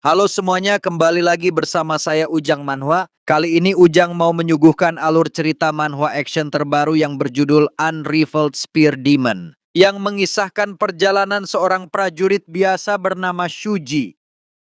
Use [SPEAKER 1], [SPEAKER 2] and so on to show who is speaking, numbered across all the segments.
[SPEAKER 1] Halo semuanya, kembali lagi bersama saya Ujang Manhwa. Kali ini Ujang mau menyuguhkan alur cerita manhwa action terbaru yang berjudul Unrivaled Spear Demon, yang mengisahkan perjalanan seorang prajurit biasa bernama Shuji.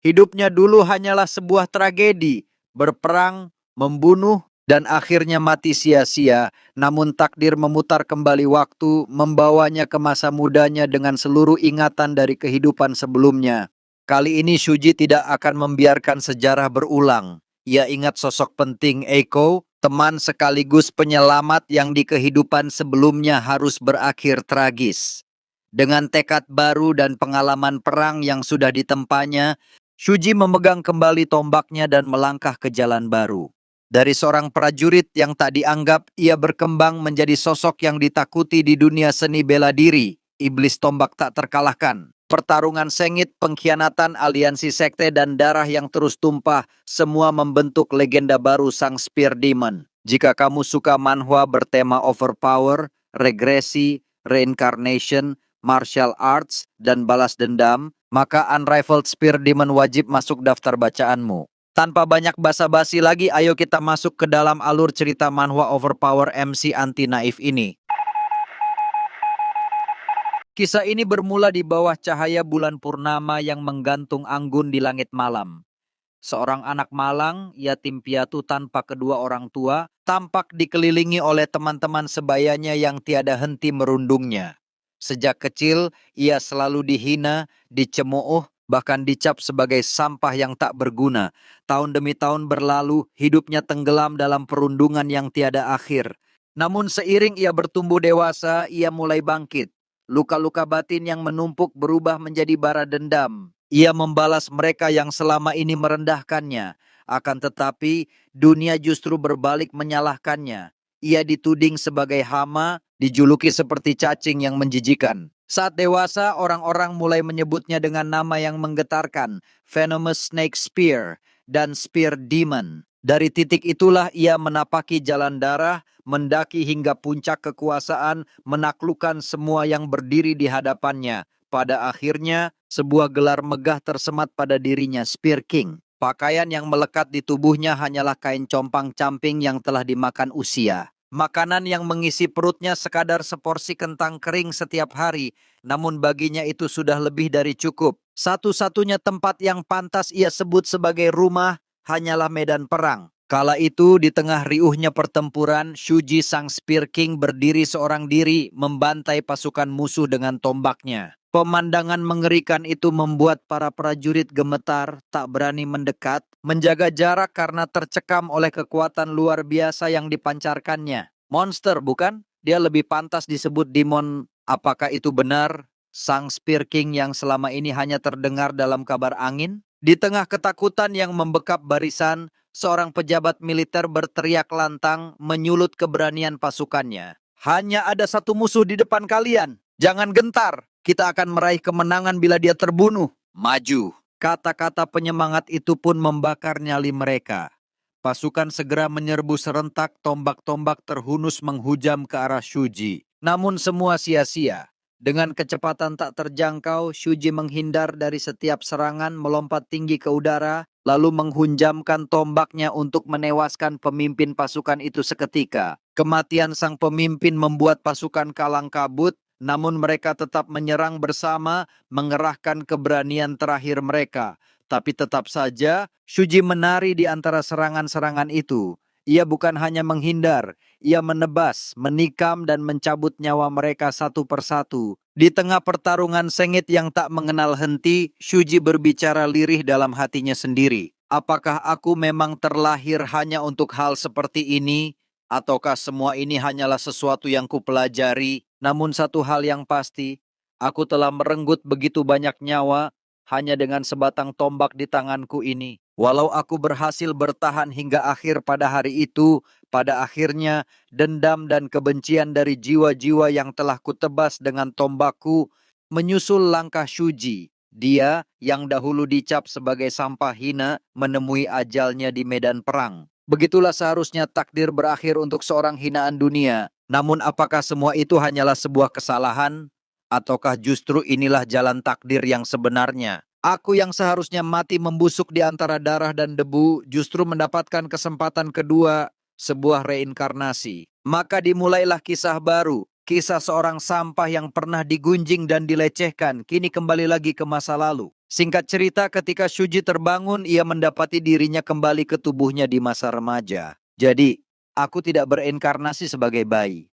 [SPEAKER 1] Hidupnya dulu hanyalah sebuah tragedi, berperang, membunuh, dan akhirnya mati sia-sia. Namun takdir memutar kembali waktu, membawanya ke masa mudanya dengan seluruh ingatan dari kehidupan sebelumnya. Kali ini Shuji tidak akan membiarkan sejarah berulang. Ia ingat sosok penting Eiko, teman sekaligus penyelamat yang di kehidupan sebelumnya harus berakhir tragis. Dengan tekad baru dan pengalaman perang yang sudah ditempanya, Shuji memegang kembali tombaknya dan melangkah ke jalan baru. Dari seorang prajurit yang tak dianggap, ia berkembang menjadi sosok yang ditakuti di dunia seni bela diri. Iblis tombak tak terkalahkan. Pertarungan sengit, pengkhianatan, aliansi sekte, dan darah yang terus tumpah, semua membentuk legenda baru Sang Spear Demon. Jika kamu suka manhwa bertema overpower, regresi, reincarnation, martial arts, dan balas dendam, maka Unrivaled Spear Demon wajib masuk daftar bacaanmu. Tanpa banyak basa-basi lagi, ayo kita masuk ke dalam alur cerita manhwa overpower MC anti naif ini. Kisah ini bermula di bawah cahaya bulan purnama yang menggantung anggun di langit malam. Seorang anak malang, yatim piatu tanpa kedua orang tua, tampak dikelilingi oleh teman-teman sebayanya yang tiada henti merundungnya. Sejak kecil, ia selalu dihina, dicemooh, bahkan dicap sebagai sampah yang tak berguna. Tahun demi tahun berlalu, hidupnya tenggelam dalam perundungan yang tiada akhir. Namun seiring ia bertumbuh dewasa, ia mulai bangkit. Luka-luka batin yang menumpuk berubah menjadi bara dendam. Ia membalas mereka yang selama ini merendahkannya. Akan tetapi, dunia justru berbalik menyalahkannya. Ia dituding sebagai hama, dijuluki seperti cacing yang menjijikan. Saat dewasa, orang-orang mulai menyebutnya dengan nama yang menggetarkan, Venomous Snake Spear dan Spear Demon. Dari titik itulah ia menapaki jalan darah, mendaki hingga puncak kekuasaan, menaklukkan semua yang berdiri di hadapannya. Pada akhirnya, sebuah gelar megah tersemat pada dirinya, Spear King. Pakaian yang melekat di tubuhnya hanyalah kain compang-camping yang telah dimakan usia. Makanan yang mengisi perutnya sekadar seporsi kentang kering setiap hari, namun baginya itu sudah lebih dari cukup. Satu-satunya tempat yang pantas ia sebut sebagai rumah hanyalah medan perang. Kala itu, di tengah riuhnya pertempuran, Shuji Sang Spear King berdiri seorang diri membantai pasukan musuh dengan tombaknya. Pemandangan mengerikan itu membuat para prajurit gemetar, tak berani mendekat, menjaga jarak karena tercekam oleh kekuatan luar biasa yang dipancarkannya. Monster, bukan? Dia lebih pantas disebut demon. Apakah itu benar? Sang Spear King yang selama ini hanya terdengar dalam kabar angin? Di tengah ketakutan yang membekap barisan, seorang pejabat militer berteriak lantang menyulut keberanian pasukannya. Hanya ada satu musuh di depan kalian. Jangan gentar. Kita akan meraih kemenangan bila dia terbunuh. Maju. Kata-kata penyemangat itu pun membakar nyali mereka. Pasukan segera menyerbu serentak, tombak-tombak terhunus menghujam ke arah Shuji. Namun semua sia-sia. Dengan kecepatan tak terjangkau, Shuji menghindar dari setiap serangan, melompat tinggi ke udara, lalu menghunjamkan tombaknya untuk menewaskan pemimpin pasukan itu seketika. Kematian sang pemimpin membuat pasukan kalang kabut, namun mereka tetap menyerang bersama, mengerahkan keberanian terakhir mereka. Tapi tetap saja, Shuji menari di antara serangan-serangan itu. Ia bukan hanya menghindar, ia menebas, menikam dan mencabut nyawa mereka satu persatu. Di tengah pertarungan sengit yang tak mengenal henti, Shuji berbicara lirih dalam hatinya sendiri. Apakah aku memang terlahir hanya untuk hal seperti ini? Ataukah semua ini hanyalah sesuatu yang kupelajari? Namun satu hal yang pasti, aku telah merenggut begitu banyak nyawa hanya dengan sebatang tombak di tanganku ini. Walau aku berhasil bertahan hingga akhir pada hari itu, pada akhirnya dendam dan kebencian dari jiwa-jiwa yang telah kutebas dengan tombakku menyusul langkah Shuji. Dia yang dahulu dicap sebagai sampah hina menemui ajalnya di medan perang. Begitulah seharusnya takdir berakhir untuk seorang hinaan dunia. Namun apakah semua itu hanyalah sebuah kesalahan? Ataukah justru inilah jalan takdir yang sebenarnya? Aku yang seharusnya mati membusuk di antara darah dan debu justru mendapatkan kesempatan kedua, sebuah reinkarnasi. Maka dimulailah kisah baru, kisah seorang sampah yang pernah digunjing dan dilecehkan, kini kembali lagi ke masa lalu. Singkat cerita, ketika Shuji terbangun, ia mendapati dirinya kembali ke tubuhnya di masa remaja. Jadi, aku tidak bereinkarnasi sebagai bayi.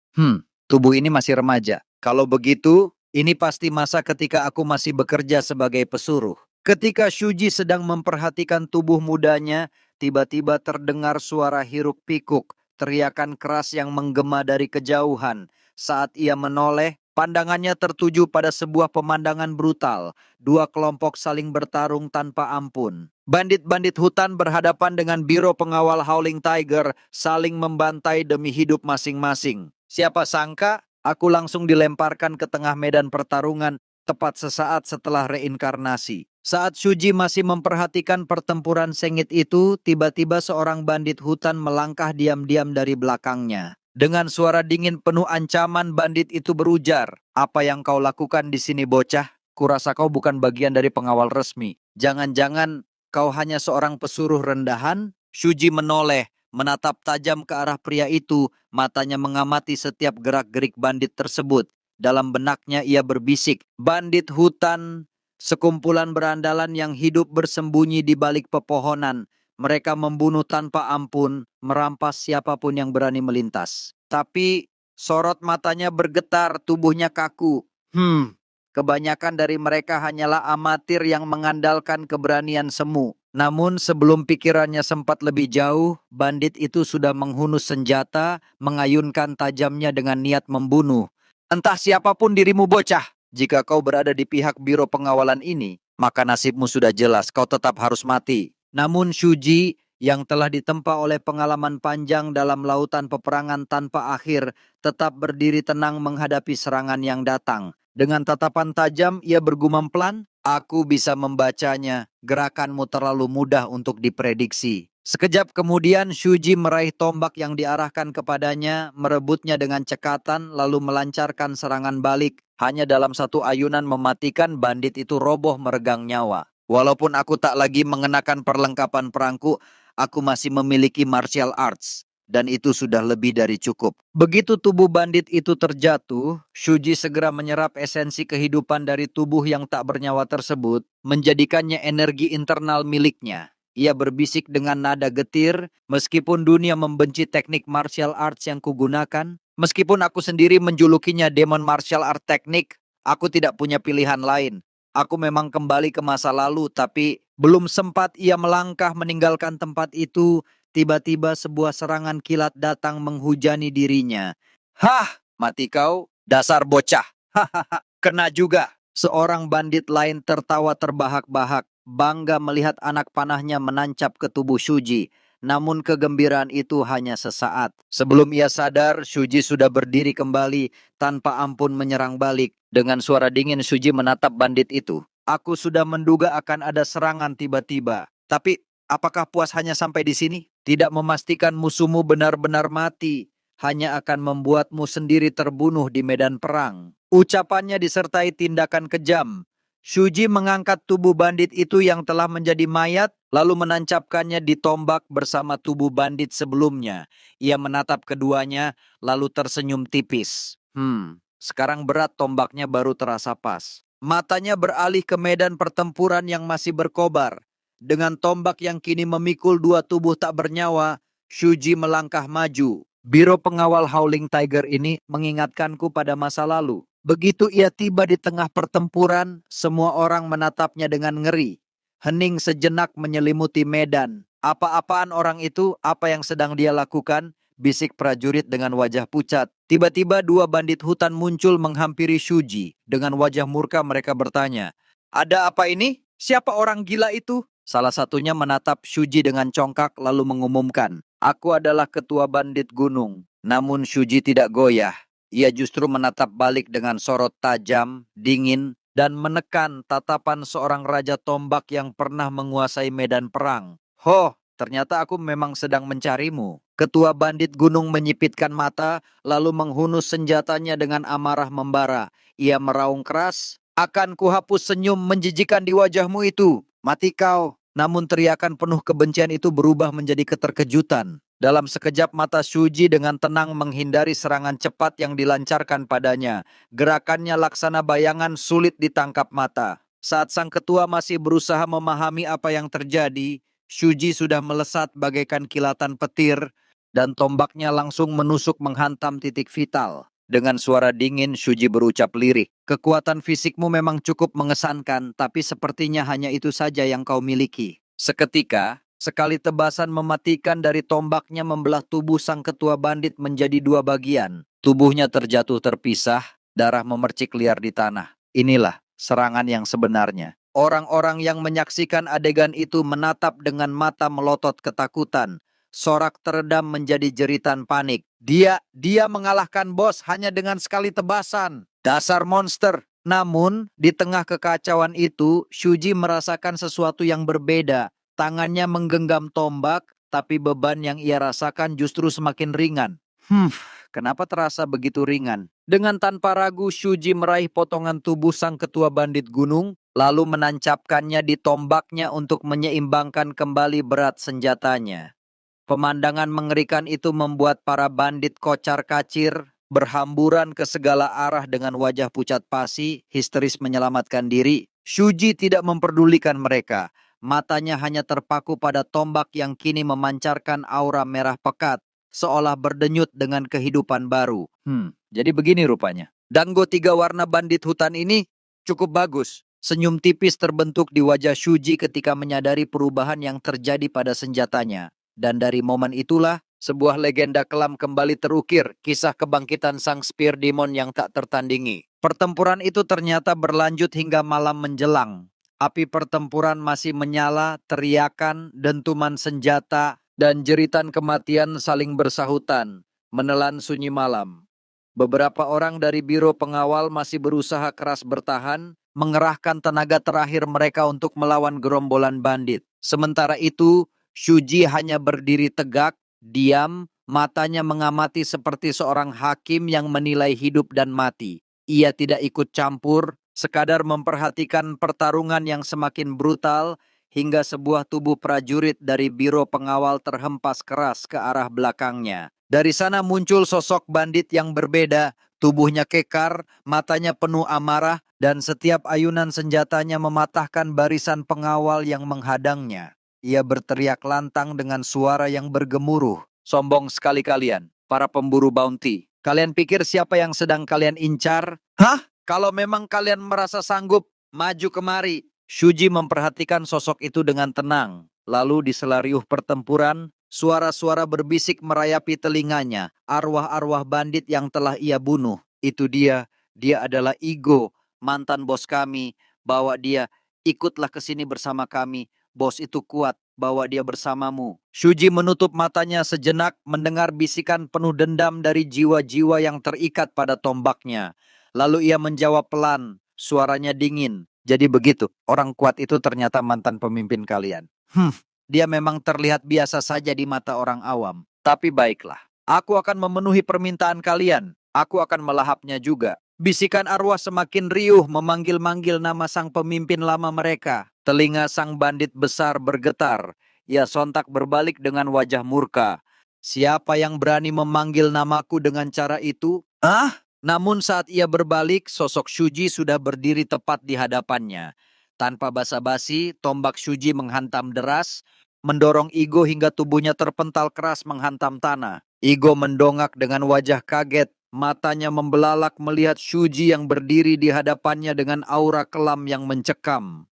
[SPEAKER 1] Tubuh ini masih remaja. Kalau begitu, ini pasti masa ketika aku masih bekerja sebagai pesuruh. Ketika Shuji sedang memperhatikan tubuh mudanya, tiba-tiba terdengar suara hiruk pikuk, teriakan keras yang menggema dari kejauhan. Saat ia menoleh, pandangannya tertuju pada sebuah pemandangan brutal. Dua kelompok saling bertarung tanpa ampun. Bandit-bandit hutan berhadapan dengan Biro Pengawal Howling Tiger, saling membantai demi hidup masing-masing. Siapa sangka, aku langsung dilemparkan ke tengah medan pertarungan tepat sesaat setelah reinkarnasi. Saat Shuji masih memperhatikan pertempuran sengit itu, tiba-tiba seorang bandit hutan melangkah diam-diam dari belakangnya. Dengan suara dingin penuh ancaman, bandit itu berujar, "Apa yang kau lakukan di sini, bocah? Kurasa kau bukan bagian dari pengawal resmi. Jangan-jangan kau hanya seorang pesuruh rendahan?" Shuji menoleh, menatap tajam ke arah pria itu, matanya mengamati setiap gerak-gerik bandit tersebut. Dalam benaknya ia berbisik, "Bandit hutan, sekumpulan berandalan yang hidup bersembunyi di balik pepohonan. Mereka membunuh tanpa ampun, merampas siapapun yang berani melintas." Tapi sorot matanya bergetar, tubuhnya kaku. Kebanyakan dari mereka hanyalah amatir yang mengandalkan keberanian semu. Namun sebelum pikirannya sempat lebih jauh, bandit itu sudah menghunus senjata, mengayunkan tajamnya dengan niat membunuh. "Entah siapapun dirimu, bocah. Jika kau berada di pihak biro pengawalan ini, maka nasibmu sudah jelas, kau tetap harus mati." Namun Shuji yang telah ditempa oleh pengalaman panjang dalam lautan peperangan tanpa akhir, tetap berdiri tenang menghadapi serangan yang datang. Dengan tatapan tajam, ia bergumam pelan, "Aku bisa membacanya. Gerakanmu terlalu mudah untuk diprediksi." Sekejap kemudian, Shuji meraih tombak yang diarahkan kepadanya, merebutnya dengan cekatan, lalu melancarkan serangan balik. Hanya dalam satu ayunan mematikan, bandit itu roboh meregang nyawa. Walaupun aku tak lagi mengenakan perlengkapan perangku, aku masih memiliki martial arts. Dan itu sudah lebih dari cukup. Begitu tubuh bandit itu terjatuh, Shuji segera menyerap esensi kehidupan dari tubuh yang tak bernyawa tersebut, menjadikannya energi internal miliknya. Ia berbisik dengan nada getir, "Meskipun dunia membenci teknik martial arts yang kugunakan, meskipun aku sendiri menjulukinya Demon Martial Art Teknik, aku tidak punya pilihan lain. Aku memang kembali ke masa lalu, tapi belum sempat ia melangkah meninggalkan tempat itu, tiba-tiba sebuah serangan kilat datang menghujani dirinya. Hah, mati kau, dasar bocah. Hahaha, kena juga." Seorang bandit lain tertawa terbahak-bahak, bangga melihat anak panahnya menancap ke tubuh Shuji. Namun kegembiraan itu hanya sesaat. Sebelum ia sadar, Shuji sudah berdiri kembali, tanpa ampun menyerang balik. Dengan suara dingin, Shuji menatap bandit itu. "Aku sudah menduga akan ada serangan tiba-tiba. Tapi apakah puas hanya sampai di sini? Tidak memastikan musuhmu benar-benar mati, hanya akan membuatmu sendiri terbunuh di medan perang." Ucapannya disertai tindakan kejam. Shuji mengangkat tubuh bandit itu yang telah menjadi mayat, lalu menancapkannya di tombak bersama tubuh bandit sebelumnya. Ia menatap keduanya, lalu tersenyum tipis. Sekarang berat tombaknya baru terasa pas. Matanya beralih ke medan pertempuran yang masih berkobar. Dengan tombak yang kini memikul dua tubuh tak bernyawa, Shuji melangkah maju. Biro pengawal Howling Tiger ini mengingatkanku pada masa lalu. Begitu ia tiba di tengah pertempuran, semua orang menatapnya dengan ngeri. Hening sejenak menyelimuti medan. "Apa-apaan orang itu? Apa yang sedang dia lakukan?" bisik prajurit dengan wajah pucat. Tiba-tiba dua bandit hutan muncul menghampiri Shuji. Dengan wajah murka mereka bertanya, "Ada apa ini? Siapa orang gila itu?" Salah satunya menatap Shuji dengan congkak lalu mengumumkan, "Aku adalah ketua bandit gunung." Namun Shuji tidak goyah. Ia justru menatap balik dengan sorot tajam, dingin, dan menekan tatapan seorang raja tombak yang pernah menguasai medan perang. "Ho, ternyata aku memang sedang mencarimu." Ketua bandit gunung menyipitkan mata, lalu menghunus senjatanya dengan amarah membara. Ia meraung keras, Akan kuhapus senyum menjijikan di wajahmu itu. Mati kau. Namun teriakan penuh kebencian itu berubah menjadi keterkejutan. Dalam sekejap mata Shuji dengan tenang menghindari serangan cepat yang dilancarkan padanya. Gerakannya laksana bayangan sulit ditangkap mata. Saat sang ketua masih berusaha memahami apa yang terjadi, Shuji sudah melesat bagaikan kilatan petir dan tombaknya langsung menusuk menghantam titik vital. Dengan suara dingin, Shuji berucap lirih. Kekuatan fisikmu memang cukup mengesankan, tapi sepertinya hanya itu saja yang kau miliki. Seketika, sekali tebasan mematikan dari tombaknya membelah tubuh sang ketua bandit menjadi dua bagian. Tubuhnya terjatuh terpisah, darah memercik liar di tanah. Inilah serangan yang sebenarnya. Orang-orang yang menyaksikan adegan itu menatap dengan mata melotot ketakutan. Sorak teredam menjadi jeritan panik. Dia mengalahkan bos hanya dengan sekali tebasan. Dasar monster. Namun, di tengah kekacauan itu, Shuji merasakan sesuatu yang berbeda. Tangannya menggenggam tombak, tapi beban yang ia rasakan justru semakin ringan. Kenapa terasa begitu ringan? Dengan tanpa ragu, Shuji meraih potongan tubuh sang ketua bandit gunung, lalu menancapkannya di tombaknya untuk menyeimbangkan kembali berat senjatanya. Pemandangan mengerikan itu membuat para bandit kocar-kacir berhamburan ke segala arah dengan wajah pucat pasi, histeris menyelamatkan diri. Shuji tidak memperdulikan mereka. Matanya hanya terpaku pada tombak yang kini memancarkan aura merah pekat, seolah berdenyut dengan kehidupan baru. Jadi begini rupanya. Dango tiga warna bandit hutan ini cukup bagus. Senyum tipis terbentuk di wajah Shuji ketika menyadari perubahan yang terjadi pada senjatanya. Dan dari momen itulah, sebuah legenda kelam kembali terukir, kisah kebangkitan sang Spear Demon yang tak tertandingi. Pertempuran itu ternyata berlanjut hingga malam menjelang. Api pertempuran masih menyala, teriakan, dentuman senjata, dan jeritan kematian saling bersahutan, menelan sunyi malam. Beberapa orang dari biro pengawal masih berusaha keras bertahan, mengerahkan tenaga terakhir mereka untuk melawan gerombolan bandit. Sementara itu, Shuji hanya berdiri tegak, diam, matanya mengamati seperti seorang hakim yang menilai hidup dan mati. Ia tidak ikut campur, sekadar memperhatikan pertarungan yang semakin brutal, hingga sebuah tubuh prajurit dari biro pengawal terhempas keras ke arah belakangnya. Dari sana muncul sosok bandit yang berbeda, tubuhnya kekar, matanya penuh amarah, dan setiap ayunan senjatanya mematahkan barisan pengawal yang menghadangnya. Ia berteriak lantang dengan suara yang bergemuruh. Sombong sekali kalian, para pemburu bounty. Kalian pikir siapa yang sedang kalian incar? Hah? Kalau memang kalian merasa sanggup, maju kemari. Shuji memperhatikan sosok itu dengan tenang. Lalu di sela riuh pertempuran, suara-suara berbisik merayapi telinganya. Arwah-arwah bandit yang telah ia bunuh. Itu dia adalah Igo, mantan bos kami. Bawa dia, ikutlah ke sini bersama kami. Bos itu kuat, bawa dia bersamamu. Shuji menutup matanya sejenak mendengar bisikan penuh dendam dari jiwa-jiwa yang terikat pada tombaknya. Lalu ia menjawab pelan, suaranya dingin. Jadi begitu, orang kuat itu ternyata mantan pemimpin kalian. Dia memang terlihat biasa saja di mata orang awam. Tapi baiklah, aku akan memenuhi permintaan kalian. Aku akan melahapnya juga. Bisikan arwah semakin riuh memanggil-manggil nama sang pemimpin lama mereka. Telinga sang bandit besar bergetar. Ia sontak berbalik dengan wajah murka. Siapa yang berani memanggil namaku dengan cara itu? Namun saat ia berbalik, sosok Shuji sudah berdiri tepat di hadapannya. Tanpa basa-basi, tombak Shuji menghantam deras, mendorong Igo hingga tubuhnya terpental keras menghantam tanah. Igo mendongak dengan wajah kaget, matanya membelalak melihat Shuji yang berdiri di hadapannya dengan aura kelam yang mencekam.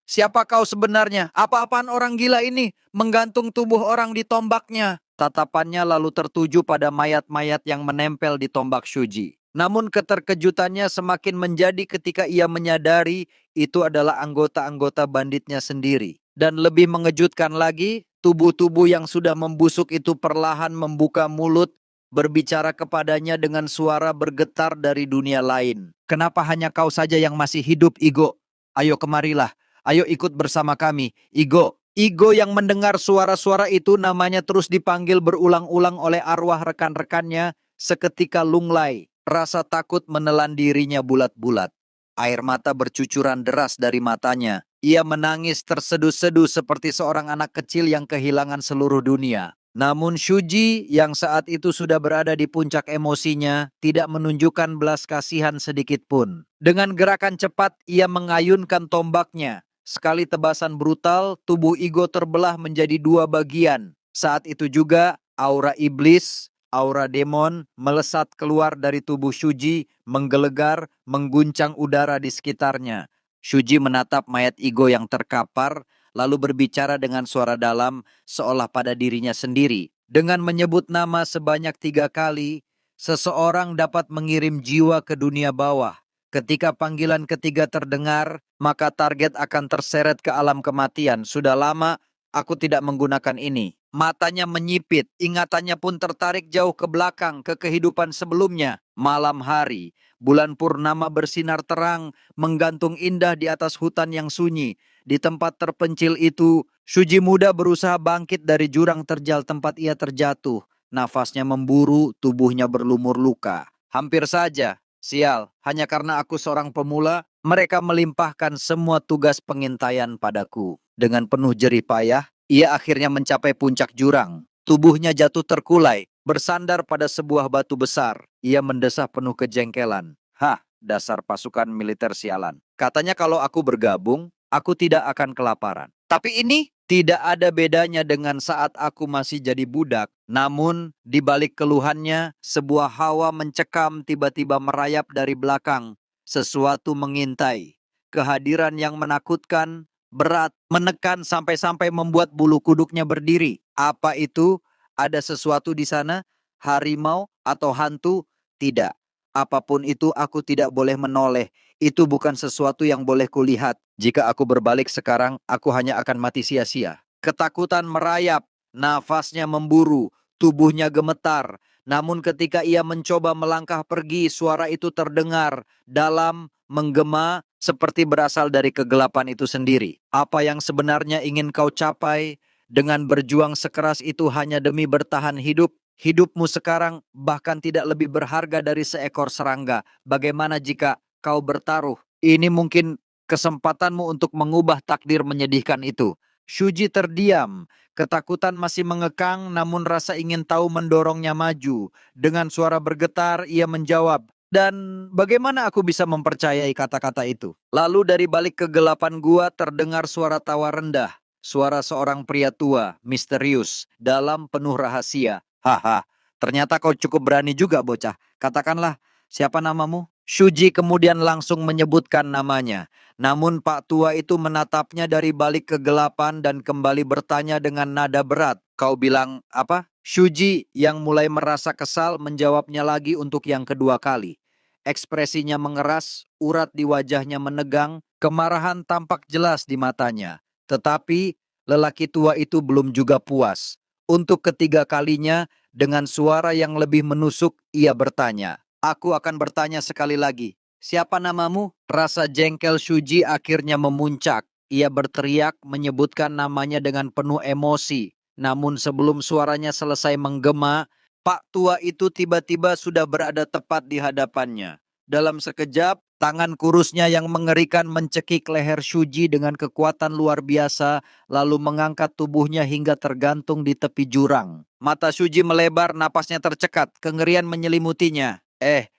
[SPEAKER 1] Siapa kau sebenarnya? Apa-apaan orang gila ini? Menggantung tubuh orang di tombaknya. Tatapannya lalu tertuju pada mayat-mayat yang menempel di tombak Shuji. Namun keterkejutannya semakin menjadi ketika ia menyadari itu adalah anggota-anggota banditnya sendiri. Dan lebih mengejutkan lagi, tubuh-tubuh yang sudah membusuk itu perlahan membuka mulut, berbicara kepadanya dengan suara bergetar dari dunia lain. Kenapa hanya kau saja yang masih hidup, Igo? Ayo kemarilah, ayo ikut bersama kami, Igo. Igo yang mendengar suara-suara itu namanya terus dipanggil berulang-ulang oleh arwah rekan-rekannya, seketika lunglai. Rasa takut menelan dirinya bulat-bulat. Air mata bercucuran deras dari matanya. Ia menangis terseduh-seduh seperti seorang anak kecil yang kehilangan seluruh dunia. Namun Shuji yang saat itu sudah berada di puncak emosinya tidak menunjukkan belas kasihan sedikit pun. Dengan gerakan cepat ia mengayunkan tombaknya. Sekali tebasan brutal, tubuh Igo terbelah menjadi dua bagian. Saat itu juga aura iblis, aura demon melesat keluar dari tubuh Shuji, menggelegar, mengguncang udara di sekitarnya. Shuji menatap mayat Igo yang terkapar, lalu berbicara dengan suara dalam seolah pada dirinya sendiri. Dengan menyebut nama sebanyak 3 kali, seseorang dapat mengirim jiwa ke dunia bawah. Ketika panggilan ketiga terdengar, maka target akan terseret ke alam kematian. Sudah lama aku tidak menggunakan ini. Matanya menyipit, ingatannya pun tertarik jauh ke belakang, ke kehidupan sebelumnya. Malam hari, bulan purnama bersinar terang, menggantung indah di atas hutan yang sunyi. Di tempat terpencil itu, Shuji muda berusaha bangkit dari jurang terjal tempat ia terjatuh. Nafasnya memburu, tubuhnya berlumur luka. Hampir saja, sial, hanya karena aku seorang pemula, mereka melimpahkan semua tugas pengintaian padaku. Dengan penuh jerih payah, ia akhirnya mencapai puncak jurang. Tubuhnya jatuh terkulai, bersandar pada sebuah batu besar. Ia mendesah penuh kejengkelan. Hah, dasar pasukan militer sialan. Katanya kalau aku bergabung, aku tidak akan kelaparan. Tapi ini tidak ada bedanya dengan saat aku masih jadi budak. Namun, di balik keluhannya, sebuah hawa mencekam tiba-tiba merayap dari belakang. Sesuatu mengintai. Kehadiran yang menakutkan, berat, menekan sampai-sampai membuat bulu kuduknya berdiri. Apa itu? Ada sesuatu di sana? Harimau atau hantu? Tidak. Apapun itu aku tidak boleh menoleh. Itu bukan sesuatu yang boleh kulihat. Jika aku berbalik sekarang, aku hanya akan mati sia-sia. Ketakutan merayap, nafasnya memburu, tubuhnya gemetar. Namun ketika ia mencoba melangkah pergi, suara itu terdengar dalam, menggema, seperti berasal dari kegelapan itu sendiri. Apa yang sebenarnya ingin kau capai dengan berjuang sekeras itu hanya demi bertahan hidup? Hidupmu sekarang bahkan tidak lebih berharga dari seekor serangga. Bagaimana jika kau bertaruh? Ini mungkin kesempatanmu untuk mengubah takdir menyedihkan itu. Shuji terdiam. Ketakutan masih mengekang, namun rasa ingin tahu mendorongnya maju. Dengan suara bergetar, ia menjawab, "Dan bagaimana aku bisa mempercayai kata-kata itu?" Lalu dari balik kegelapan gua terdengar suara tawa rendah. Suara seorang pria tua, misterius, dalam penuh rahasia. Haha, ternyata kau cukup berani juga bocah. Katakanlah, siapa namamu? Shuji kemudian langsung menyebutkan namanya. Namun Pak Tua itu menatapnya dari balik kegelapan dan kembali bertanya dengan nada berat. Kau bilang apa? Shuji yang mulai merasa kesal menjawabnya lagi untuk yang kedua kali. Ekspresinya mengeras, urat di wajahnya menegang, kemarahan tampak jelas di matanya. Tetapi lelaki tua itu belum juga puas. Untuk ketiga kalinya, dengan suara yang lebih menusuk, ia bertanya, "Aku akan bertanya sekali lagi. Siapa namamu?" Rasa jengkel Shuji akhirnya memuncak. Ia berteriak menyebutkan namanya dengan penuh emosi. Namun sebelum suaranya selesai menggema, Pak tua itu tiba-tiba sudah berada tepat di hadapannya. Dalam sekejap, tangan kurusnya yang mengerikan mencekik leher Shuji dengan kekuatan luar biasa, lalu mengangkat tubuhnya hingga tergantung di tepi jurang. Mata Shuji melebar, napasnya tercekat, kengerian menyelimutinya.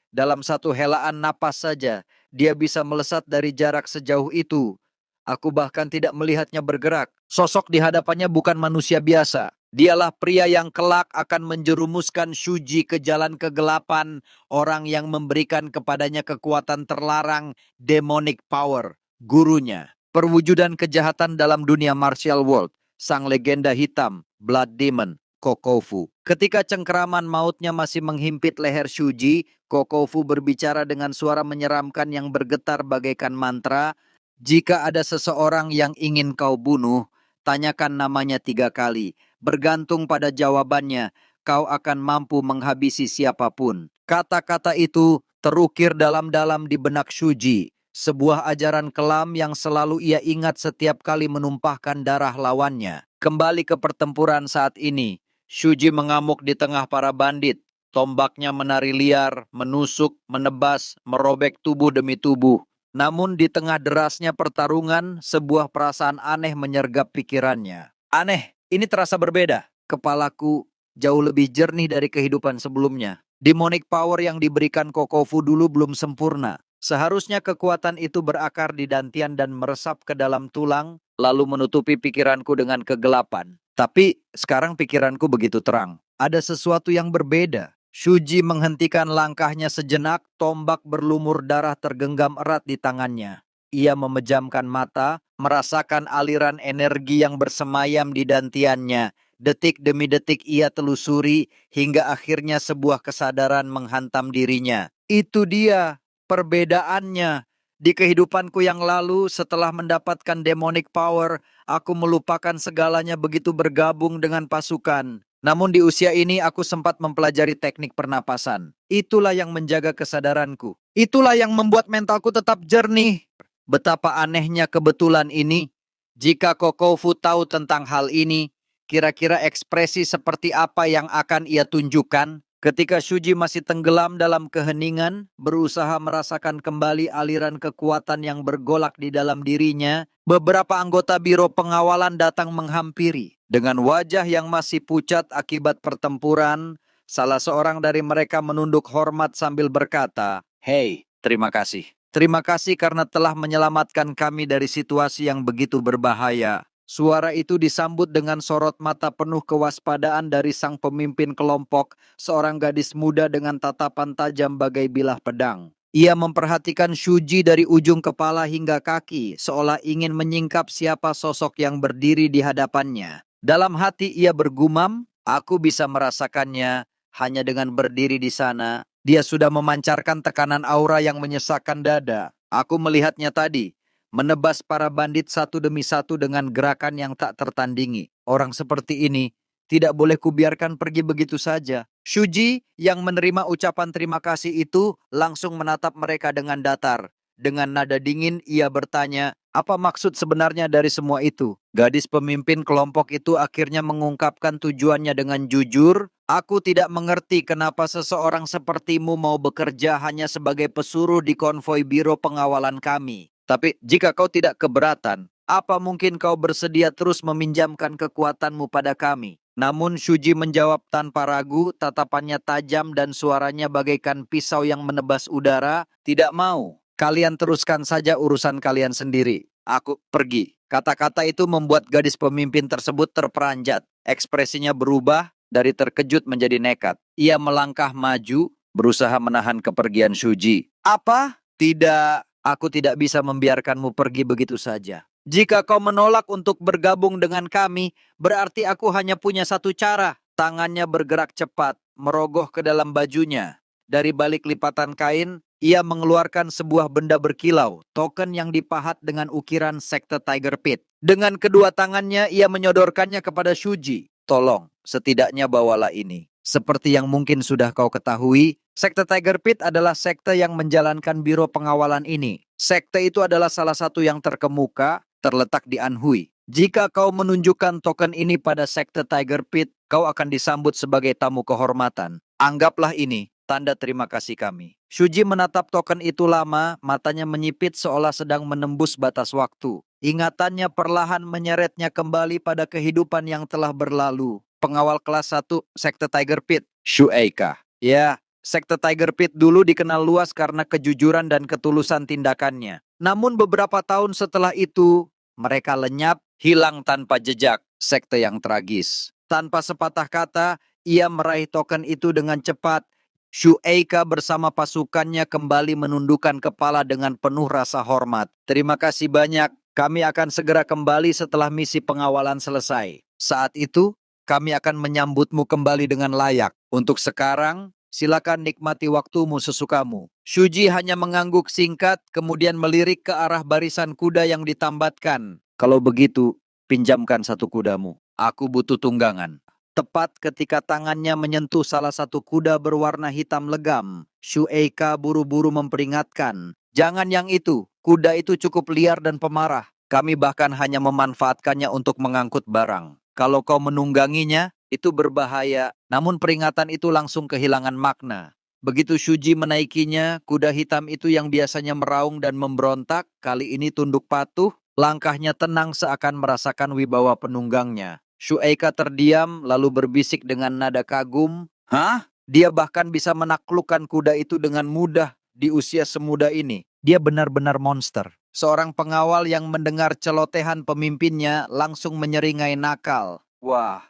[SPEAKER 1] Dalam satu helaan napas saja, dia bisa melesat dari jarak sejauh itu. Aku bahkan tidak melihatnya bergerak. Sosok di hadapannya bukan manusia biasa. Dialah pria yang kelak akan menjerumuskan Shuji ke jalan kegelapan, orang yang memberikan kepadanya kekuatan terlarang, demonic power, gurunya. Perwujudan kejahatan dalam dunia martial world, sang legenda hitam, Blood Demon, Kokofu. Ketika cengkeraman mautnya masih menghimpit leher Shuji, Kokofu berbicara dengan suara menyeramkan yang bergetar bagaikan mantra. Jika ada seseorang yang ingin kau bunuh, tanyakan namanya 3 kali. Bergantung pada jawabannya, kau akan mampu menghabisi siapapun. Kata-kata itu terukir dalam-dalam di benak Shuji. Sebuah ajaran kelam yang selalu ia ingat setiap kali menumpahkan darah lawannya. Kembali ke pertempuran saat ini, Shuji mengamuk di tengah para bandit. Tombaknya menari liar, menusuk, menebas, merobek tubuh demi tubuh. Namun di tengah derasnya pertarungan, sebuah perasaan aneh menyergap pikirannya. Aneh, ini terasa berbeda. Kepalaku jauh lebih jernih dari kehidupan sebelumnya. Demonic power yang diberikan Kokofu dulu belum sempurna. Seharusnya kekuatan itu berakar di dantian dan meresap ke dalam tulang, lalu menutupi pikiranku dengan kegelapan. Tapi sekarang pikiranku begitu terang. Ada sesuatu yang berbeda. Shuji menghentikan langkahnya sejenak, tombak berlumur darah tergenggam erat di tangannya. Ia memejamkan mata, merasakan aliran energi yang bersemayam di dantiannya. Detik demi detik ia telusuri, hingga akhirnya sebuah kesadaran menghantam dirinya. Itu dia perbedaannya. Di kehidupanku yang lalu, setelah mendapatkan demonic power, aku melupakan segalanya begitu bergabung dengan pasukan. Namun di usia ini aku sempat mempelajari teknik pernapasan. Itulah yang menjaga kesadaranku. Itulah yang membuat mentalku tetap jernih. Betapa anehnya kebetulan ini. Jika Kokofu tahu tentang hal ini, kira-kira ekspresi seperti apa yang akan ia tunjukkan? Ketika Shuji masih tenggelam dalam keheningan, berusaha merasakan kembali aliran kekuatan yang bergolak di dalam dirinya, beberapa anggota biro pengawalan datang menghampiri. Dengan wajah yang masih pucat akibat pertempuran, salah seorang dari mereka menunduk hormat sambil berkata, "Hei, terima kasih. Terima kasih karena telah menyelamatkan kami dari situasi yang begitu berbahaya." Suara itu disambut dengan sorot mata penuh kewaspadaan dari sang pemimpin kelompok, seorang gadis muda dengan tatapan tajam bagai bilah pedang. Ia memperhatikan Shuji dari ujung kepala hingga kaki, seolah ingin menyingkap siapa sosok yang berdiri di hadapannya. Dalam hati ia bergumam, aku bisa merasakannya hanya dengan berdiri di sana. Dia sudah memancarkan tekanan aura yang menyesakkan dada. Aku melihatnya tadi, menebas para bandit satu demi satu dengan gerakan yang tak tertandingi. Orang seperti ini tidak boleh kubiarkan pergi begitu saja. Shuji yang menerima ucapan terima kasih itu langsung menatap mereka dengan datar. Dengan nada dingin ia bertanya, apa maksud sebenarnya dari semua itu? Gadis pemimpin kelompok itu akhirnya mengungkapkan tujuannya dengan jujur. Aku tidak mengerti kenapa seseorang sepertimu mau bekerja hanya sebagai pesuruh di konvoi biro pengawalan kami. Tapi jika kau tidak keberatan, apa mungkin kau bersedia terus meminjamkan kekuatanmu pada kami? Namun Shuji menjawab tanpa ragu, tatapannya tajam dan suaranya bagaikan pisau yang menebas udara. Tidak mau. Kalian teruskan saja urusan kalian sendiri. Aku pergi. Kata-kata itu membuat gadis pemimpin tersebut terperanjat. Ekspresinya berubah dari terkejut menjadi nekat. Ia melangkah maju, berusaha menahan kepergian Shuji. Apa? Tidak. Aku tidak bisa membiarkanmu pergi begitu saja. Jika kau menolak untuk bergabung dengan kami, berarti aku hanya punya satu cara. Tangannya bergerak cepat, merogoh ke dalam bajunya. Dari balik lipatan kain, ia mengeluarkan sebuah benda berkilau, token yang dipahat dengan ukiran sekte Tiger Pit. Dengan kedua tangannya, ia menyodorkannya kepada Shuji. Tolong, setidaknya bawalah ini. Seperti yang mungkin sudah kau ketahui, sekte Tiger Pit adalah sekte yang menjalankan biro pengawalan ini. Sekte itu adalah salah satu yang terkemuka, terletak di Anhui. Jika kau menunjukkan token ini pada sekte Tiger Pit, kau akan disambut sebagai tamu kehormatan. Anggaplah ini tanda terima kasih kami. Shuji menatap token itu lama, matanya menyipit seolah sedang menembus batas waktu. Ingatannya perlahan menyeretnya kembali pada kehidupan yang telah berlalu. Pengawal kelas 1 sekte Tiger Pit, Shueika. Ya, sekte Tiger Pit dulu dikenal luas karena kejujuran dan ketulusan tindakannya. Namun beberapa tahun setelah itu, mereka lenyap, hilang tanpa jejak. Sekte yang tragis. Tanpa sepatah kata, ia meraih token itu dengan cepat. Shueika bersama pasukannya kembali menundukkan kepala dengan penuh rasa hormat. Terima kasih banyak, kami akan segera kembali setelah misi pengawalan selesai. Saat itu, kami akan menyambutmu kembali dengan layak. Untuk sekarang, silakan nikmati waktumu sesukamu. Shuji hanya mengangguk singkat, kemudian melirik ke arah barisan kuda yang ditambatkan. Kalau begitu, pinjamkan satu kudamu. Aku butuh tunggangan. Tepat ketika tangannya menyentuh salah satu kuda berwarna hitam legam, Shueika buru-buru memperingatkan. Jangan yang itu, kuda itu cukup liar dan pemarah. Kami bahkan hanya memanfaatkannya untuk mengangkut barang. Kalau kau menungganginya, itu berbahaya. Namun peringatan itu langsung kehilangan makna. Begitu Shuji menaikinya, kuda hitam itu yang biasanya meraung dan memberontak, kali ini tunduk patuh, langkahnya tenang seakan merasakan wibawa penunggangnya. Shueika terdiam lalu berbisik dengan nada kagum, "Hah? Dia bahkan bisa menaklukkan kuda itu dengan mudah di usia semuda ini. Dia benar-benar monster." Seorang pengawal yang mendengar celotehan pemimpinnya langsung menyeringai nakal. Wah,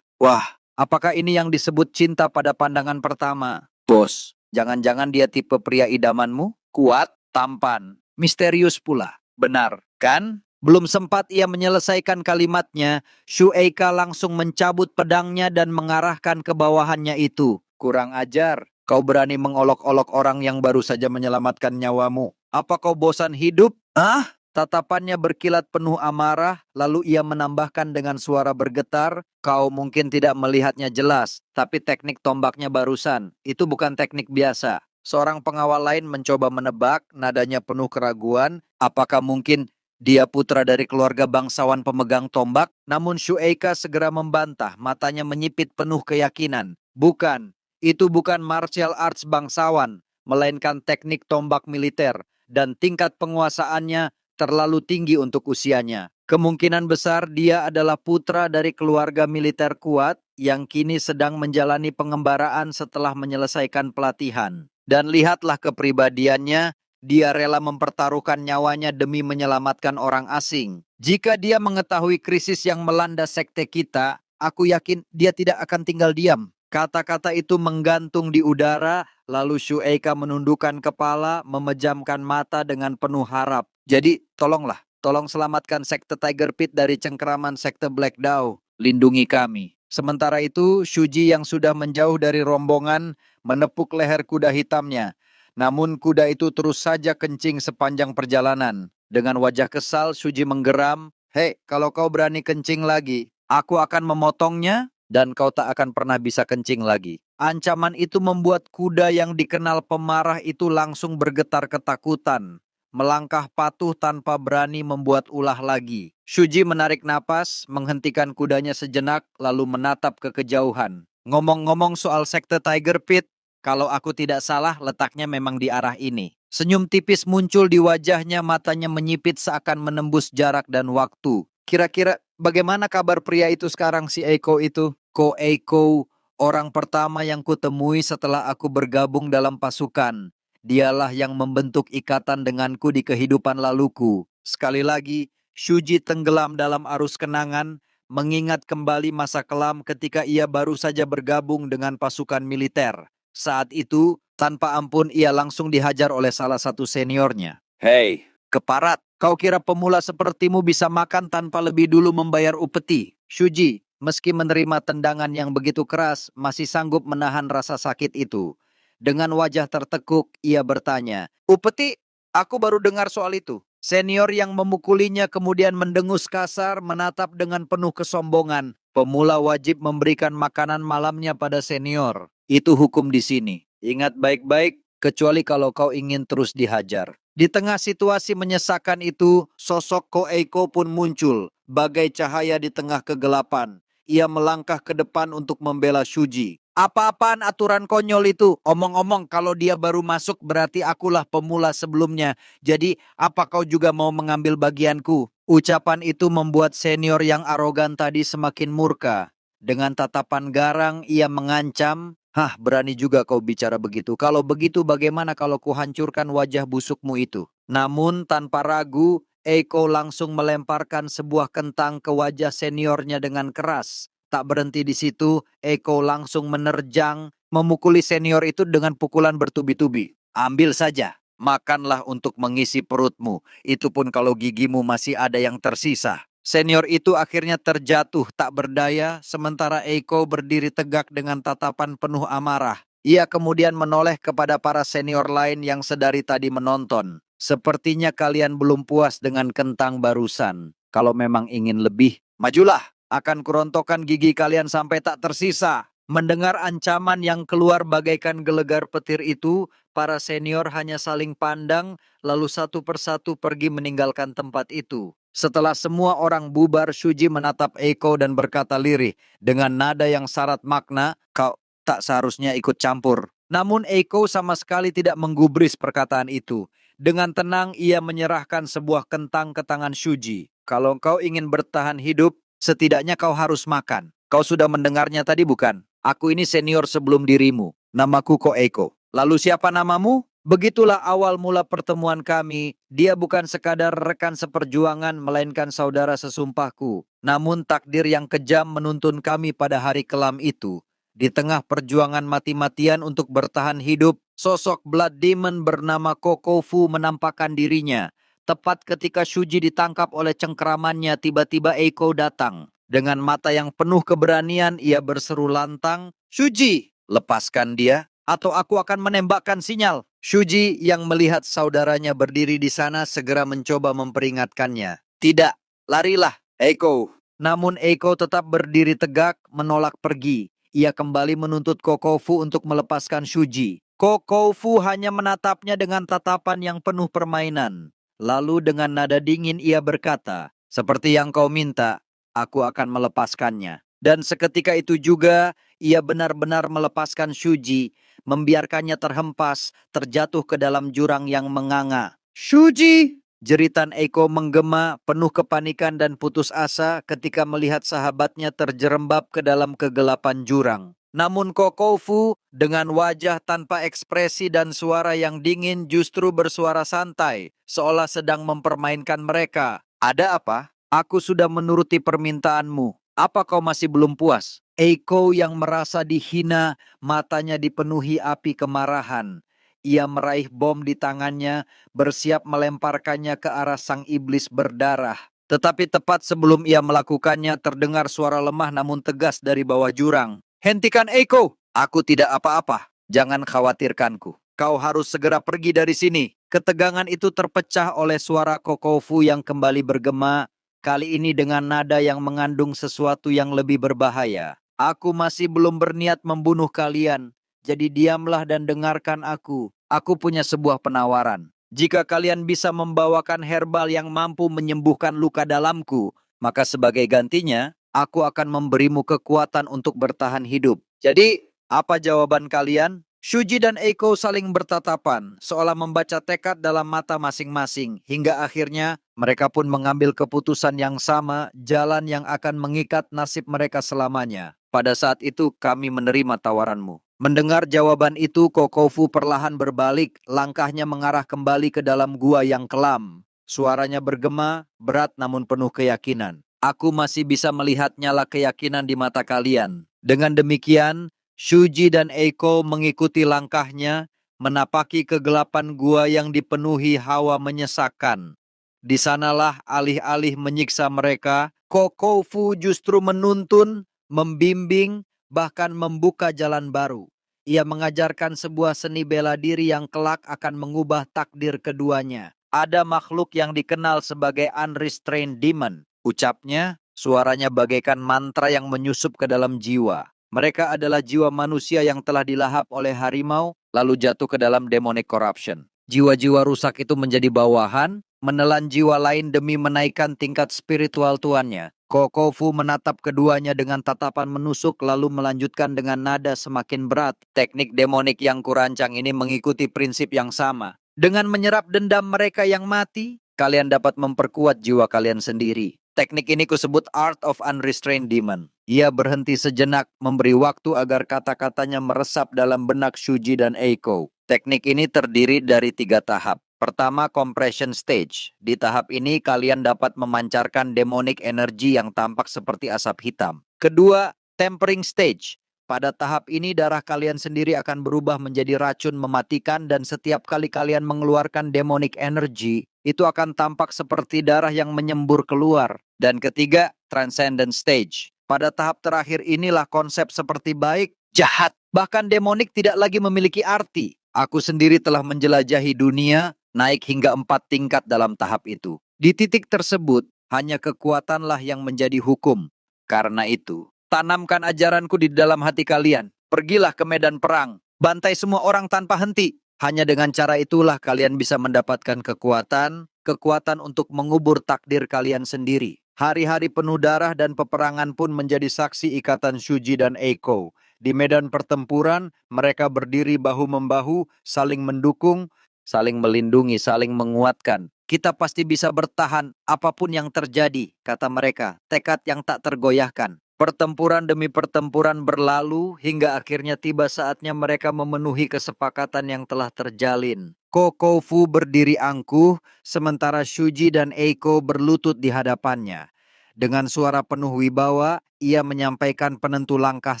[SPEAKER 1] apakah ini yang disebut cinta pada pandangan pertama? Bos, jangan-jangan dia tipe pria idamanmu? Kuat, tampan, misterius pula. Benar, kan? Belum sempat ia menyelesaikan kalimatnya, Shueika langsung mencabut pedangnya dan mengarahkan ke bawahannya itu. Kurang ajar, kau berani mengolok-olok orang yang baru saja menyelamatkan nyawamu. Apa kau bosan hidup? Hah? Tatapannya berkilat penuh amarah, lalu ia menambahkan dengan suara bergetar, "Kau mungkin tidak melihatnya jelas, tapi teknik tombaknya barusan, itu bukan teknik biasa." Seorang pengawal lain mencoba menebak, nadanya penuh keraguan, apakah mungkin dia putra dari keluarga bangsawan pemegang tombak? Namun Shueika segera membantah, matanya menyipit penuh keyakinan. Bukan, itu bukan martial arts bangsawan, melainkan teknik tombak militer, dan tingkat penguasaannya terlalu tinggi untuk usianya. Kemungkinan besar dia adalah putra dari keluarga militer kuat yang kini sedang menjalani pengembaraan setelah menyelesaikan pelatihan. Dan lihatlah kepribadiannya, dia rela mempertaruhkan nyawanya demi menyelamatkan orang asing. Jika dia mengetahui krisis yang melanda sekte kita, aku yakin dia tidak akan tinggal diam. Kata-kata itu menggantung di udara, lalu Shueika menundukkan kepala, memejamkan mata dengan penuh harap. Jadi, tolong selamatkan sekte Tiger Pit dari cengkeraman sekte Black Dao. Lindungi kami. Sementara itu, Shuji yang sudah menjauh dari rombongan menepuk leher kuda hitamnya. Namun kuda itu terus saja kencing sepanjang perjalanan. Dengan wajah kesal, Shuji menggeram, "Hei, kalau kau berani kencing lagi, aku akan memotongnya dan kau tak akan pernah bisa kencing lagi." Ancaman itu membuat kuda yang dikenal pemarah itu langsung bergetar ketakutan, melangkah patuh tanpa berani membuat ulah lagi. Shuji menarik napas, menghentikan kudanya sejenak, lalu menatap ke kejauhan. "Ngomong-ngomong soal sekte Tiger Pit, kalau aku tidak salah letaknya memang di arah ini." Senyum tipis muncul di wajahnya, matanya menyipit seakan menembus jarak dan waktu. "Kira-kira bagaimana kabar pria itu sekarang, si Eiko itu?" "Ko Eiko, orang pertama yang kutemui setelah aku bergabung dalam pasukan. Dialah yang membentuk ikatan denganku di kehidupan laluku." Sekali lagi, Shuji tenggelam dalam arus kenangan, mengingat kembali masa kelam ketika ia baru saja bergabung dengan pasukan militer. Saat itu, tanpa ampun ia langsung dihajar oleh salah satu seniornya. "Hei, keparat, kau kira pemula sepertimu bisa makan tanpa lebih dulu membayar upeti?" Shuji, meski menerima tendangan yang begitu keras, masih sanggup menahan rasa sakit itu. Dengan wajah tertekuk, ia bertanya, "Upeti, aku baru dengar soal itu." Senior yang memukulinya kemudian mendengus kasar, menatap dengan penuh kesombongan. "Pemula wajib memberikan makanan malamnya pada senior. Itu hukum di sini. Ingat baik-baik, kecuali kalau kau ingin terus dihajar." Di tengah situasi menyesakan itu, sosok Ko Eiko pun muncul, bagai cahaya di tengah kegelapan. Ia melangkah ke depan untuk membela Shuji. "Apa-apaan aturan konyol itu? Omong-omong, kalau dia baru masuk berarti akulah pemula sebelumnya. Jadi, apa kau juga mau mengambil bagianku?" Ucapan itu membuat senior yang arogan tadi semakin murka. Dengan tatapan garang, ia mengancam, "Hah, berani juga kau bicara begitu. Kalau begitu bagaimana kalau kuhancurkan wajah busukmu itu?" Namun tanpa ragu, Eiko langsung melemparkan sebuah kentang ke wajah seniornya dengan keras. Tak berhenti di situ, Eiko langsung menerjang, memukuli senior itu dengan pukulan bertubi-tubi. "Ambil saja, makanlah untuk mengisi perutmu. Itu pun kalau gigimu masih ada yang tersisa." Senior itu akhirnya terjatuh tak berdaya, sementara Eiko berdiri tegak dengan tatapan penuh amarah. Ia kemudian menoleh kepada para senior lain yang sedari tadi menonton. "Sepertinya kalian belum puas dengan kentang barusan. Kalau memang ingin lebih, majulah. Akan kurontokkan gigi kalian sampai tak tersisa." Mendengar ancaman yang keluar bagaikan gelegar petir itu, para senior hanya saling pandang, lalu satu persatu pergi meninggalkan tempat itu. Setelah semua orang bubar, Shuji menatap Eiko dan berkata lirih, dengan nada yang syarat makna, "Kau tak seharusnya ikut campur. Namun Eiko sama sekali tidak menggubris perkataan itu. Dengan tenang ia menyerahkan sebuah kentang ke tangan Shuji. Kalau kau ingin bertahan hidup, setidaknya kau harus makan. Kau sudah mendengarnya tadi bukan? Aku ini senior sebelum dirimu. Namaku Ko Eiko. Lalu siapa namamu? Begitulah awal mula pertemuan kami. Dia bukan sekadar rekan seperjuangan, melainkan saudara sesumpahku. Namun takdir yang kejam menuntun kami pada hari kelam itu. Di tengah perjuangan mati-matian untuk bertahan hidup, sosok Blood Demon bernama Kokofu menampakkan dirinya. Tepat ketika Shuji ditangkap oleh cengkeramannya, tiba-tiba Eiko datang. Dengan mata yang penuh keberanian, ia berseru lantang, "Shuji, lepaskan dia, atau aku akan menembakkan sinyal." Shuji yang melihat saudaranya berdiri di sana segera mencoba memperingatkannya. "Tidak, larilah, Eiko." Namun Eiko tetap berdiri tegak, menolak pergi. Ia kembali menuntut Kokofu untuk melepaskan Shuji. Kokofu hanya menatapnya dengan tatapan yang penuh permainan. Lalu dengan nada dingin ia berkata, "Seperti yang kau minta, aku akan melepaskannya." Dan seketika itu juga, ia benar-benar melepaskan Shuji, membiarkannya terhempas, terjatuh ke dalam jurang yang menganga. "Shuji!" Jeritan Eiko menggema, penuh kepanikan dan putus asa ketika melihat sahabatnya terjerembab ke dalam kegelapan jurang. Namun Kokofu dengan wajah tanpa ekspresi dan suara yang dingin justru bersuara santai, seolah sedang mempermainkan mereka. "Ada apa? Aku sudah menuruti permintaanmu. Apa kau masih belum puas?" Eiko yang merasa dihina, matanya dipenuhi api kemarahan. Ia meraih bom di tangannya, bersiap melemparkannya ke arah sang iblis berdarah. Tetapi tepat sebelum ia melakukannya, terdengar suara lemah namun tegas dari bawah jurang. "Hentikan Eiko! Aku tidak apa-apa. Jangan khawatirkanku. Kau harus segera pergi dari sini." Ketegangan itu terpecah oleh suara Kokofu yang kembali bergema, kali ini dengan nada yang mengandung sesuatu yang lebih berbahaya. "Aku masih belum berniat membunuh kalian. Jadi diamlah dan dengarkan aku. Aku punya sebuah penawaran. Jika kalian bisa membawakan herbal yang mampu menyembuhkan luka dalamku, maka sebagai gantinya, aku akan memberimu kekuatan untuk bertahan hidup." Jadi, apa jawaban kalian? Shuji dan Eiko saling bertatapan, seolah membaca tekad dalam mata masing-masing, hingga akhirnya mereka pun mengambil keputusan yang sama, jalan yang akan mengikat nasib mereka selamanya. "Pada saat itu kami menerima tawaranmu." Mendengar jawaban itu, Kokofu perlahan berbalik, langkahnya mengarah kembali ke dalam gua yang kelam. Suaranya bergema, berat namun penuh keyakinan. "Aku masih bisa melihat nyala keyakinan di mata kalian." Dengan demikian, Shuji dan Eiko mengikuti langkahnya, menapaki kegelapan gua yang dipenuhi hawa menyesakkan. Di sanalah alih-alih menyiksa mereka, Kokofu justru menuntun, membimbing, bahkan membuka jalan baru. Ia mengajarkan sebuah seni bela diri yang kelak akan mengubah takdir keduanya. Ada makhluk yang dikenal sebagai unrestrained demon. Ucapnya, suaranya bagaikan mantra yang menyusup ke dalam jiwa. Mereka adalah jiwa manusia yang telah dilahap oleh harimau, lalu jatuh ke dalam demonic corruption. Jiwa-jiwa rusak itu menjadi bawahan, menelan jiwa lain demi menaikkan tingkat spiritual tuannya. Kokofu menatap keduanya dengan tatapan menusuk lalu melanjutkan dengan nada semakin berat. Teknik demonik yang kurancang ini mengikuti prinsip yang sama. Dengan menyerap dendam mereka yang mati, kalian dapat memperkuat jiwa kalian sendiri. Teknik ini kusebut Art of Unrestrained Demon. Ia berhenti sejenak, memberi waktu agar kata-katanya meresap dalam benak Shuji dan Eiko. Teknik ini terdiri dari 3 tahap. Pertama, compression stage. Di tahap ini kalian dapat memancarkan demonic energy yang tampak seperti asap hitam. Kedua, tempering stage. Pada tahap ini darah kalian sendiri akan berubah menjadi racun mematikan dan setiap kali kalian mengeluarkan demonic energy, itu akan tampak seperti darah yang menyembur keluar. Dan ketiga, transcendent stage. Pada tahap terakhir inilah konsep seperti baik, jahat, bahkan demonik tidak lagi memiliki arti. Aku sendiri telah menjelajahi dunia, naik hingga 4 tingkat dalam tahap itu. Di titik tersebut, hanya kekuatanlah yang menjadi hukum. Karena itu, tanamkan ajaranku di dalam hati kalian. Pergilah ke medan perang, bantai semua orang tanpa henti. Hanya dengan cara itulah kalian bisa mendapatkan kekuatan untuk mengubur takdir kalian sendiri. Hari-hari penuh darah dan peperangan pun menjadi saksi ikatan Shuji dan Eiko. Di medan pertempuran, mereka berdiri bahu-membahu, saling mendukung, saling melindungi, saling menguatkan. Kita pasti bisa bertahan apapun yang terjadi, kata mereka, tekad yang tak tergoyahkan. Pertempuran demi pertempuran berlalu hingga akhirnya tiba saatnya mereka memenuhi kesepakatan yang telah terjalin. Kokofu berdiri angkuh, sementara Shuji dan Eiko berlutut di hadapannya. Dengan suara penuh wibawa, ia menyampaikan penentu langkah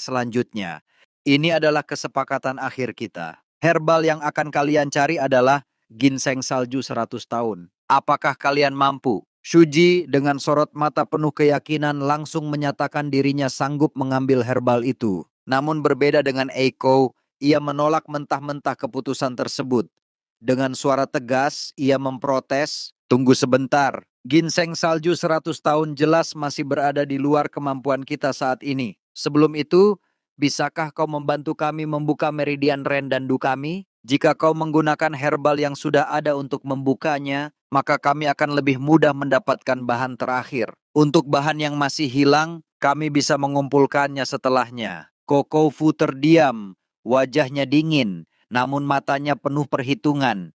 [SPEAKER 1] selanjutnya. Ini adalah kesepakatan akhir kita. Herbal yang akan kalian cari adalah ginseng salju 100 tahun. Apakah kalian mampu? Shuji dengan sorot mata penuh keyakinan langsung menyatakan dirinya sanggup mengambil herbal itu. Namun berbeda dengan Eiko, ia menolak mentah-mentah keputusan tersebut. Dengan suara tegas, ia memprotes, "Tunggu sebentar, ginseng salju 100 tahun jelas masih berada di luar kemampuan kita saat ini. Sebelum itu, bisakah kau membantu kami membuka meridian Ren dan Du kami? Jika kau menggunakan herbal yang sudah ada untuk membukanya, maka kami akan lebih mudah mendapatkan bahan terakhir. Untuk bahan yang masih hilang, kami bisa mengumpulkannya setelahnya." Kokofu terdiam, wajahnya dingin, namun matanya penuh perhitungan.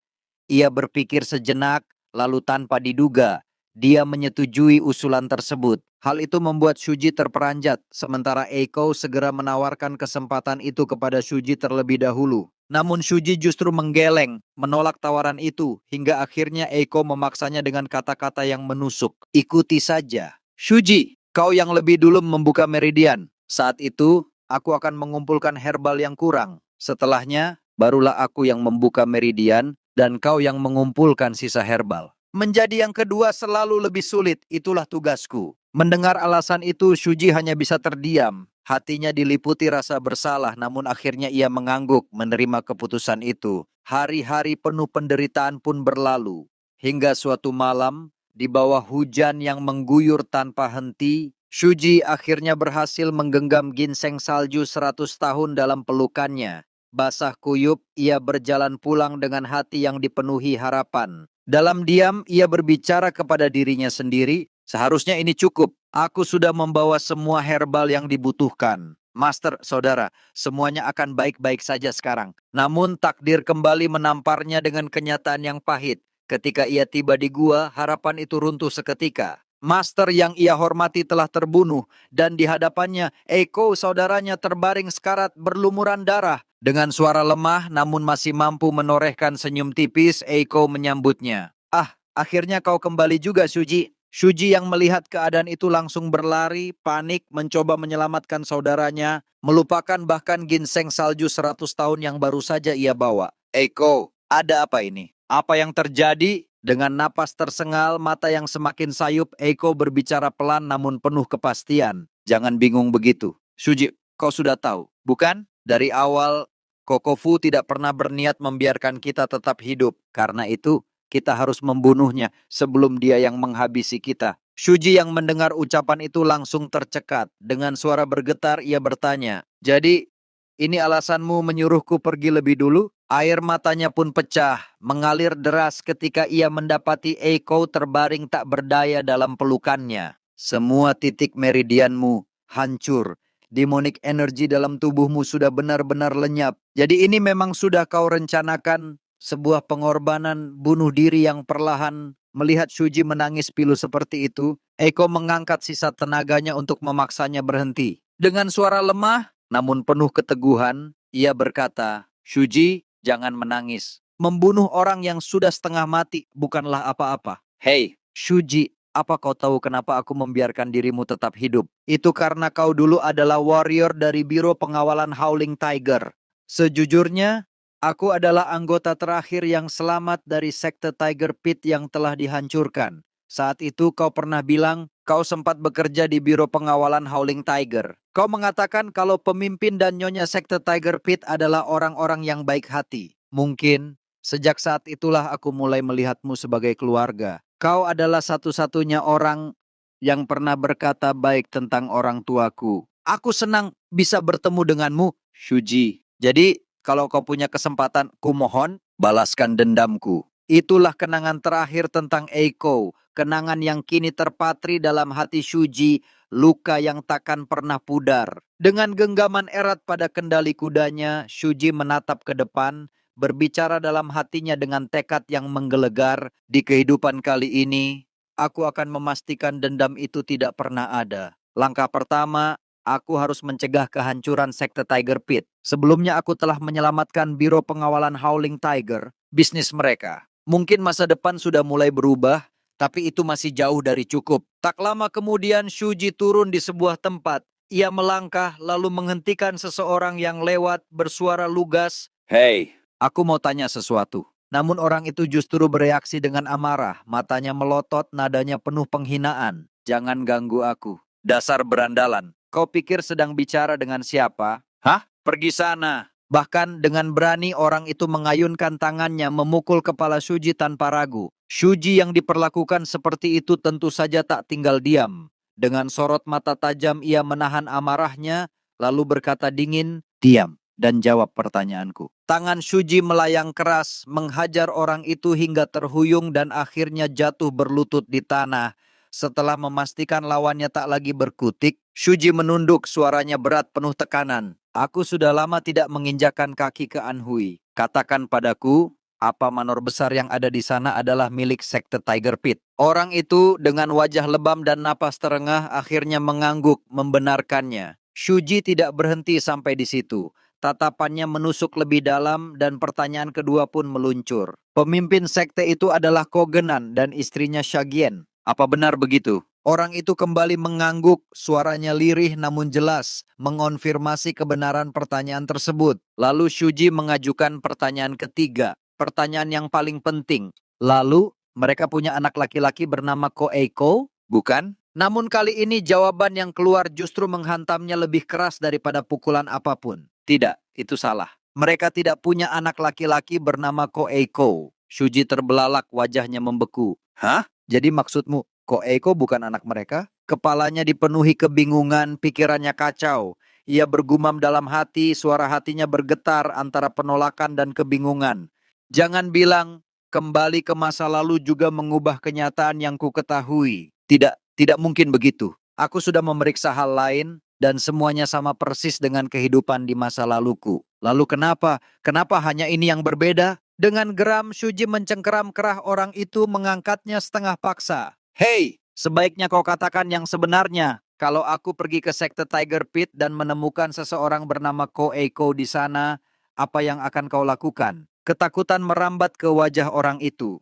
[SPEAKER 1] Ia berpikir sejenak, lalu tanpa diduga, dia menyetujui usulan tersebut. Hal itu membuat Shuji terperanjat, sementara Eiko segera menawarkan kesempatan itu kepada Shuji terlebih dahulu. Namun Shuji justru menggeleng, menolak tawaran itu, hingga akhirnya Eiko memaksanya dengan kata-kata yang menusuk. "Ikuti saja. Shuji, kau yang lebih dulu membuka meridian. Saat itu, aku akan mengumpulkan herbal yang kurang. Setelahnya, barulah aku yang membuka meridian, dan kau yang mengumpulkan sisa herbal. Menjadi yang kedua selalu lebih sulit, itulah tugasku." Mendengar alasan itu, Shuji hanya bisa terdiam. Hatinya diliputi rasa bersalah, namun akhirnya ia mengangguk menerima keputusan itu. Hari-hari penuh penderitaan pun berlalu. Hingga suatu malam, di bawah hujan yang mengguyur tanpa henti, Shuji akhirnya berhasil menggenggam ginseng salju 100 tahun dalam pelukannya. Basah kuyup, ia berjalan pulang dengan hati yang dipenuhi harapan. Dalam diam, ia berbicara kepada dirinya sendiri, "Seharusnya ini cukup. Aku sudah membawa semua herbal yang dibutuhkan. Master, saudara, semuanya akan baik-baik saja sekarang." Namun takdir kembali menamparnya dengan kenyataan yang pahit. Ketika ia tiba di gua, harapan itu runtuh seketika. Master yang ia hormati telah terbunuh, dan di hadapannya Eiko saudaranya terbaring sekarat berlumuran darah. Dengan suara lemah namun masih mampu menorehkan senyum tipis, Eiko menyambutnya. "Ah, akhirnya kau kembali juga, Shuji." Shuji yang melihat keadaan itu langsung berlari, panik, mencoba menyelamatkan saudaranya, melupakan bahkan ginseng salju 100 tahun yang baru saja ia bawa. "Eiko, ada apa ini? Apa yang terjadi?" Dengan napas tersengal, mata yang semakin sayup, Eiko berbicara pelan namun penuh kepastian. "Jangan bingung begitu. Shuji, kau sudah tahu, bukan? Dari awal, Kokofu tidak pernah berniat membiarkan kita tetap hidup. Karena itu, kita harus membunuhnya sebelum dia yang menghabisi kita." Shuji yang mendengar ucapan itu langsung tercekat. Dengan suara bergetar, ia bertanya, "Jadi, ini alasanmu menyuruhku pergi lebih dulu?" Air matanya pun pecah, mengalir deras ketika ia mendapati Eiko terbaring tak berdaya dalam pelukannya. "Semua titik meridianmu hancur. Demonic energy dalam tubuhmu sudah benar-benar lenyap. Jadi ini memang sudah kau rencanakan, sebuah pengorbanan bunuh diri yang perlahan." Melihat Shuji menangis pilu seperti itu, Eiko mengangkat sisa tenaganya untuk memaksanya berhenti. Dengan suara lemah, namun penuh keteguhan, ia berkata, "Shuji, jangan menangis. Membunuh orang yang sudah setengah mati bukanlah apa-apa." "Hei, Shuji, apa kau tahu kenapa aku membiarkan dirimu tetap hidup? Itu karena kau dulu adalah warrior dari Biro Pengawalan Howling Tiger. Sejujurnya, aku adalah anggota terakhir yang selamat dari sekte Tiger Pit yang telah dihancurkan. Saat itu kau pernah bilang kau sempat bekerja di Biro Pengawalan Howling Tiger. Kau mengatakan kalau pemimpin dan nyonya sekte Tiger Pit adalah orang-orang yang baik hati. Mungkin sejak saat itulah aku mulai melihatmu sebagai keluarga. Kau adalah satu-satunya orang yang pernah berkata baik tentang orang tuaku. Aku senang bisa bertemu denganmu, Shuji. Jadi, kalau kau punya kesempatan, kumohon, balaskan dendamku." Itulah kenangan terakhir tentang Eiko, kenangan yang kini terpatri dalam hati Shuji, luka yang takkan pernah pudar. Dengan genggaman erat pada kendali kudanya, Shuji menatap ke depan, berbicara dalam hatinya dengan tekad yang menggelegar. Di kehidupan kali ini, aku akan memastikan dendam itu tidak pernah ada. Langkah pertama, aku harus mencegah kehancuran sekte Tiger Pit. Sebelumnya aku telah menyelamatkan Biro Pengawalan Howling Tiger, bisnis mereka. Mungkin masa depan sudah mulai berubah, tapi itu masih jauh dari cukup. Tak lama kemudian Shuji turun di sebuah tempat. Ia melangkah lalu menghentikan seseorang yang lewat bersuara lugas. "Hei, aku mau tanya sesuatu." Namun orang itu justru bereaksi dengan amarah. Matanya melotot, nadanya penuh penghinaan. "Jangan ganggu aku. Dasar berandalan. Kau pikir sedang bicara dengan siapa? Hah? Pergi sana." Bahkan dengan berani orang itu mengayunkan tangannya memukul kepala Shuji tanpa ragu. Shuji yang diperlakukan seperti itu tentu saja tak tinggal diam. Dengan sorot mata tajam ia menahan amarahnya, lalu berkata dingin, "Diam dan jawab pertanyaanku." Tangan Shuji melayang keras, menghajar orang itu hingga terhuyung dan akhirnya jatuh berlutut di tanah. Setelah memastikan lawannya tak lagi berkutik, Shuji menunduk, suaranya berat penuh tekanan. "Aku sudah lama tidak menginjakan kaki ke Anhui. Katakan padaku, apa manor besar yang ada di sana adalah milik sekte Tiger Pit?" Orang itu dengan wajah lebam dan napas terengah akhirnya mengangguk membenarkannya. Shuji tidak berhenti sampai di situ. Tatapannya menusuk lebih dalam dan pertanyaan kedua pun meluncur. "Pemimpin sekte itu adalah Kogenan dan istrinya Shagien. Apa benar begitu?" Orang itu kembali mengangguk, suaranya lirih namun jelas, mengonfirmasi kebenaran pertanyaan tersebut. Lalu Shuji mengajukan pertanyaan ketiga, pertanyaan yang paling penting. "Lalu, mereka punya anak laki-laki bernama Ko Eiko, bukan?" Namun kali ini jawaban yang keluar justru menghantamnya lebih keras daripada pukulan apapun. "Tidak, itu salah. Mereka tidak punya anak laki-laki bernama Ko Eiko." Shuji terbelalak, wajahnya membeku. "Hah? Jadi maksudmu, Ko Eiko bukan anak mereka?" Kepalanya dipenuhi kebingungan, pikirannya kacau. Ia bergumam dalam hati, suara hatinya bergetar antara penolakan dan kebingungan. "Jangan bilang kembali ke masa lalu juga mengubah kenyataan yang ku ketahui. Tidak, tidak mungkin begitu. Aku sudah memeriksa hal lain dan semuanya sama persis dengan kehidupan di masa laluku. Lalu kenapa? Kenapa hanya ini yang berbeda?" Dengan geram, Shuji mencengkeram kerah orang itu, mengangkatnya setengah paksa. "Hei, sebaiknya kau katakan yang sebenarnya. Kalau aku pergi ke sekte Tiger Pit dan menemukan seseorang bernama Ko Eiko di sana, apa yang akan kau lakukan?" Ketakutan merambat ke wajah orang itu.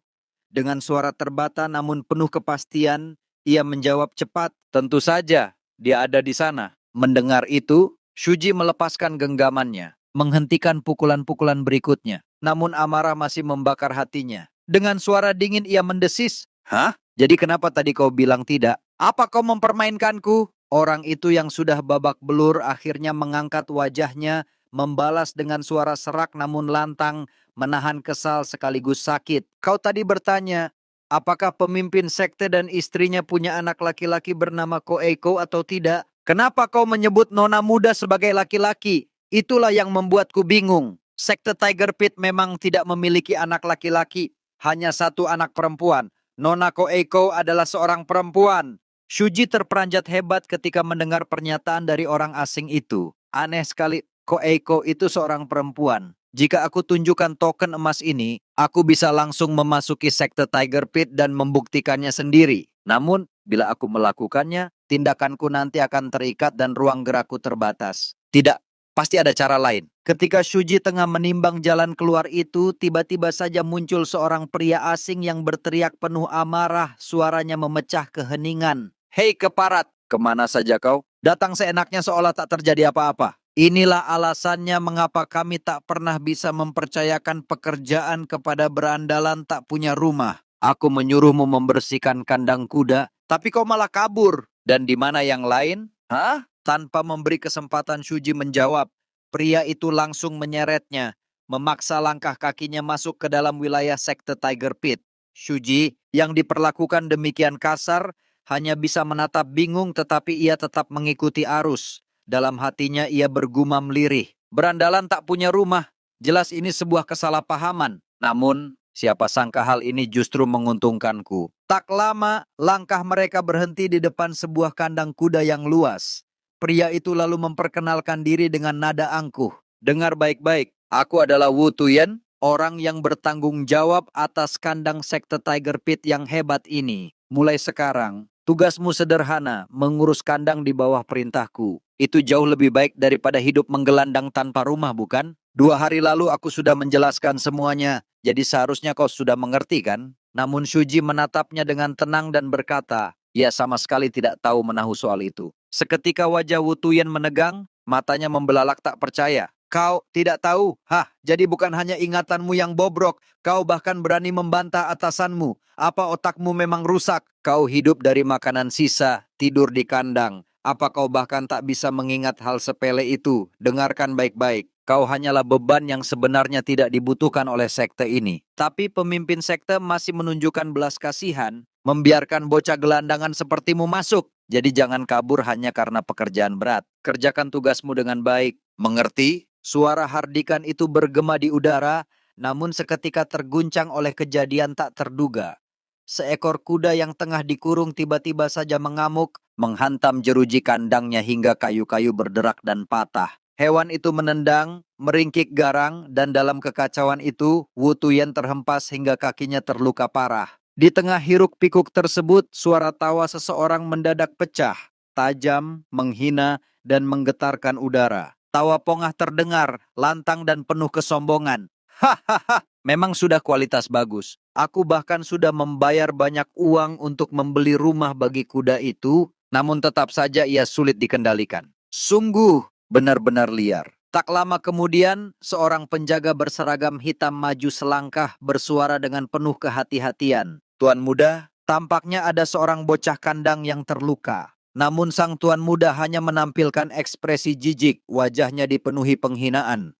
[SPEAKER 1] Dengan suara terbata namun penuh kepastian, ia menjawab cepat, "Tentu saja, dia ada di sana." Mendengar itu, Shuji melepaskan genggamannya, menghentikan pukulan-pukulan berikutnya. Namun amarah masih membakar hatinya. Dengan suara dingin ia mendesis, "Hah? Jadi kenapa tadi kau bilang tidak? Apa kau mempermainkanku?" Orang itu yang sudah babak belur akhirnya mengangkat wajahnya, membalas dengan suara serak namun lantang, menahan kesal sekaligus sakit. "Kau tadi bertanya, apakah pemimpin sekte dan istrinya punya anak laki-laki bernama Ko Eiko atau tidak? Kenapa kau menyebut nona muda sebagai laki-laki? Itulah yang membuatku bingung. Sekte Tiger Pit memang tidak memiliki anak laki-laki, hanya satu anak perempuan. Nona Ko Eiko adalah seorang perempuan." Shuji terperanjat hebat ketika mendengar pernyataan dari orang asing itu. Aneh sekali, Ko Eiko itu seorang perempuan. Jika aku tunjukkan token emas ini, aku bisa langsung memasuki sekte Tiger Pit dan membuktikannya sendiri. Namun, bila aku melakukannya, tindakanku nanti akan terikat dan ruang gerakku terbatas. Tidak, pasti ada cara lain. Ketika Shuji tengah menimbang jalan keluar itu, tiba-tiba saja muncul seorang pria asing yang berteriak penuh amarah, suaranya memecah keheningan. "Hei keparat, kemana saja kau? Datang seenaknya seolah tak terjadi apa-apa. Inilah alasannya mengapa kami tak pernah bisa mempercayakan pekerjaan kepada berandalan tak punya rumah. Aku menyuruhmu membersihkan kandang kuda, tapi kau malah kabur. Dan di mana yang lain?" "Hah?" Tanpa memberi kesempatan Shuji menjawab, pria itu langsung menyeretnya, memaksa langkah kakinya masuk ke dalam wilayah sekte Tiger Pit. Shuji, yang diperlakukan demikian kasar, hanya bisa menatap bingung tetapi ia tetap mengikuti arus. Dalam hatinya ia bergumam lirih. Berandalan tak punya rumah. Jelas ini sebuah kesalahpahaman. Namun, siapa sangka hal ini justru menguntungkanku. Tak lama, langkah mereka berhenti di depan sebuah kandang kuda yang luas. Pria itu lalu memperkenalkan diri dengan nada angkuh. Dengar baik-baik, aku adalah Wu Tuyen, orang yang bertanggung jawab atas kandang sekte Tiger Pit yang hebat ini. Mulai sekarang, tugasmu sederhana, mengurus kandang di bawah perintahku. Itu jauh lebih baik daripada hidup menggelandang tanpa rumah, bukan? 2 hari lalu aku sudah menjelaskan semuanya, jadi seharusnya kau sudah mengerti kan? Namun Shuji menatapnya dengan tenang dan berkata, ia sama sekali tidak tahu menahu soal itu. Seketika wajah Wu Tuyen menegang, matanya membelalak tak percaya. Kau tidak tahu? Hah, jadi bukan hanya ingatanmu yang bobrok, kau bahkan berani membantah atasanmu. Apa otakmu memang rusak? Kau hidup dari makanan sisa, tidur di kandang. Apa kau bahkan tak bisa mengingat hal sepele itu? Dengarkan baik-baik. Kau hanyalah beban yang sebenarnya tidak dibutuhkan oleh sekte ini. Tapi pemimpin sekte masih menunjukkan belas kasihan, membiarkan bocah gelandangan sepertimu masuk. Jadi jangan kabur hanya karena pekerjaan berat. Kerjakan tugasmu dengan baik. Mengerti? Suara hardikan itu bergema di udara, namun seketika terguncang oleh kejadian tak terduga. Seekor kuda yang tengah dikurung tiba-tiba saja mengamuk, menghantam jeruji kandangnya hingga kayu-kayu berderak dan patah. Hewan itu menendang, meringkik garang, dan dalam kekacauan itu, Wu Tuyen terhempas hingga kakinya terluka parah. Di tengah hiruk-pikuk tersebut, suara tawa seseorang mendadak pecah, tajam, menghina, dan menggetarkan udara. Tawa pongah terdengar, lantang dan penuh kesombongan. Hahaha, memang sudah kualitas bagus. Aku bahkan sudah membayar banyak uang untuk membeli rumah bagi kuda itu, namun tetap saja ia sulit dikendalikan. Sungguh, benar-benar liar. Tak lama kemudian, seorang penjaga berseragam hitam maju selangkah bersuara dengan penuh kehati-hatian. Tuan muda, tampaknya ada seorang bocah kandang yang terluka. Namun sang tuan muda hanya menampilkan ekspresi jijik, wajahnya dipenuhi penghinaan.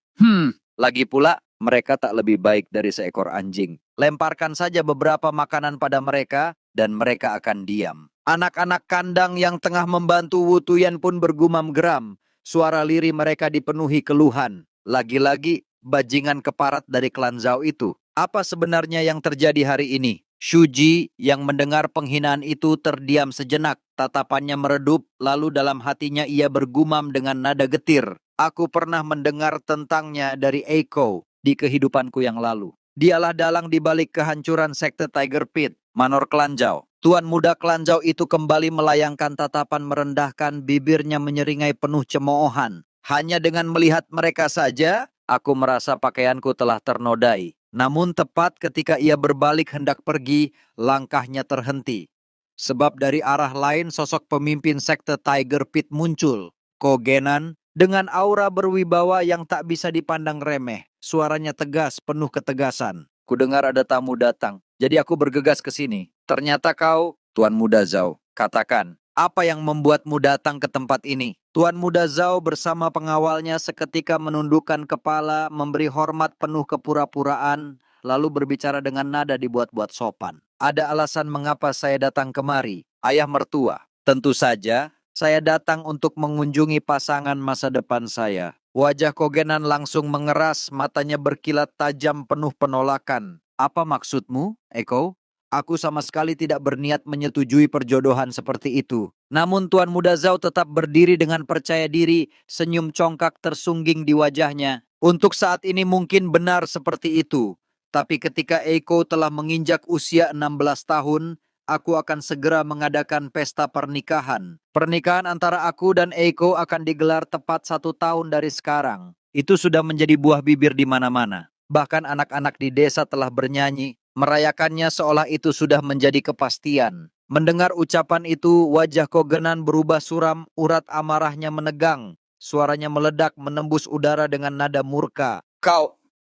[SPEAKER 1] Lagi pula, mereka tak lebih baik dari seekor anjing. Lemparkan saja beberapa makanan pada mereka, dan mereka akan diam. Anak-anak kandang yang tengah membantu Wu Tuyen pun bergumam geram. Suara lirih mereka dipenuhi keluhan. Lagi-lagi, bajingan keparat dari klan Zhao itu. Apa sebenarnya yang terjadi hari ini? Shuji yang mendengar penghinaan itu terdiam sejenak. Tatapannya meredup, lalu dalam hatinya ia bergumam dengan nada getir. Aku pernah mendengar tentangnya dari Eiko di kehidupanku yang lalu. Dialah dalang di balik kehancuran sekte Tiger Pit, Manor Klan Zhao. Tuan muda Klan Zhao itu kembali melayangkan tatapan merendahkan, bibirnya menyeringai penuh cemoohan. Hanya dengan melihat mereka saja, aku merasa pakaianku telah ternodai. Namun tepat ketika ia berbalik hendak pergi, langkahnya terhenti. Sebab dari arah lain sosok pemimpin sekte Tiger Pit muncul. Kogenan dengan aura berwibawa yang tak bisa dipandang remeh. Suaranya tegas, penuh ketegasan. Kudengar ada tamu datang, jadi aku bergegas ke sini. Ternyata kau, Tuan Muda Zhao. Katakan, apa yang membuatmu datang ke tempat ini? Tuan Muda Zhao bersama pengawalnya seketika menundukkan kepala, memberi hormat penuh kepura-puraan, lalu berbicara dengan nada dibuat-buat sopan. Ada alasan mengapa saya datang kemari, ayah mertua. Tentu saja, saya datang untuk mengunjungi pasangan masa depan saya. Wajah Kogenan langsung mengeras, matanya berkilat tajam penuh penolakan. Apa maksudmu, Eko? Aku sama sekali tidak berniat menyetujui perjodohan seperti itu. Namun Tuan Muda Zhao tetap berdiri dengan percaya diri, senyum congkak tersungging di wajahnya. Untuk saat ini mungkin benar seperti itu. Tapi ketika Eiko telah menginjak usia 16 tahun, aku akan segera mengadakan pesta pernikahan. Pernikahan antara aku dan Eiko akan digelar tepat 1 tahun dari sekarang. Itu sudah menjadi buah bibir di mana-mana. Bahkan anak-anak di desa telah bernyanyi, merayakannya seolah itu sudah menjadi kepastian. Mendengar ucapan itu, wajah Kogenan berubah suram, urat amarahnya menegang. Suaranya meledak menembus udara dengan nada murka.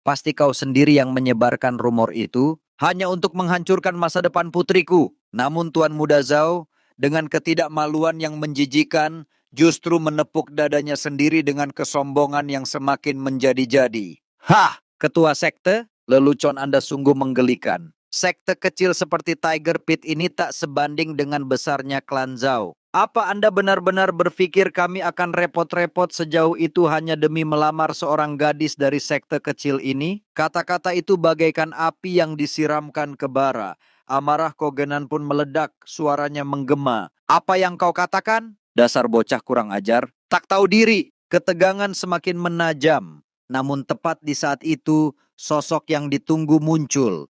[SPEAKER 1] Pasti kau sendiri yang menyebarkan rumor itu, hanya untuk menghancurkan masa depan putriku. Namun Tuan Muda Zhao, dengan ketidakmaluan yang menjijikan, justru menepuk dadanya sendiri dengan kesombongan yang semakin menjadi-jadi. Hah, ketua sekte, lelucon Anda sungguh menggelikan. Sekte kecil seperti Tiger Pit ini tak sebanding dengan besarnya klan Zhao. Apa Anda benar-benar berpikir kami akan repot-repot sejauh itu hanya demi melamar seorang gadis dari sekte kecil ini? Kata-kata itu bagaikan api yang disiramkan ke bara. Amarah Kogenan pun meledak, suaranya menggema. Apa yang kau katakan? Dasar bocah kurang ajar. Tak tahu diri. Ketegangan semakin menajam. Namun tepat di saat itu, sosok yang ditunggu muncul.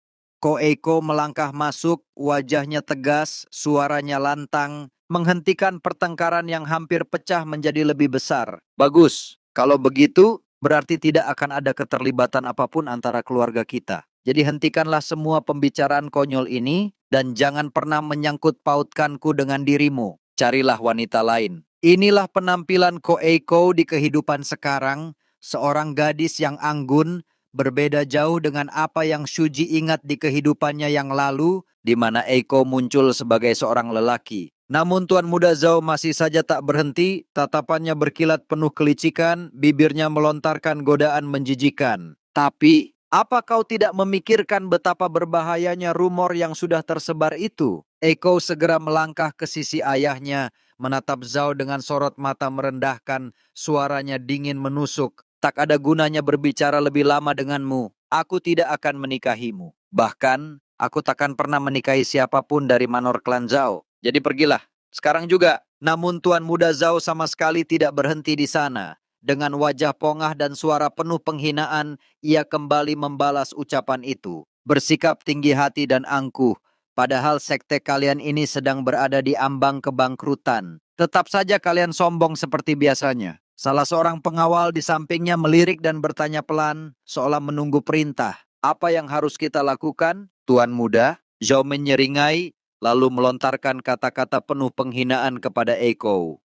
[SPEAKER 1] Ko Eiko melangkah masuk, wajahnya tegas, suaranya lantang, menghentikan pertengkaran yang hampir pecah menjadi lebih besar. Bagus, kalau begitu berarti tidak akan ada keterlibatan apapun antara keluarga kita. Jadi hentikanlah semua pembicaraan konyol ini dan jangan pernah menyangkut pautkanku dengan dirimu. Carilah wanita lain. Inilah penampilan Ko Eiko di kehidupan sekarang, seorang gadis yang anggun, berbeda jauh dengan apa yang Shuji ingat di kehidupannya yang lalu, di mana Eiko muncul sebagai seorang lelaki. Namun Tuan Muda Zhao masih saja tak berhenti, tatapannya berkilat penuh kelicikan, bibirnya melontarkan godaan menjijikan. Tapi, apa kau tidak memikirkan betapa berbahayanya rumor yang sudah tersebar itu? Eiko segera melangkah ke sisi ayahnya, menatap Zhao dengan sorot mata merendahkan, suaranya dingin menusuk. Tak ada gunanya berbicara lebih lama denganmu. Aku tidak akan menikahimu. Bahkan, aku takkan pernah menikahi siapapun dari Manor Klan Zhao. Jadi pergilah. Sekarang juga. Namun Tuan Muda Zhao sama sekali tidak berhenti di sana. Dengan wajah pongah dan suara penuh penghinaan, ia kembali membalas ucapan itu. Bersikap tinggi hati dan angkuh. Padahal sekte kalian ini sedang berada di ambang kebangkrutan. Tetap saja kalian sombong seperti biasanya. Salah seorang pengawal di sampingnya melirik dan bertanya pelan, seolah menunggu perintah. Apa yang harus kita lakukan, Tuan Muda? Zhao menyeringai, lalu melontarkan kata-kata penuh penghinaan kepada Eiko.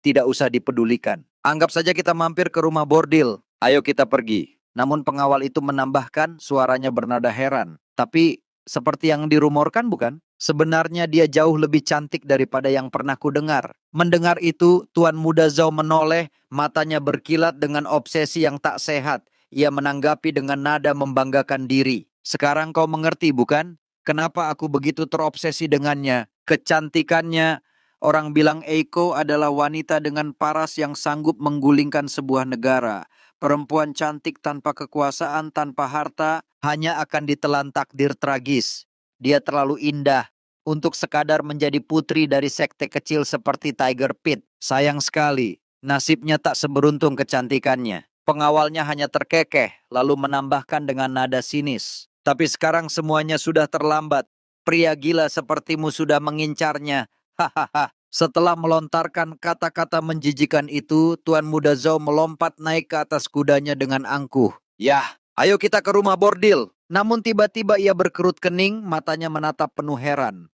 [SPEAKER 1] Tidak usah dipedulikan. Anggap saja kita mampir ke rumah bordil. Ayo kita pergi. Namun pengawal itu menambahkan, suaranya bernada heran. Tapi, seperti yang dirumorkan bukan? Sebenarnya dia jauh lebih cantik daripada yang pernah kudengar. Mendengar itu, Tuan Muda Zhao menoleh, matanya berkilat dengan obsesi yang tak sehat. Ia menanggapi dengan nada membanggakan diri. Sekarang kau mengerti bukan? Kenapa aku begitu terobsesi dengannya? Kecantikannya. Orang bilang Eiko adalah wanita dengan paras yang sanggup menggulingkan sebuah negara. Perempuan cantik tanpa kekuasaan, tanpa harta, hanya akan ditelan takdir tragis. Dia terlalu indah untuk sekadar menjadi putri dari sekte kecil seperti Tiger Pit. Sayang sekali, nasibnya tak seberuntung kecantikannya. Pengawalnya hanya terkekeh, lalu menambahkan dengan nada sinis. Tapi sekarang semuanya sudah terlambat. Pria gila sepertimu sudah mengincarnya. Hahaha. Setelah melontarkan kata-kata menjijikan itu, Tuan Muda Zhao melompat naik ke atas kudanya dengan angkuh. Yah, ayo kita ke rumah bordil. Namun tiba-tiba ia berkerut kening, matanya menatap penuh heran.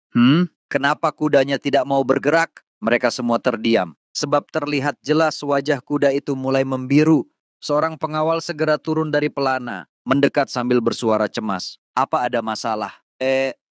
[SPEAKER 1] Kenapa kudanya tidak mau bergerak? Mereka semua terdiam. Sebab terlihat jelas wajah kuda itu mulai membiru. Seorang pengawal segera turun dari pelana, mendekat sambil bersuara cemas. Apa ada masalah?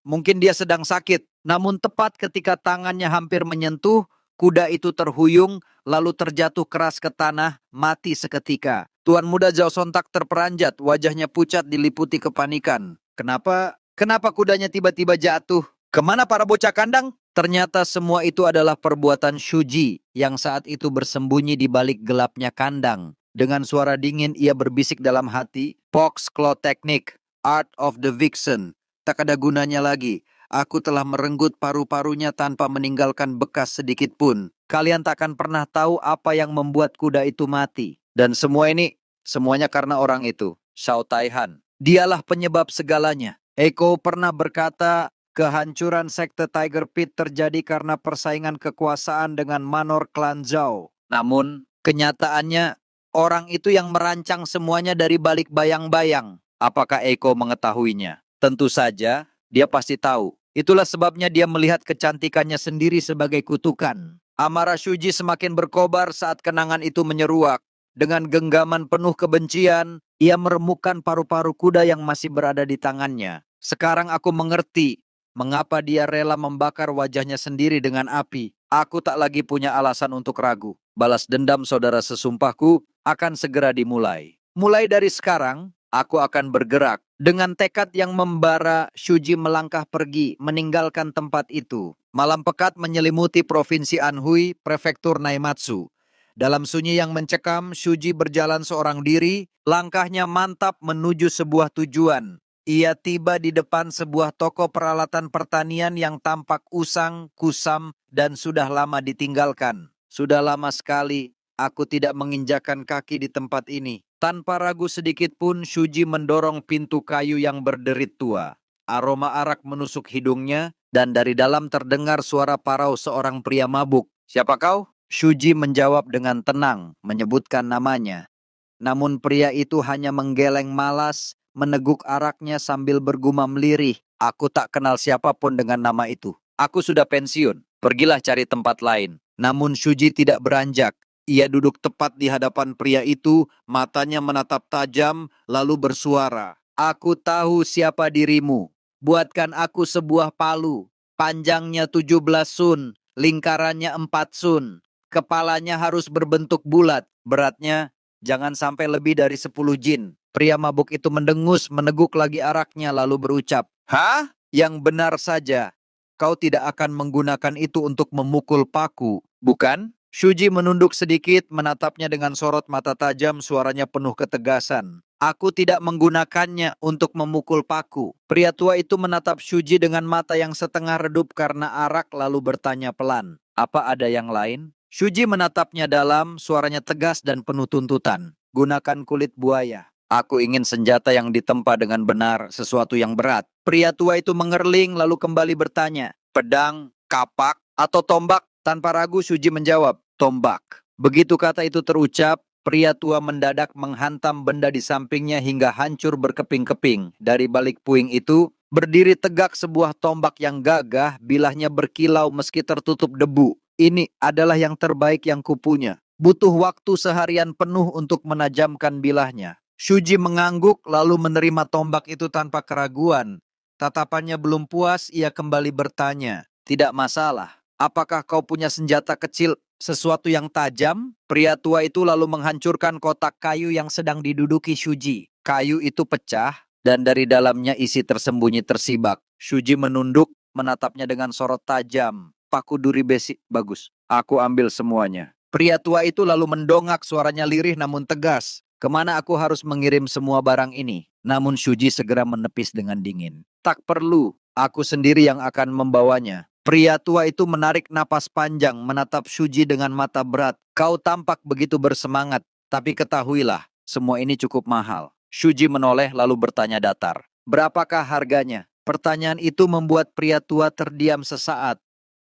[SPEAKER 1] Mungkin dia sedang sakit. Namun tepat ketika tangannya hampir menyentuh, kuda itu terhuyung, lalu terjatuh keras ke tanah, mati seketika. Tuan Muda Zhao sontak terperanjat, wajahnya pucat diliputi kepanikan. Kenapa kudanya tiba-tiba jatuh? Kemana para bocah kandang? Ternyata semua itu adalah perbuatan Shuji yang saat itu bersembunyi di balik gelapnya kandang. Dengan suara dingin ia berbisik dalam hati, Fox Claw Technique, Art of the Vixen. Tak ada gunanya lagi. Aku telah merenggut paru-parunya tanpa meninggalkan bekas sedikit pun. Kalian tak akan pernah tahu apa yang membuat kuda itu mati. Dan semuanya karena orang itu, Xiao Taihan. Dialah penyebab segalanya. Eiko pernah berkata, kehancuran sekte Tiger Pit terjadi karena persaingan kekuasaan dengan Manor Klan Zhao. Namun, kenyataannya, orang itu yang merancang semuanya dari balik bayang-bayang. Apakah Eiko mengetahuinya? Tentu saja, dia pasti tahu. Itulah sebabnya dia melihat kecantikannya sendiri sebagai kutukan. Amarah Shuji semakin berkobar saat kenangan itu menyeruak. Dengan genggaman penuh kebencian, ia meremukkan paru-paru kuda yang masih berada di tangannya. Sekarang aku mengerti mengapa dia rela membakar wajahnya sendiri dengan api. Aku tak lagi punya alasan untuk ragu. Balas dendam saudara sesumpahku akan segera dimulai. Mulai dari sekarang, aku akan bergerak. Dengan tekad yang membara, Shuji melangkah pergi, meninggalkan tempat itu. Malam pekat menyelimuti Provinsi Anhui, Prefektur Naimatsu. Dalam sunyi yang mencekam, Shuji berjalan seorang diri, langkahnya mantap menuju sebuah tujuan. Ia tiba di depan sebuah toko peralatan pertanian yang tampak usang, kusam, dan sudah lama ditinggalkan. Sudah lama sekali aku tidak menginjakan kaki di tempat ini. Tanpa ragu sedikit pun, Shuji mendorong pintu kayu yang berderit tua. Aroma arak menusuk hidungnya, dan dari dalam terdengar suara parau seorang pria mabuk. "Siapa kau?" Shuji menjawab dengan tenang, menyebutkan namanya. Namun pria itu hanya menggeleng malas, meneguk araknya sambil bergumam lirih. "Aku tak kenal siapapun dengan nama itu. Aku sudah pensiun. Pergilah cari tempat lain." Namun Shuji tidak beranjak. Ia duduk tepat di hadapan pria itu, matanya menatap tajam, lalu bersuara. "Aku tahu siapa dirimu. Buatkan aku sebuah palu. Panjangnya 17 sun, lingkarannya 4 sun. Kepalanya harus berbentuk bulat, beratnya jangan sampai lebih dari 10 jin." Pria mabuk itu mendengus, meneguk lagi araknya lalu berucap, "Hah? Yang benar saja. Kau tidak akan menggunakan itu untuk memukul paku, bukan?" Shuji menunduk sedikit, menatapnya dengan sorot mata tajam, suaranya penuh ketegasan. "Aku tidak menggunakannya untuk memukul paku." Pria tua itu menatap Shuji dengan mata yang setengah redup karena arak lalu bertanya pelan, "Apa ada yang lain?" Shuji menatapnya dalam, suaranya tegas dan penuh tuntutan. "Gunakan kulit buaya. Aku ingin senjata yang ditempa dengan benar, sesuatu yang berat." Pria tua itu mengerling lalu kembali bertanya, "Pedang, kapak, atau tombak?" Tanpa ragu Shuji menjawab, "Tombak." Begitu kata itu terucap, pria tua mendadak menghantam benda di sampingnya hingga hancur berkeping-keping. Dari balik puing itu, berdiri tegak sebuah tombak yang gagah, bilahnya berkilau meski tertutup debu. "Ini adalah yang terbaik yang kupunya. Butuh waktu seharian penuh untuk menajamkan bilahnya." Shuji mengangguk lalu menerima tombak itu tanpa keraguan. Tatapannya belum puas, ia kembali bertanya, "Tidak masalah. Apakah kau punya senjata kecil, sesuatu yang tajam?" Pria tua itu lalu menghancurkan kotak kayu yang sedang diduduki Shuji. Kayu itu pecah, dan dari dalamnya isi tersembunyi tersibak. Shuji menunduk, menatapnya dengan sorot tajam. "Paku duri besi, bagus. Aku ambil semuanya." Pria tua itu lalu mendongak, suaranya lirih namun tegas. "Kemana aku harus mengirim semua barang ini?" Namun Shuji segera menepis dengan dingin. "Tak perlu, aku sendiri yang akan membawanya." Pria tua itu menarik napas panjang, menatap Shuji dengan mata berat. "Kau tampak begitu bersemangat, tapi ketahuilah, semua ini cukup mahal." Shuji menoleh lalu bertanya datar, "Berapakah harganya?" Pertanyaan itu membuat pria tua terdiam sesaat.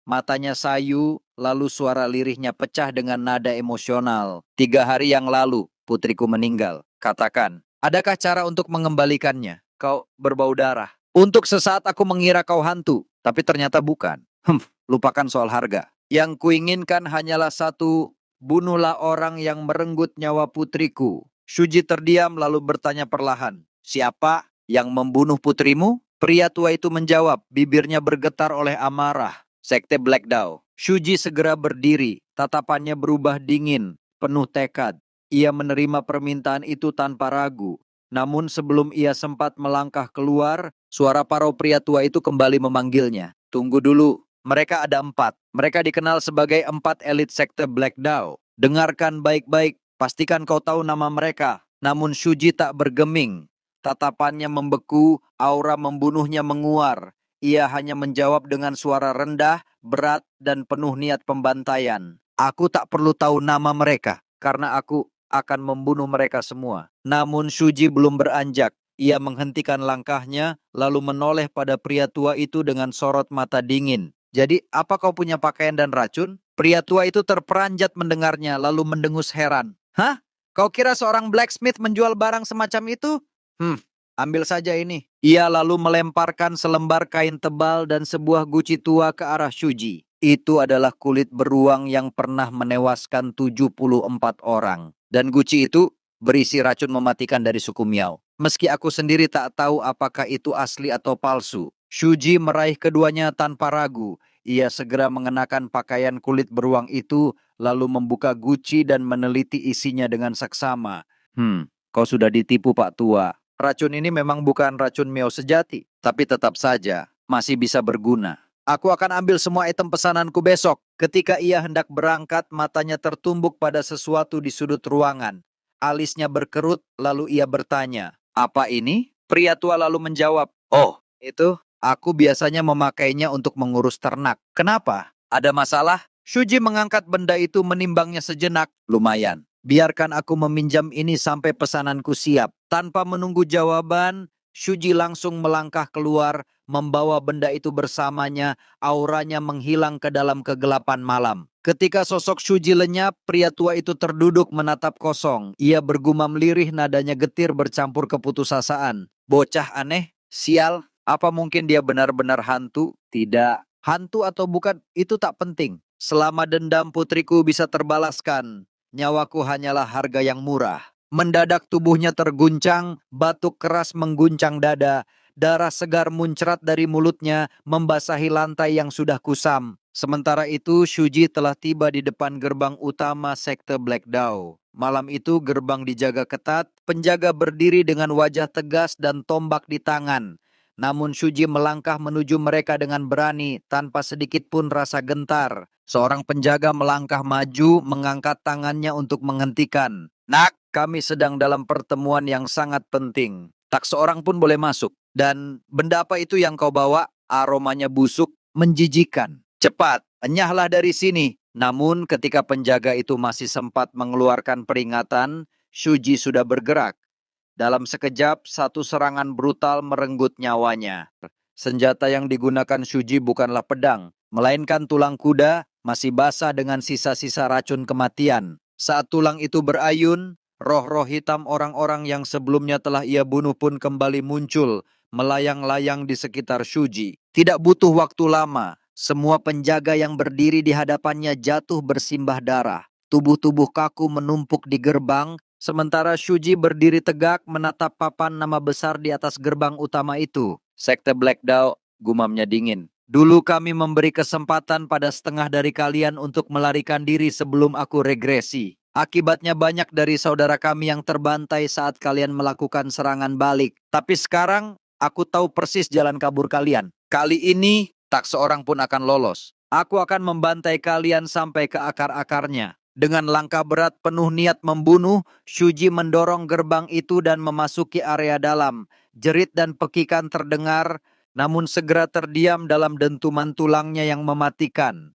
[SPEAKER 1] Matanya sayu, lalu suara lirihnya pecah dengan nada emosional. "3 hari yang lalu, putriku meninggal. Katakan, adakah cara untuk mengembalikannya? Kau berbau darah. Untuk sesaat aku mengira kau hantu, tapi ternyata bukan." Lupakan soal harga. Yang kuinginkan hanyalah satu, bunuhlah orang yang merenggut nyawa putriku." Shuji terdiam lalu bertanya perlahan, "Siapa yang membunuh putrimu?" Pria tua itu menjawab, bibirnya bergetar oleh amarah, "Sekte Black Dao." Shuji segera berdiri, tatapannya berubah dingin, penuh tekad. Ia menerima permintaan itu tanpa ragu. Namun sebelum ia sempat melangkah keluar, suara parau pria tua itu kembali memanggilnya. "Tunggu dulu, mereka ada 4. Mereka dikenal sebagai 4 elit sekte Black Dao. Dengarkan baik-baik, pastikan kau tahu nama mereka." Namun Shuji tak bergeming. Tatapannya membeku, aura membunuhnya menguar. Ia hanya menjawab dengan suara rendah, berat, dan penuh niat pembantaian. "Aku tak perlu tahu nama mereka, karena aku akan membunuh mereka semua." Namun Shuji belum beranjak. Ia menghentikan langkahnya, lalu menoleh pada pria tua itu dengan sorot mata dingin. "Jadi, apa kau punya pakaian dan racun?" Pria tua itu terperanjat mendengarnya, lalu mendengus heran. "Hah? Kau kira seorang blacksmith menjual barang semacam itu? Ambil saja ini." Ia lalu melemparkan selembar kain tebal dan sebuah guci tua ke arah Shuji. Itu adalah kulit beruang yang pernah menewaskan 74 orang. Dan guci itu berisi racun mematikan dari suku Miao. Meski aku sendiri tak tahu apakah itu asli atau palsu. Shuji meraih keduanya tanpa ragu. Ia segera mengenakan pakaian kulit beruang itu, lalu membuka guci dan meneliti isinya dengan seksama. Kau sudah ditipu, Pak Tua. Racun ini memang bukan racun Miao sejati, tapi tetap saja masih bisa berguna. Aku akan ambil semua item pesananku besok." Ketika ia hendak berangkat, matanya tertumbuk pada sesuatu di sudut ruangan. Alisnya berkerut, lalu ia bertanya, "Apa ini?" Pria tua lalu menjawab, "Oh, itu aku biasanya memakainya untuk mengurus ternak." "Kenapa? Ada masalah?" Shuji mengangkat benda itu menimbangnya sejenak. "Lumayan. Biarkan aku meminjam ini sampai pesananku siap." Tanpa menunggu jawaban, Shuji langsung melangkah keluar, membawa benda itu bersamanya, auranya menghilang ke dalam kegelapan malam. Ketika sosok Shuji lenyap, pria tua itu terduduk menatap kosong. Ia bergumam lirih, nadanya getir bercampur keputusasaan. "Bocah aneh, sial, apa mungkin dia benar-benar hantu?" "Tidak, hantu atau bukan, itu tak penting. Selama dendam putriku bisa terbalaskan, nyawaku hanyalah harga yang murah." Mendadak tubuhnya terguncang, batuk keras mengguncang dada, darah segar muncrat dari mulutnya, membasahi lantai yang sudah kusam. Sementara itu, Shuji telah tiba di depan gerbang utama sekte Black Dao. Malam itu gerbang dijaga ketat, penjaga berdiri dengan wajah tegas dan tombak di tangan. Namun Shuji melangkah menuju mereka dengan berani, tanpa sedikit pun rasa gentar. Seorang penjaga melangkah maju, mengangkat tangannya untuk menghentikan. "Nak, kami sedang dalam pertemuan yang sangat penting. Tak seorang pun boleh masuk. Dan benda apa itu yang kau bawa? Aromanya busuk, menjijikan. Cepat, enyahlah dari sini." Namun ketika penjaga itu masih sempat mengeluarkan peringatan, Shuji sudah bergerak. Dalam sekejap, satu serangan brutal merenggut nyawanya. Senjata yang digunakan Shuji bukanlah pedang, melainkan tulang kuda, masih basah dengan sisa-sisa racun kematian. Saat tulang itu berayun, roh-roh hitam orang-orang yang sebelumnya telah ia bunuh pun kembali muncul, melayang-layang di sekitar Shuji. Tidak butuh waktu lama, semua penjaga yang berdiri di hadapannya jatuh bersimbah darah. Tubuh-tubuh kaku menumpuk di gerbang, sementara Shuji berdiri tegak menatap papan nama besar di atas gerbang utama itu. "Sekte Black Dao," gumamnya dingin. "Dulu kami memberi kesempatan pada setengah dari kalian untuk melarikan diri sebelum aku regresi. Akibatnya banyak dari saudara kami yang terbantai saat kalian melakukan serangan balik. Tapi sekarang aku tahu persis jalan kabur kalian. Kali ini tak seorang pun akan lolos. Aku akan membantai kalian sampai ke akar-akarnya." Dengan langkah berat penuh niat membunuh, Shuji mendorong gerbang itu dan memasuki area dalam. Jerit dan pekikan terdengar, namun segera terdiam dalam dentuman tulangnya yang mematikan.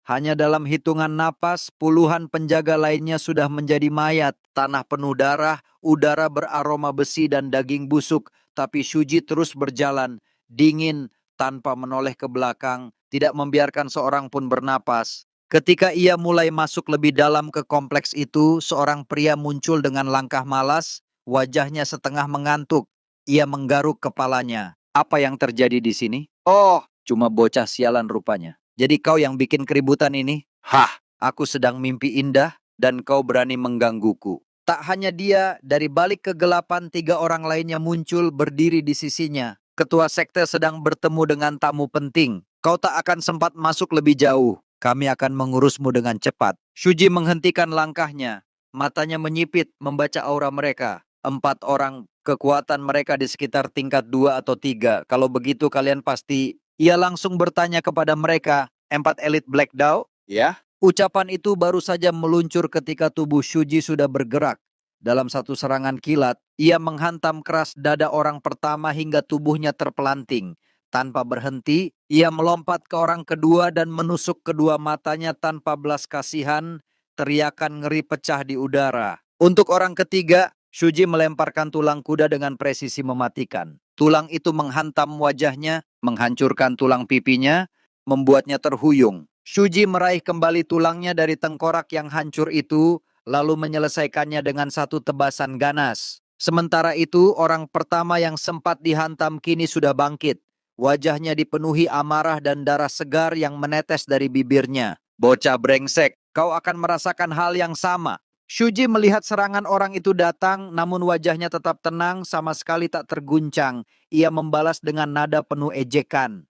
[SPEAKER 1] Hanya dalam hitungan napas, puluhan penjaga lainnya sudah menjadi mayat. Tanah penuh darah, udara beraroma besi dan daging busuk. Tapi Shuji terus berjalan, dingin, tanpa menoleh ke belakang, tidak membiarkan seorang pun bernapas. Ketika ia mulai masuk lebih dalam ke kompleks itu, seorang pria muncul dengan langkah malas, wajahnya setengah mengantuk. Ia menggaruk kepalanya. "Apa yang terjadi di sini?" "Oh, cuma bocah sialan rupanya. Jadi kau yang bikin keributan ini?" "Hah, aku sedang mimpi indah dan kau berani menggangguku." Tak hanya dia, dari balik kegelapan 3 orang lainnya muncul berdiri di sisinya. "Ketua sekte sedang bertemu dengan tamu penting. Kau tak akan sempat masuk lebih jauh. Kami akan mengurusmu dengan cepat." Shuji menghentikan langkahnya. Matanya menyipit membaca aura mereka. 4 orang, kekuatan mereka di sekitar tingkat 2 atau 3. "Kalau begitu kalian pasti..." Ia langsung bertanya kepada mereka, "4 elit Black Dao?" "Ya." Ucapan itu baru saja meluncur ketika tubuh Shuji sudah bergerak. Dalam satu serangan kilat, ia menghantam keras dada orang pertama hingga tubuhnya terpelanting. Tanpa berhenti, ia melompat ke orang kedua dan menusuk kedua matanya tanpa belas kasihan. Teriakan ngeri pecah di udara. Untuk orang ketiga, Shuji melemparkan tulang kuda dengan presisi mematikan. Tulang itu menghantam wajahnya, menghancurkan tulang pipinya, membuatnya terhuyung. Shuji meraih kembali tulangnya dari tengkorak yang hancur itu, lalu menyelesaikannya dengan satu tebasan ganas. Sementara itu, orang pertama yang sempat dihantam kini sudah bangkit. Wajahnya dipenuhi amarah dan darah segar yang menetes dari bibirnya. "Bocah brengsek, kau akan merasakan hal yang sama." Shuji melihat serangan orang itu datang, namun wajahnya tetap tenang, sama sekali tak terguncang. Ia membalas dengan nada penuh ejekan.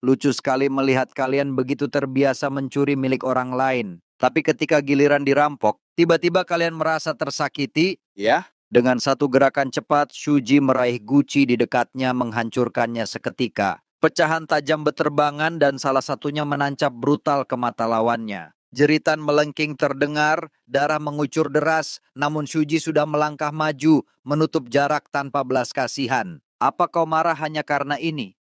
[SPEAKER 1] Lucu sekali melihat kalian begitu terbiasa mencuri milik orang lain. Tapi ketika giliran dirampok, tiba-tiba kalian merasa tersakiti, ya?" Dengan satu gerakan cepat, Shuji meraih guci di dekatnya, menghancurkannya seketika. Pecahan tajam beterbangan dan salah satunya menancap brutal ke mata lawannya. Jeritan melengking terdengar, darah mengucur deras, namun Shuji sudah melangkah maju, menutup jarak tanpa belas kasihan. Apa kau marah hanya karena ini?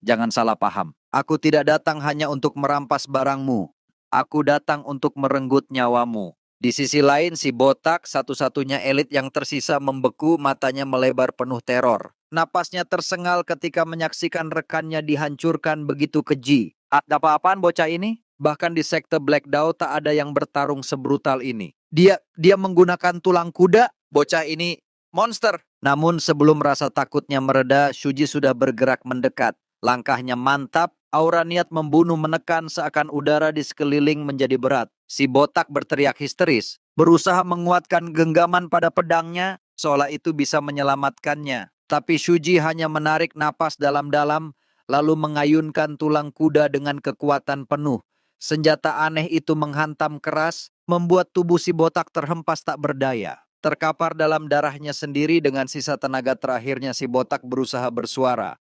[SPEAKER 1] Jangan salah paham. Aku tidak datang hanya untuk merampas barangmu. Aku datang untuk merenggut nyawamu. Di sisi lain, si botak, satu-satunya elit yang tersisa membeku, matanya melebar penuh teror. Napasnya tersengal ketika menyaksikan rekannya dihancurkan begitu keji. Ada apa-apaan bocah ini? Bahkan di sekte Black Dao tak ada yang bertarung sebrutal ini. Dia menggunakan tulang kuda, bocah ini monster. Namun sebelum rasa takutnya mereda, Shuji sudah bergerak mendekat. Langkahnya mantap, aura niat membunuh menekan seakan udara di sekeliling menjadi berat. Si botak berteriak histeris, berusaha menguatkan genggaman pada pedangnya, seolah itu bisa menyelamatkannya. Tapi Shuji hanya menarik napas dalam-dalam, lalu mengayunkan tulang kuda dengan kekuatan penuh. Senjata aneh itu menghantam keras, membuat tubuh si botak terhempas tak berdaya. Terkapar dalam darahnya sendiri dengan sisa tenaga terakhirnya si botak berusaha bersuara.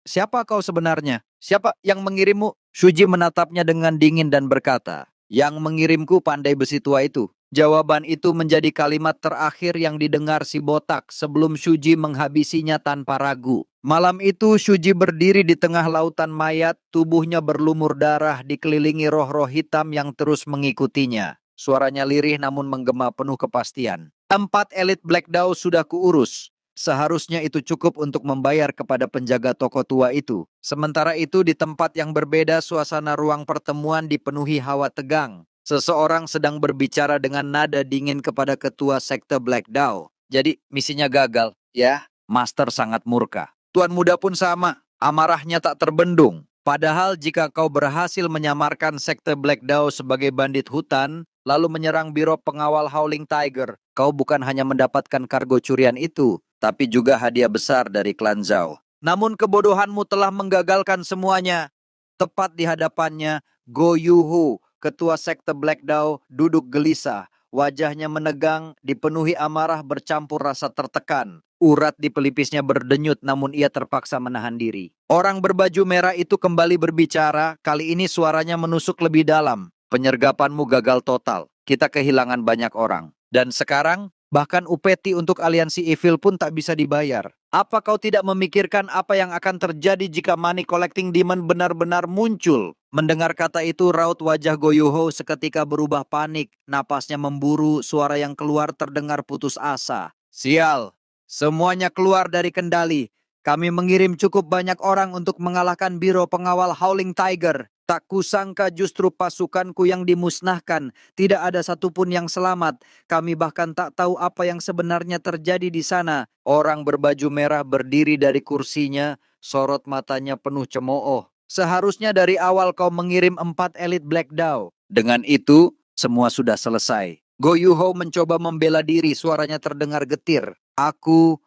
[SPEAKER 1] Siapa kau sebenarnya? Siapa yang mengirimmu? Shuji menatapnya dengan dingin dan berkata, yang mengirimku pandai besi tua itu. Jawaban itu menjadi kalimat terakhir yang didengar si botak sebelum Shuji menghabisinya tanpa ragu. Malam itu Shuji berdiri di tengah lautan mayat, tubuhnya berlumur darah dikelilingi roh-roh hitam yang terus mengikutinya. Suaranya lirih namun menggema penuh kepastian. 4 elit Black Dao sudah kuurus. Seharusnya itu cukup untuk membayar kepada penjaga toko tua itu. Sementara itu di tempat yang berbeda suasana ruang pertemuan dipenuhi hawa tegang. Seseorang sedang berbicara dengan nada dingin kepada ketua sekte Black Dao. Jadi misinya gagal, ya? Master sangat murka. Tuan muda pun sama, amarahnya tak terbendung. Padahal jika kau berhasil menyamarkan sekte Black Dao sebagai bandit hutan, lalu menyerang biro pengawal Howling Tiger, kau bukan hanya mendapatkan kargo curian itu, tapi juga hadiah besar dari klan Zhao. Namun kebodohanmu telah menggagalkan semuanya. Tepat di hadapannya, Go Yuhu, ketua sekte Black Dao, duduk gelisah. Wajahnya menegang, dipenuhi amarah bercampur rasa tertekan. Urat di pelipisnya berdenyut namun ia terpaksa menahan diri. Orang berbaju merah itu kembali berbicara, kali ini suaranya menusuk lebih dalam. Penyergapanmu gagal total. Kita kehilangan banyak orang. Dan sekarang, bahkan upeti untuk aliansi Evil pun tak bisa dibayar. Apa kau tidak memikirkan apa yang akan terjadi jika Money Collecting Demon benar-benar muncul? Mendengar kata itu, raut wajah Goyuho seketika berubah panik. Napasnya memburu, suara yang keluar terdengar putus asa. Sial, semuanya keluar dari kendali. Kami mengirim cukup banyak orang untuk mengalahkan biro pengawal Howling Tiger. Tak kusangka justru pasukanku yang dimusnahkan. Tidak ada satupun yang selamat. Kami bahkan tak tahu apa yang sebenarnya terjadi di sana. Orang berbaju merah berdiri dari kursinya, sorot matanya penuh cemooh. Seharusnya dari awal kau mengirim 4 elit Black Dao. Dengan itu, semua sudah selesai. Go Yuho mencoba membela diri, suaranya terdengar getir. Aku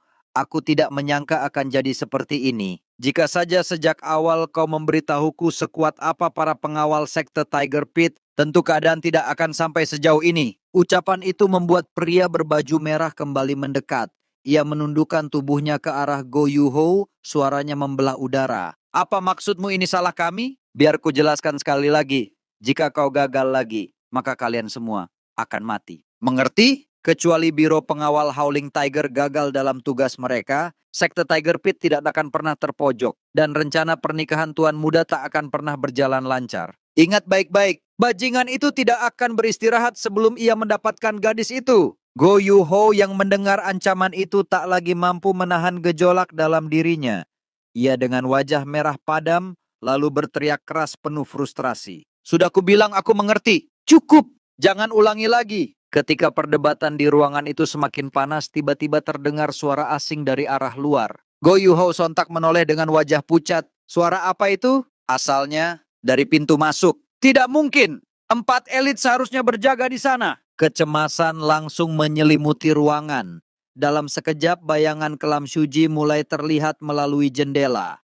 [SPEAKER 1] tidak menyangka akan jadi seperti ini. Jika saja sejak awal kau memberitahuku sekuat apa para pengawal sekte Tiger Pit, tentu keadaan tidak akan sampai sejauh ini. Ucapan itu membuat pria berbaju merah kembali mendekat. Ia menundukkan tubuhnya ke arah Go Yuho, suaranya membelah udara. Apa maksudmu ini salah kami? Biar ku jelaskan sekali lagi. Jika kau gagal lagi, maka kalian semua akan mati. Mengerti? Kecuali biro pengawal Howling Tiger gagal dalam tugas mereka, sekte Tiger Pit tidak akan pernah terpojok, dan rencana pernikahan Tuan Muda tak akan pernah berjalan lancar. Ingat baik-baik, bajingan itu tidak akan beristirahat sebelum ia mendapatkan gadis itu. Go Yuho yang mendengar ancaman itu tak lagi mampu menahan gejolak dalam dirinya. Ia dengan wajah merah padam, lalu berteriak keras penuh frustrasi. Sudah kubilang aku mengerti. Cukup, jangan ulangi lagi. Ketika perdebatan di ruangan itu semakin panas, tiba-tiba terdengar suara asing dari arah luar. Go Yuho sontak menoleh dengan wajah pucat. Suara apa itu? Asalnya dari pintu masuk. Tidak mungkin. 4 elit seharusnya berjaga di sana. Kecemasan langsung menyelimuti ruangan. Dalam sekejap bayangan kelam Shuji mulai terlihat melalui jendela.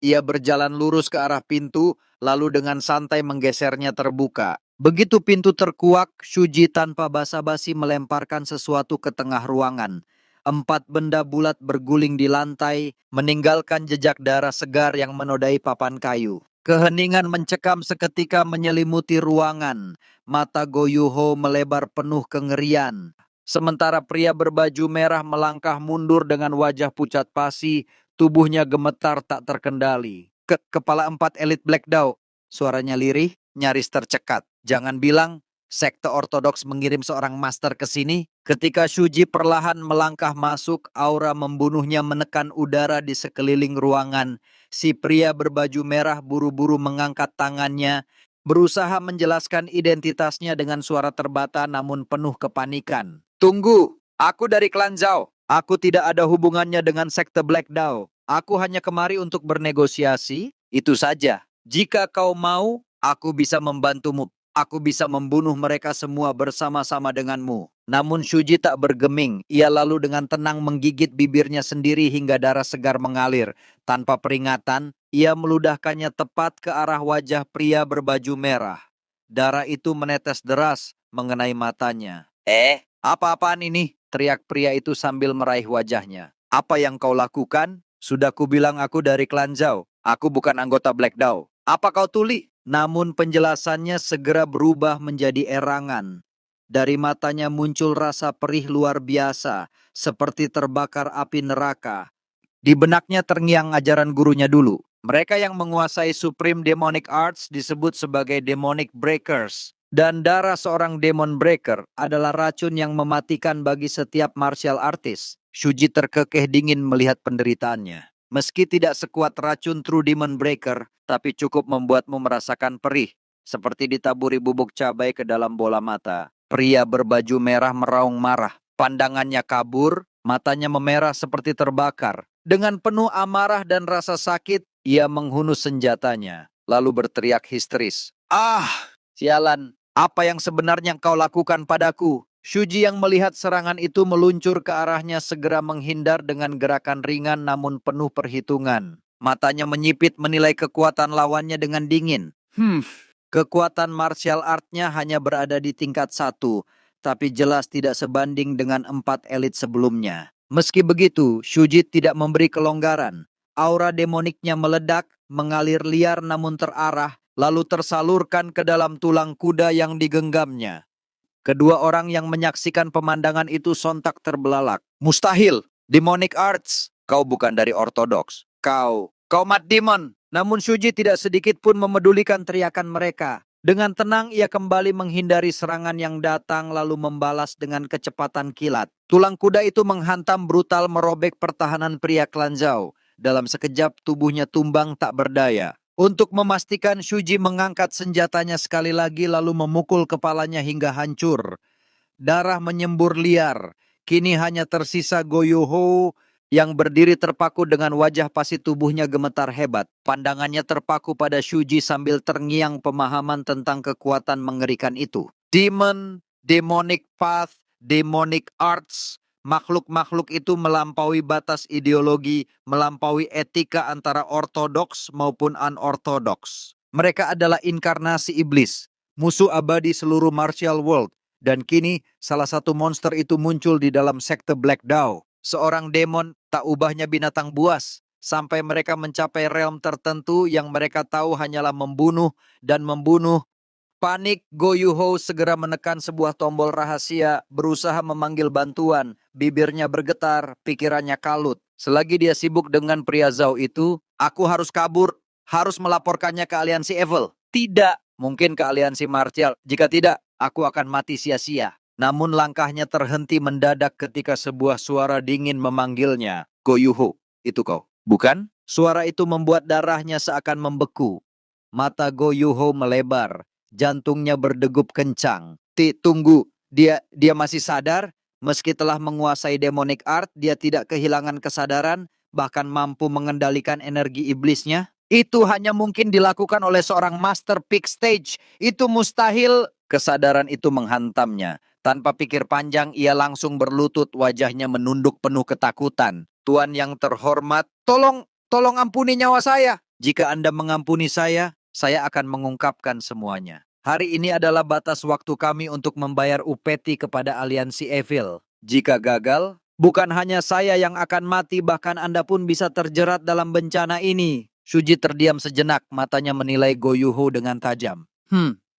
[SPEAKER 1] Ia berjalan lurus ke arah pintu, lalu dengan santai menggesernya terbuka. Begitu pintu terkuak, Shuji tanpa basa-basi melemparkan sesuatu ke tengah ruangan. 4 benda bulat berguling di lantai, meninggalkan jejak darah segar yang menodai papan kayu. Keheningan mencekam seketika menyelimuti ruangan. Mata Go Yuho melebar penuh kengerian. Sementara pria berbaju merah melangkah mundur dengan wajah pucat pasi, tubuhnya gemetar tak terkendali. Kepala 4 elit Black Dao, suaranya lirih, nyaris tercekat. Jangan bilang sekte ortodoks mengirim seorang master ke sini. Ketika Shuji perlahan melangkah masuk, aura membunuhnya menekan udara di sekeliling ruangan. Si pria berbaju merah buru-buru mengangkat tangannya, berusaha menjelaskan identitasnya dengan suara terbata namun penuh kepanikan. Tunggu, aku dari klan Zhao. Aku tidak ada hubungannya dengan sekte Black Dao. Aku hanya kemari untuk bernegosiasi, itu saja. Jika kau mau, aku bisa membantumu. Aku bisa membunuh mereka semua bersama-sama denganmu. Namun Shuji tak bergeming. Ia lalu dengan tenang menggigit bibirnya sendiri hingga darah segar mengalir. Tanpa peringatan, ia meludahkannya tepat ke arah wajah pria berbaju merah. Darah itu menetes deras mengenai matanya. Apa-apaan ini? Teriak pria itu sambil meraih wajahnya. Apa yang kau lakukan? Sudah kubilang aku dari klan Zhao. Aku bukan anggota Black Dao. Apa kau tuli? Namun penjelasannya segera berubah menjadi erangan. Dari matanya muncul rasa perih luar biasa, seperti terbakar api neraka. Di benaknya terngiang ajaran gurunya dulu. Mereka yang menguasai Supreme Demonic Arts disebut sebagai Demonic Breakers. Dan darah seorang Demon Breaker adalah racun yang mematikan bagi setiap martial artist. Shuji terkekeh dingin melihat penderitaannya. Meski tidak sekuat racun True Demon Breaker, tapi cukup membuatmu merasakan perih. Seperti ditaburi bubuk cabai ke dalam bola mata. Pria berbaju merah meraung marah. Pandangannya kabur, matanya memerah seperti terbakar. Dengan penuh amarah dan rasa sakit, ia menghunus senjatanya, lalu berteriak histeris. Sialan, apa yang sebenarnya kau lakukan padaku? Shuji yang melihat serangan itu meluncur ke arahnya segera menghindar dengan gerakan ringan namun penuh perhitungan. Matanya menyipit menilai kekuatan lawannya dengan dingin. Kekuatan martial artnya hanya berada di tingkat 1, tapi jelas tidak sebanding dengan 4 elit sebelumnya. Meski begitu, Shuji tidak memberi kelonggaran. Aura demoniknya meledak, mengalir liar namun terarah, lalu tersalurkan ke dalam tulang kuda yang digenggamnya. Kedua orang yang menyaksikan pemandangan itu sontak terbelalak. Mustahil! Demonic Arts! Kau bukan dari ortodoks. Kau Mat Demon! Namun Shuji tidak sedikit pun memedulikan teriakan mereka. Dengan tenang ia kembali menghindari serangan yang datang lalu membalas dengan kecepatan kilat. Tulang kuda itu menghantam brutal merobek pertahanan pria klan Zhao. Dalam sekejap tubuhnya tumbang tak berdaya. Untuk memastikan Shuji mengangkat senjatanya sekali lagi lalu memukul kepalanya hingga hancur. Darah menyembur liar. Kini hanya tersisa Go Yuho yang berdiri terpaku dengan wajah pasti tubuhnya gemetar hebat. Pandangannya terpaku pada Shuji sambil terngiang pemahaman tentang kekuatan mengerikan itu. Demon, Demonic Path, Demonic Arts. Makhluk-makhluk itu melampaui batas ideologi, melampaui etika antara ortodoks maupun unortodoks. Mereka adalah inkarnasi iblis, musuh abadi seluruh martial world. Dan kini salah satu monster itu muncul di dalam sekte Black Dao. Seorang demon tak ubahnya binatang buas. Sampai mereka mencapai realm tertentu yang mereka tahu hanyalah membunuh dan membunuh. Panik, Go Yuho segera menekan sebuah tombol rahasia, berusaha memanggil bantuan. Bibirnya bergetar, pikirannya kalut. Selagi dia sibuk dengan pria Zhao itu, aku harus kabur, harus melaporkannya ke aliansi Evil. Tidak, mungkin ke aliansi martial. Jika tidak, aku akan mati sia-sia. Namun langkahnya terhenti mendadak ketika sebuah suara dingin memanggilnya. Go Yuho, itu kau, bukan? Suara itu membuat darahnya seakan membeku. Mata Go Yuho melebar. Jantungnya berdegup kencang. Tunggu, dia masih sadar? Meski telah menguasai demonic art, dia tidak kehilangan kesadaran, bahkan mampu mengendalikan energi iblisnya. Itu hanya mungkin dilakukan oleh seorang master peak stage. Itu mustahil. Kesadaran itu menghantamnya. Tanpa pikir panjang, ia langsung berlutut, wajahnya menunduk penuh ketakutan. Tuan yang terhormat, tolong ampuni nyawa saya. Jika Anda mengampuni saya akan mengungkapkan semuanya. Hari ini adalah batas waktu kami untuk membayar upeti kepada aliansi Evil. Jika gagal, bukan hanya saya yang akan mati, bahkan Anda pun bisa terjerat dalam bencana ini. Shuji terdiam sejenak, matanya menilai Go Yuho dengan tajam.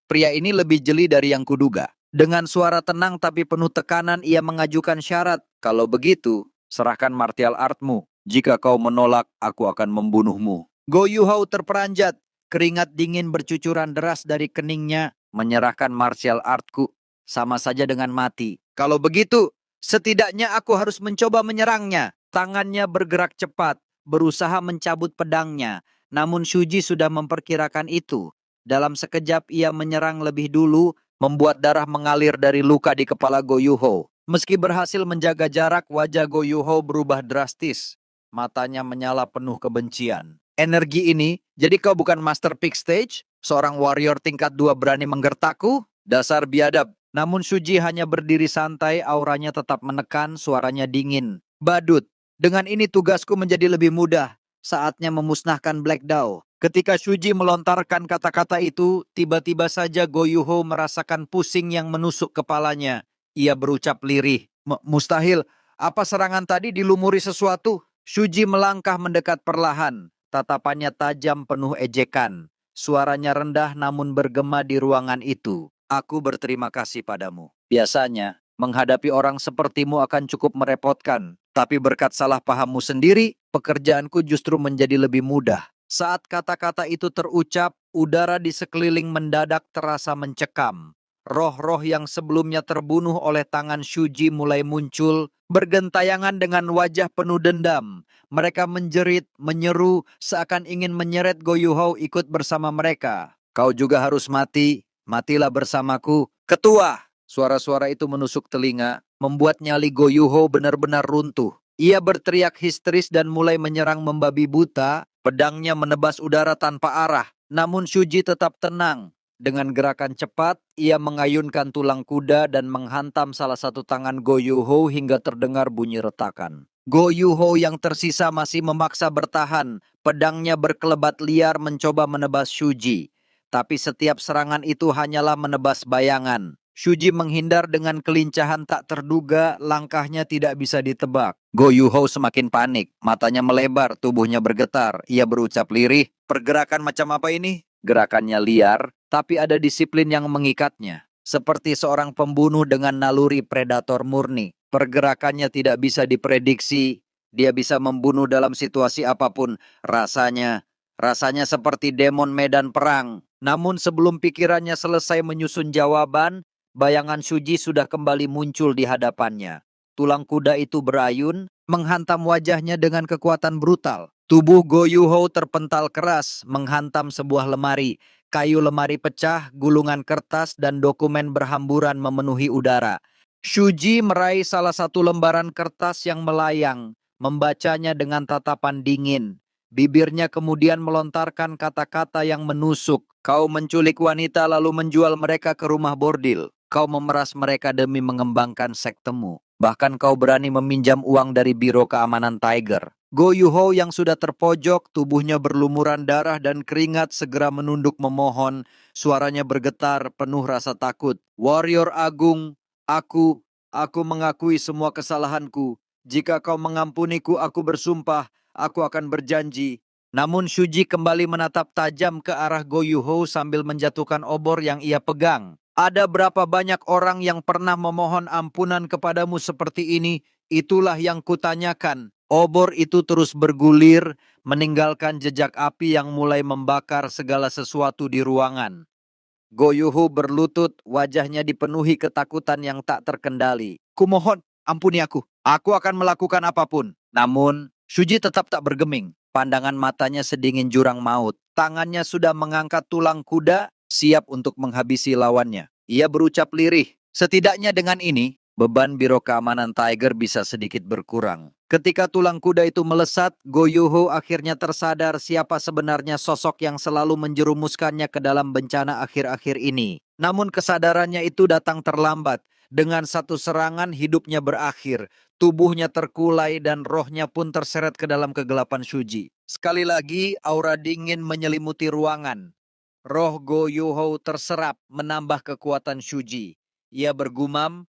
[SPEAKER 1] Pria ini lebih jeli dari yang kuduga. Dengan suara tenang tapi penuh tekanan, ia mengajukan syarat. Kalau begitu, serahkan martial artmu. Jika kau menolak, aku akan membunuhmu. Go Yuho terperanjat. Keringat dingin bercucuran deras dari keningnya. Menyerahkan martial artku. Sama saja dengan mati. Kalau begitu, setidaknya aku harus mencoba menyerangnya. Tangannya bergerak cepat, berusaha mencabut pedangnya. Namun Shuji sudah memperkirakan itu. Dalam sekejap ia menyerang lebih dulu, membuat darah mengalir dari luka di kepala Go Yuho. Meski berhasil menjaga jarak, wajah Go Yuho berubah drastis. Matanya menyala penuh kebencian. Energi ini, jadi kau bukan Master Peak Stage? Seorang warrior tingkat 2 berani menggertakku? Dasar biadab. Namun Shuji hanya berdiri santai, auranya tetap menekan, suaranya dingin. Badut, dengan ini tugasku menjadi lebih mudah. Saatnya memusnahkan Black Dao. Ketika Shuji melontarkan kata-kata itu, tiba-tiba saja Go Yuho merasakan pusing yang menusuk kepalanya. Ia berucap lirih, "Mustahil, apa serangan tadi dilumuri sesuatu?" Shuji melangkah mendekat perlahan. Tatapannya tajam penuh ejekan. Suaranya rendah namun bergema di ruangan itu. Aku berterima kasih padamu. Biasanya, menghadapi orang sepertimu akan cukup merepotkan. Tapi berkat salah pahammu sendiri, pekerjaanku justru menjadi lebih mudah. Saat kata-kata itu terucap, udara di sekeliling mendadak terasa mencekam. Roh-roh yang sebelumnya terbunuh oleh tangan Shuji mulai muncul, bergentayangan dengan wajah penuh dendam. Mereka menjerit, menyeru, seakan ingin menyeret Go Yuho ikut bersama mereka. Kau juga harus mati, matilah bersamaku. Ketua! Suara-suara itu menusuk telinga, membuat nyali Go Yuho benar-benar runtuh. Ia berteriak histeris dan mulai menyerang membabi buta, pedangnya menebas udara tanpa arah. Namun Shuji tetap tenang. Dengan gerakan cepat, ia mengayunkan tulang kuda dan menghantam salah satu tangan Go Yuho hingga terdengar bunyi retakan. Go Yuho yang tersisa masih memaksa bertahan. Pedangnya berkelebat liar mencoba menebas Shuji. Tapi setiap serangan itu hanyalah menebas bayangan. Shuji menghindar dengan kelincahan tak terduga, langkahnya tidak bisa ditebak. Go Yuho semakin panik, matanya melebar, tubuhnya bergetar. Ia berucap lirih, "Pergerakan macam apa ini?" Gerakannya liar, tapi ada disiplin yang mengikatnya. Seperti seorang pembunuh dengan naluri predator murni. Pergerakannya tidak bisa diprediksi, dia bisa membunuh dalam situasi apapun. Rasanya seperti demon medan perang. Namun sebelum pikirannya selesai menyusun jawaban, bayangan Shuji sudah kembali muncul di hadapannya. Tulang kuda itu berayun, menghantam wajahnya dengan kekuatan brutal. Tubuh Go Yuho terpental keras, menghantam sebuah lemari. Kayu lemari pecah, gulungan kertas dan dokumen berhamburan memenuhi udara. Shuji meraih salah satu lembaran kertas yang melayang, membacanya dengan tatapan dingin. Bibirnya kemudian melontarkan kata-kata yang menusuk. Kau menculik wanita lalu menjual mereka ke rumah bordil. Kau memeras mereka demi mengembangkan sektemu. Bahkan kau berani meminjam uang dari Biro Keamanan Tiger. Go Yuho yang sudah terpojok, tubuhnya berlumuran darah dan keringat segera menunduk memohon. Suaranya bergetar, penuh rasa takut. Warrior Agung, aku mengakui semua kesalahanku. Jika kau mengampuniku, aku bersumpah. Aku akan berjanji. Namun Shuji kembali menatap tajam ke arah Go Yuho sambil menjatuhkan obor yang ia pegang. Ada berapa banyak orang yang pernah memohon ampunan kepadamu seperti ini? Itulah yang kutanyakan. Obor itu terus bergulir, meninggalkan jejak api yang mulai membakar segala sesuatu di ruangan. Go Yuho berlutut, wajahnya dipenuhi ketakutan yang tak terkendali. Kumohon, ampuni aku. Aku akan melakukan apapun. Namun, Shuji tetap tak bergeming. Pandangan matanya sedingin jurang maut. Tangannya sudah mengangkat tulang kuda, siap untuk menghabisi lawannya. Ia berucap lirih, setidaknya dengan ini, beban Biro Keamanan Tiger bisa sedikit berkurang. Ketika tulang kuda itu melesat, Go Yuho akhirnya tersadar siapa sebenarnya sosok yang selalu menjerumuskannya ke dalam bencana akhir-akhir ini. Namun kesadarannya itu datang terlambat. Dengan satu serangan hidupnya berakhir. Tubuhnya terkulai dan rohnya pun terseret ke dalam kegelapan Shuji. Sekali lagi aura dingin menyelimuti ruangan. Roh Go Yuho terserap menambah kekuatan Shuji. Ia bergumam,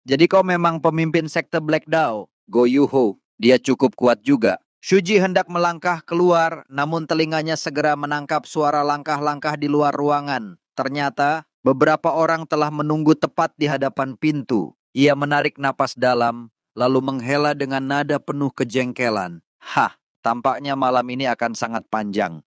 [SPEAKER 1] jadi kau memang pemimpin sekte Black Dao. Go Yuho, dia cukup kuat juga. Shuji hendak melangkah keluar, namun telinganya segera menangkap suara langkah-langkah di luar ruangan. Ternyata, beberapa orang telah menunggu tepat di hadapan pintu. Ia menarik napas dalam, lalu menghela dengan nada penuh kejengkelan. Hah, tampaknya malam ini akan sangat panjang.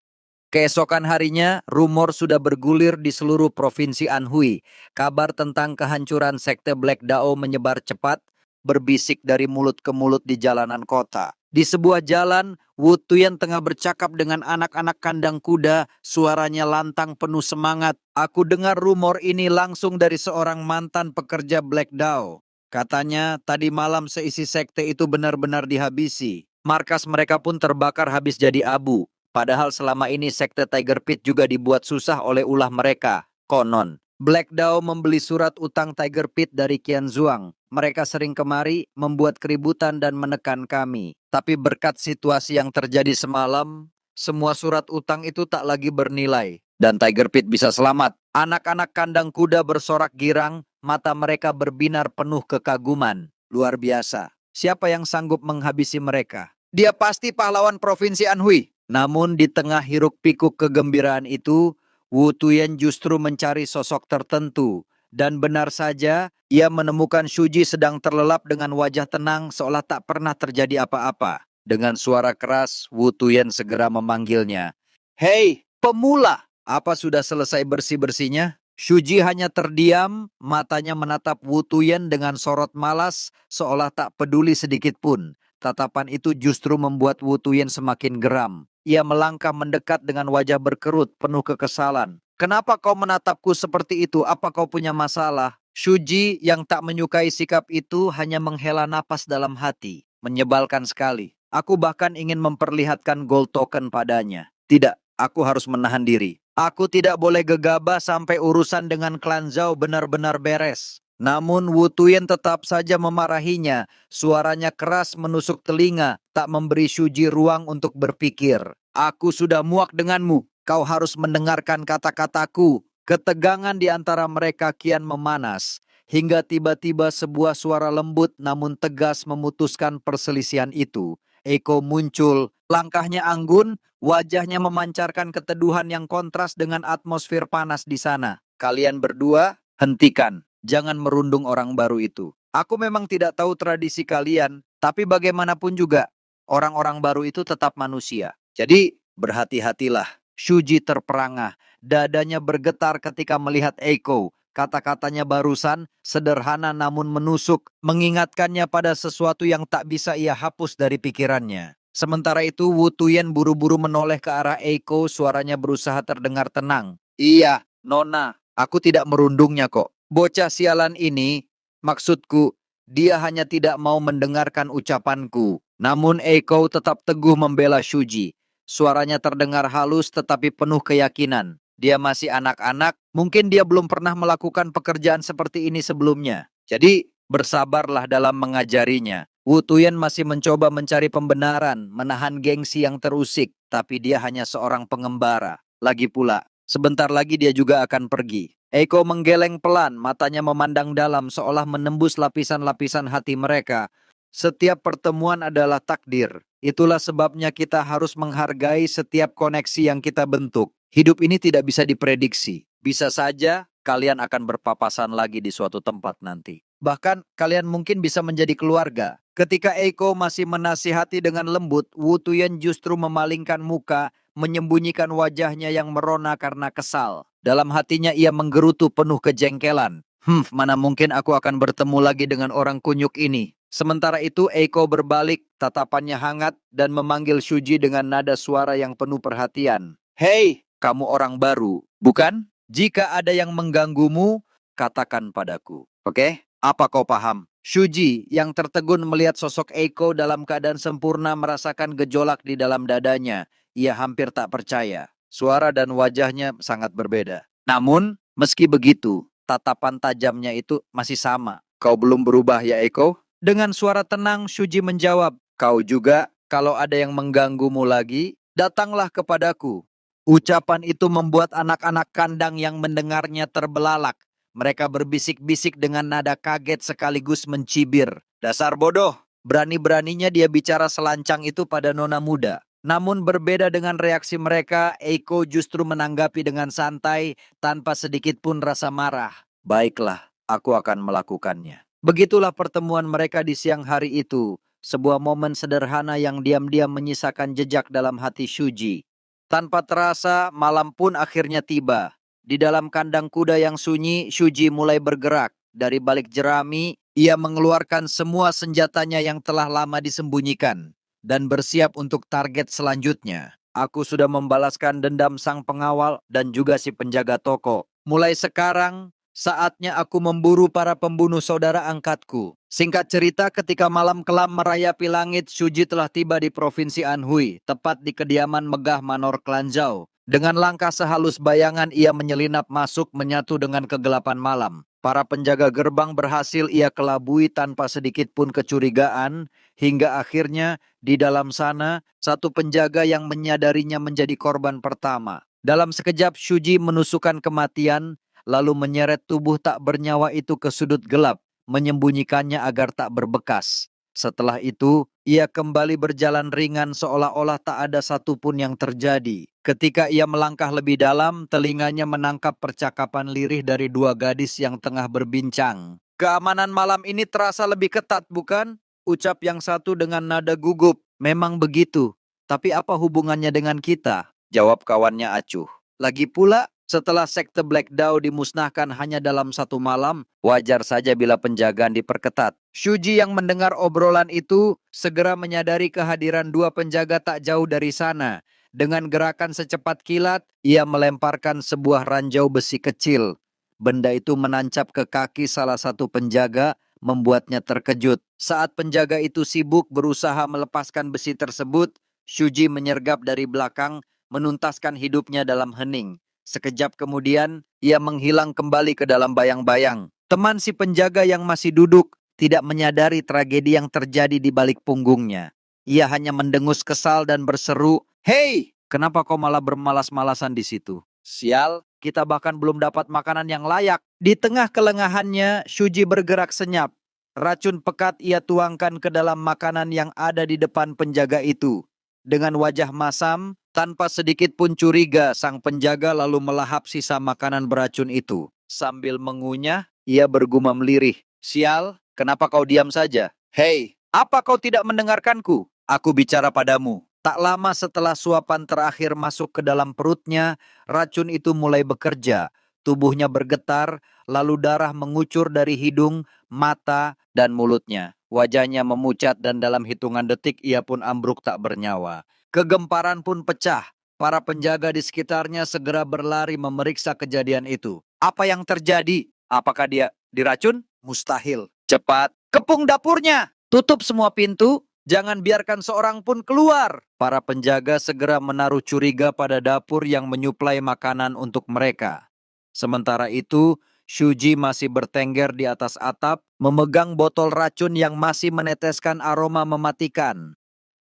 [SPEAKER 1] Keesokan harinya, rumor sudah bergulir di seluruh provinsi Anhui. Kabar tentang kehancuran sekte Black Dao menyebar cepat, berbisik dari mulut ke mulut di jalanan kota. Di sebuah jalan, Wu Tuyan tengah bercakap dengan anak-anak kandang kuda, suaranya lantang penuh semangat. Aku dengar rumor ini langsung dari seorang mantan pekerja Black Dao. Katanya, tadi malam seisi sekte itu benar-benar dihabisi. Markas mereka pun terbakar habis jadi abu. Padahal selama ini sekte Tiger Pit juga dibuat susah oleh ulah mereka. Konon, Black Dao membeli surat utang Tiger Pit dari Qian Zuang. Mereka sering kemari, membuat keributan dan menekan kami. Tapi berkat situasi yang terjadi semalam, semua surat utang itu tak lagi bernilai. Dan Tiger Pit bisa selamat. Anak-anak kandang kuda bersorak girang, mata mereka berbinar penuh kekaguman. Luar biasa. Siapa yang sanggup menghabisi mereka? Dia pasti pahlawan Provinsi Anhui. Namun di tengah hiruk-pikuk kegembiraan itu, Wu Tuyan justru mencari sosok tertentu. Dan benar saja, ia menemukan Shuji sedang terlelap dengan wajah tenang seolah tak pernah terjadi apa-apa. Dengan suara keras, Wu Tuyan segera memanggilnya. Hei, pemula! Apa sudah selesai bersih-bersihnya? Shuji hanya terdiam, matanya menatap Wu Tuyan dengan sorot malas, seolah tak peduli sedikit pun. Tatapan itu justru membuat Wu Tuyan semakin geram. Ia melangkah mendekat dengan wajah berkerut, penuh kekesalan. Kenapa kau menatapku seperti itu? Apa kau punya masalah? Shuji yang tak menyukai sikap itu hanya menghela napas dalam hati. Menyebalkan sekali. Aku bahkan ingin memperlihatkan gold token padanya. Tidak, aku harus menahan diri. Aku tidak boleh gegabah sampai urusan dengan klan Zhao benar-benar beres. Namun Wu Tuyan tetap saja memarahinya. Suaranya keras menusuk telinga, tak memberi Shuji ruang untuk berpikir. Aku sudah muak denganmu. Kau harus mendengarkan kata-kataku. Ketegangan di antara mereka kian memanas. Hingga tiba-tiba sebuah suara lembut namun tegas memutuskan perselisihan itu. Eko muncul, langkahnya anggun, wajahnya memancarkan keteduhan yang kontras dengan atmosfer panas di sana. Kalian berdua, hentikan. Jangan merundung orang baru itu. Aku memang tidak tahu tradisi kalian, tapi bagaimanapun juga, orang-orang baru itu tetap manusia. Jadi, berhati-hatilah. Shuji terperangah, dadanya bergetar ketika melihat Eiko. Kata-katanya barusan, sederhana namun menusuk, mengingatkannya pada sesuatu yang tak bisa ia hapus dari pikirannya. Sementara itu, Wu Tuyan buru-buru menoleh ke arah Eiko, suaranya berusaha terdengar tenang. Iya, Nona, aku tidak merundungnya kok. Bocah sialan ini, maksudku, dia hanya tidak mau mendengarkan ucapanku. Namun Eiko tetap teguh membela Shuji. Suaranya terdengar halus tetapi penuh keyakinan. Dia masih anak-anak, mungkin dia belum pernah melakukan pekerjaan seperti ini sebelumnya. Jadi, bersabarlah dalam mengajarinya. Wu Tuyan masih mencoba mencari pembenaran, menahan gengsi yang terusik, tapi dia hanya seorang pengembara. Lagi pula, sebentar lagi dia juga akan pergi. Eiko menggeleng pelan, matanya memandang dalam seolah menembus lapisan-lapisan hati mereka. Setiap pertemuan adalah takdir. Itulah sebabnya kita harus menghargai setiap koneksi yang kita bentuk. Hidup ini tidak bisa diprediksi. Bisa saja kalian akan berpapasan lagi di suatu tempat nanti. Bahkan kalian mungkin bisa menjadi keluarga. Ketika Eiko masih menasihati dengan lembut, Wu Tuyan justru memalingkan muka, menyembunyikan wajahnya yang merona karena kesal. Dalam hatinya ia menggerutu penuh kejengkelan. Mana mungkin aku akan bertemu lagi dengan orang kunyuk ini. Sementara itu Eiko berbalik, tatapannya hangat dan memanggil Shuji dengan nada suara yang penuh perhatian. Hei, kamu orang baru, bukan? Jika ada yang mengganggumu, katakan padaku. Oke? Apa kau paham? Shuji yang tertegun melihat sosok Eiko dalam keadaan sempurna merasakan gejolak di dalam dadanya. Ia hampir tak percaya. Suara dan wajahnya sangat berbeda. Namun, meski begitu, tatapan tajamnya itu masih sama. Kau belum berubah ya Eiko? Dengan suara tenang, Shuji menjawab, kau juga, kalau ada yang mengganggumu lagi, datanglah kepadaku. Ucapan itu membuat anak-anak kandang yang mendengarnya terbelalak. Mereka berbisik-bisik dengan nada kaget sekaligus mencibir. Dasar bodoh, Berani-beraninya dia bicara selancang itu pada nona muda. Namun berbeda dengan reaksi mereka, Eiko justru menanggapi dengan santai tanpa sedikit pun rasa marah. Baiklah, aku akan melakukannya. Begitulah pertemuan mereka di siang hari itu. Sebuah momen sederhana yang diam-diam menyisakan jejak dalam hati Shuji. Tanpa terasa, malam pun akhirnya tiba. Di dalam kandang kuda yang sunyi, Shuji mulai bergerak. Dari balik jerami, ia mengeluarkan semua senjatanya yang telah lama disembunyikan dan bersiap untuk target selanjutnya. Aku sudah membalaskan dendam sang pengawal dan juga si penjaga toko. Mulai sekarang, saatnya aku memburu para pembunuh saudara angkatku. Singkat cerita, ketika malam kelam merayapi langit, Shuji telah tiba di Provinsi Anhui, tepat di kediaman megah Manor Klan Zhao. Dengan langkah sehalus bayangan, ia menyelinap masuk menyatu dengan kegelapan malam. Para penjaga gerbang berhasil ia kelabui tanpa sedikit pun kecurigaan, hingga akhirnya di dalam sana, satu penjaga yang menyadarinya menjadi korban pertama. Dalam sekejap, Shuji menusukkan kematian, lalu menyeret tubuh tak bernyawa itu ke sudut gelap, menyembunyikannya agar tak berbekas. Setelah itu, ia kembali berjalan ringan seolah-olah tak ada satupun yang terjadi. Ketika ia melangkah lebih dalam, telinganya menangkap percakapan lirih dari dua gadis yang tengah berbincang. Keamanan malam ini terasa lebih ketat, bukan? Ucap yang satu dengan nada gugup. Memang begitu. Tapi apa hubungannya dengan kita? Jawab kawannya acuh. Lagi pula, setelah sekte Black Dao dimusnahkan hanya dalam satu malam, wajar saja bila penjagaan diperketat. Shuji yang mendengar obrolan itu segera menyadari kehadiran dua penjaga tak jauh dari sana. Dengan gerakan secepat kilat, ia melemparkan sebuah ranjau besi kecil. Benda itu menancap ke kaki salah satu penjaga, membuatnya terkejut. Saat penjaga itu sibuk berusaha melepaskan besi tersebut, Shuji menyergap dari belakang, menuntaskan hidupnya dalam hening. Sekejap kemudian, ia menghilang kembali ke dalam bayang-bayang. Teman si penjaga yang masih duduk tidak menyadari tragedi yang terjadi di balik punggungnya. Ia hanya mendengus kesal dan berseru, "Hei, kenapa kau malah bermalas-malasan di situ? Sial, kita bahkan belum dapat makanan yang layak." Di tengah kelengahannya, Shuji bergerak senyap. Racun pekat ia tuangkan ke dalam makanan yang ada di depan penjaga itu. Dengan wajah masam, tanpa sedikit pun curiga, sang penjaga lalu melahap sisa makanan beracun itu. Sambil mengunyah, ia bergumam lirih, "Sial, kenapa kau diam saja? Hei, apa kau tidak mendengarkanku? Aku bicara padamu." Tak lama setelah suapan terakhir masuk ke dalam perutnya, racun itu mulai bekerja. Tubuhnya bergetar, lalu darah mengucur dari hidung, mata, dan mulutnya. Wajahnya memucat dan dalam hitungan detik ia pun ambruk tak bernyawa. Kegemparan pun pecah. Para penjaga di sekitarnya segera berlari memeriksa kejadian itu. Apa yang terjadi? Apakah dia diracun? Mustahil. Cepat, kepung dapurnya. Tutup semua pintu. Jangan biarkan seorang pun keluar. Para penjaga segera menaruh curiga pada dapur yang menyuplai makanan untuk mereka. Sementara itu, Shuji masih bertengger di atas atap, memegang botol racun yang masih meneteskan aroma mematikan.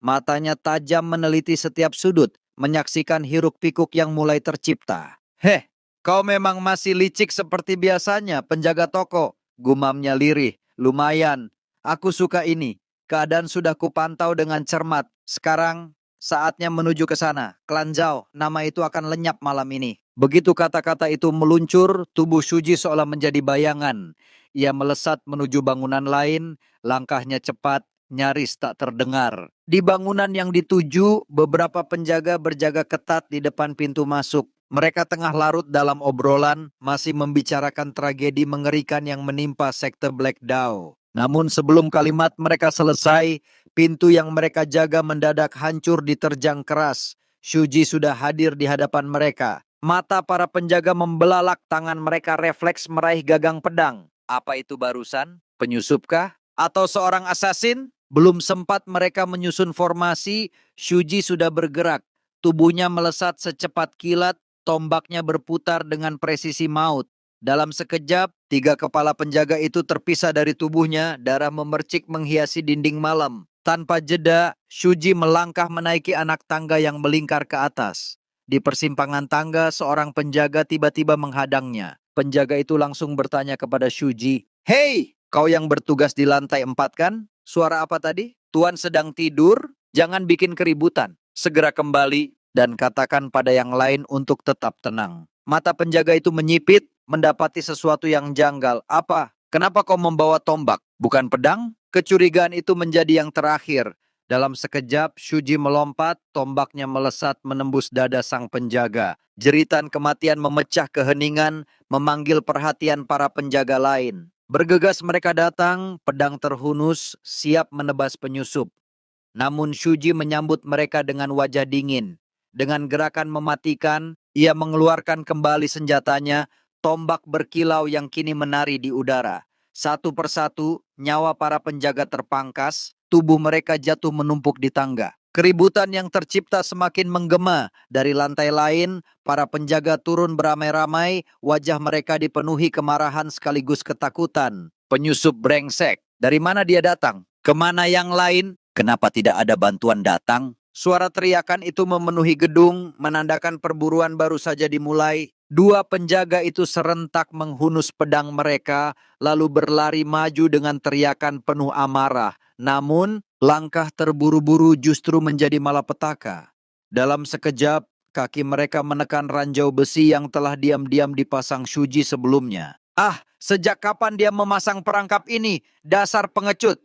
[SPEAKER 1] Matanya tajam meneliti setiap sudut, menyaksikan hiruk-pikuk yang mulai tercipta. "Heh, kau memang masih licik seperti biasanya, penjaga toko," gumamnya lirih. "Lumayan, aku suka ini. Keadaan sudah kupantau dengan cermat. Sekarang saatnya menuju ke sana. Klan Zhao, nama itu akan lenyap malam ini." Begitu kata-kata itu meluncur, tubuh Shuji seolah menjadi bayangan. Ia melesat menuju bangunan lain, langkahnya cepat, nyaris tak terdengar. Di bangunan yang dituju, beberapa penjaga berjaga ketat di depan pintu masuk. Mereka tengah larut dalam obrolan, masih membicarakan tragedi mengerikan yang menimpa sekte Black Dao. Namun sebelum kalimat mereka selesai, pintu yang mereka jaga mendadak hancur diterjang keras. Shuji sudah hadir di hadapan mereka. Mata para penjaga membelalak, tangan mereka refleks meraih gagang pedang. Apa itu barusan? Penyusupkah? Atau seorang asasin? Belum sempat mereka menyusun formasi, Shuji sudah bergerak. Tubuhnya melesat secepat kilat, tombaknya berputar dengan presisi maut. Dalam sekejap, tiga kepala penjaga itu terpisah dari tubuhnya, darah memercik menghiasi dinding malam. Tanpa jeda, Shuji melangkah menaiki anak tangga yang melingkar ke atas. Di persimpangan tangga, seorang penjaga tiba-tiba menghadangnya. Penjaga itu langsung bertanya kepada Shuji, "Hei, Kau yang bertugas di lantai 4 kan? Suara apa tadi? Tuan sedang tidur? Jangan bikin keributan. Segera kembali dan katakan pada yang lain untuk tetap tenang. Mata penjaga itu menyipit, mendapati sesuatu yang janggal. Apa? Kenapa kau membawa tombak, bukan pedang? Kecurigaan itu menjadi yang terakhir. Dalam sekejap, Shuji melompat, tombaknya melesat menembus dada sang penjaga. Jeritan kematian memecah keheningan, memanggil perhatian para penjaga lain. Bergegas mereka datang, pedang terhunus, siap menebas penyusup. Namun Shuji menyambut mereka dengan wajah dingin. Dengan gerakan mematikan, ia mengeluarkan kembali senjatanya, tombak berkilau yang kini menari di udara. Satu persatu, nyawa para penjaga terpangkas, tubuh mereka jatuh menumpuk di tangga. Keributan yang tercipta semakin menggema. Dari lantai lain, para penjaga turun beramai-ramai, wajah mereka dipenuhi kemarahan sekaligus ketakutan. Penyusup brengsek, dari mana dia datang? Kemana yang lain? Kenapa tidak ada bantuan datang? Suara teriakan itu memenuhi gedung, menandakan perburuan baru saja dimulai. Dua penjaga itu serentak menghunus pedang mereka, lalu berlari maju dengan teriakan penuh amarah. Namun, langkah terburu-buru justru menjadi malapetaka. Dalam sekejap, kaki mereka menekan ranjau besi yang telah diam-diam dipasang Shuji sebelumnya. Ah, sejak kapan dia memasang perangkap ini? Dasar pengecut!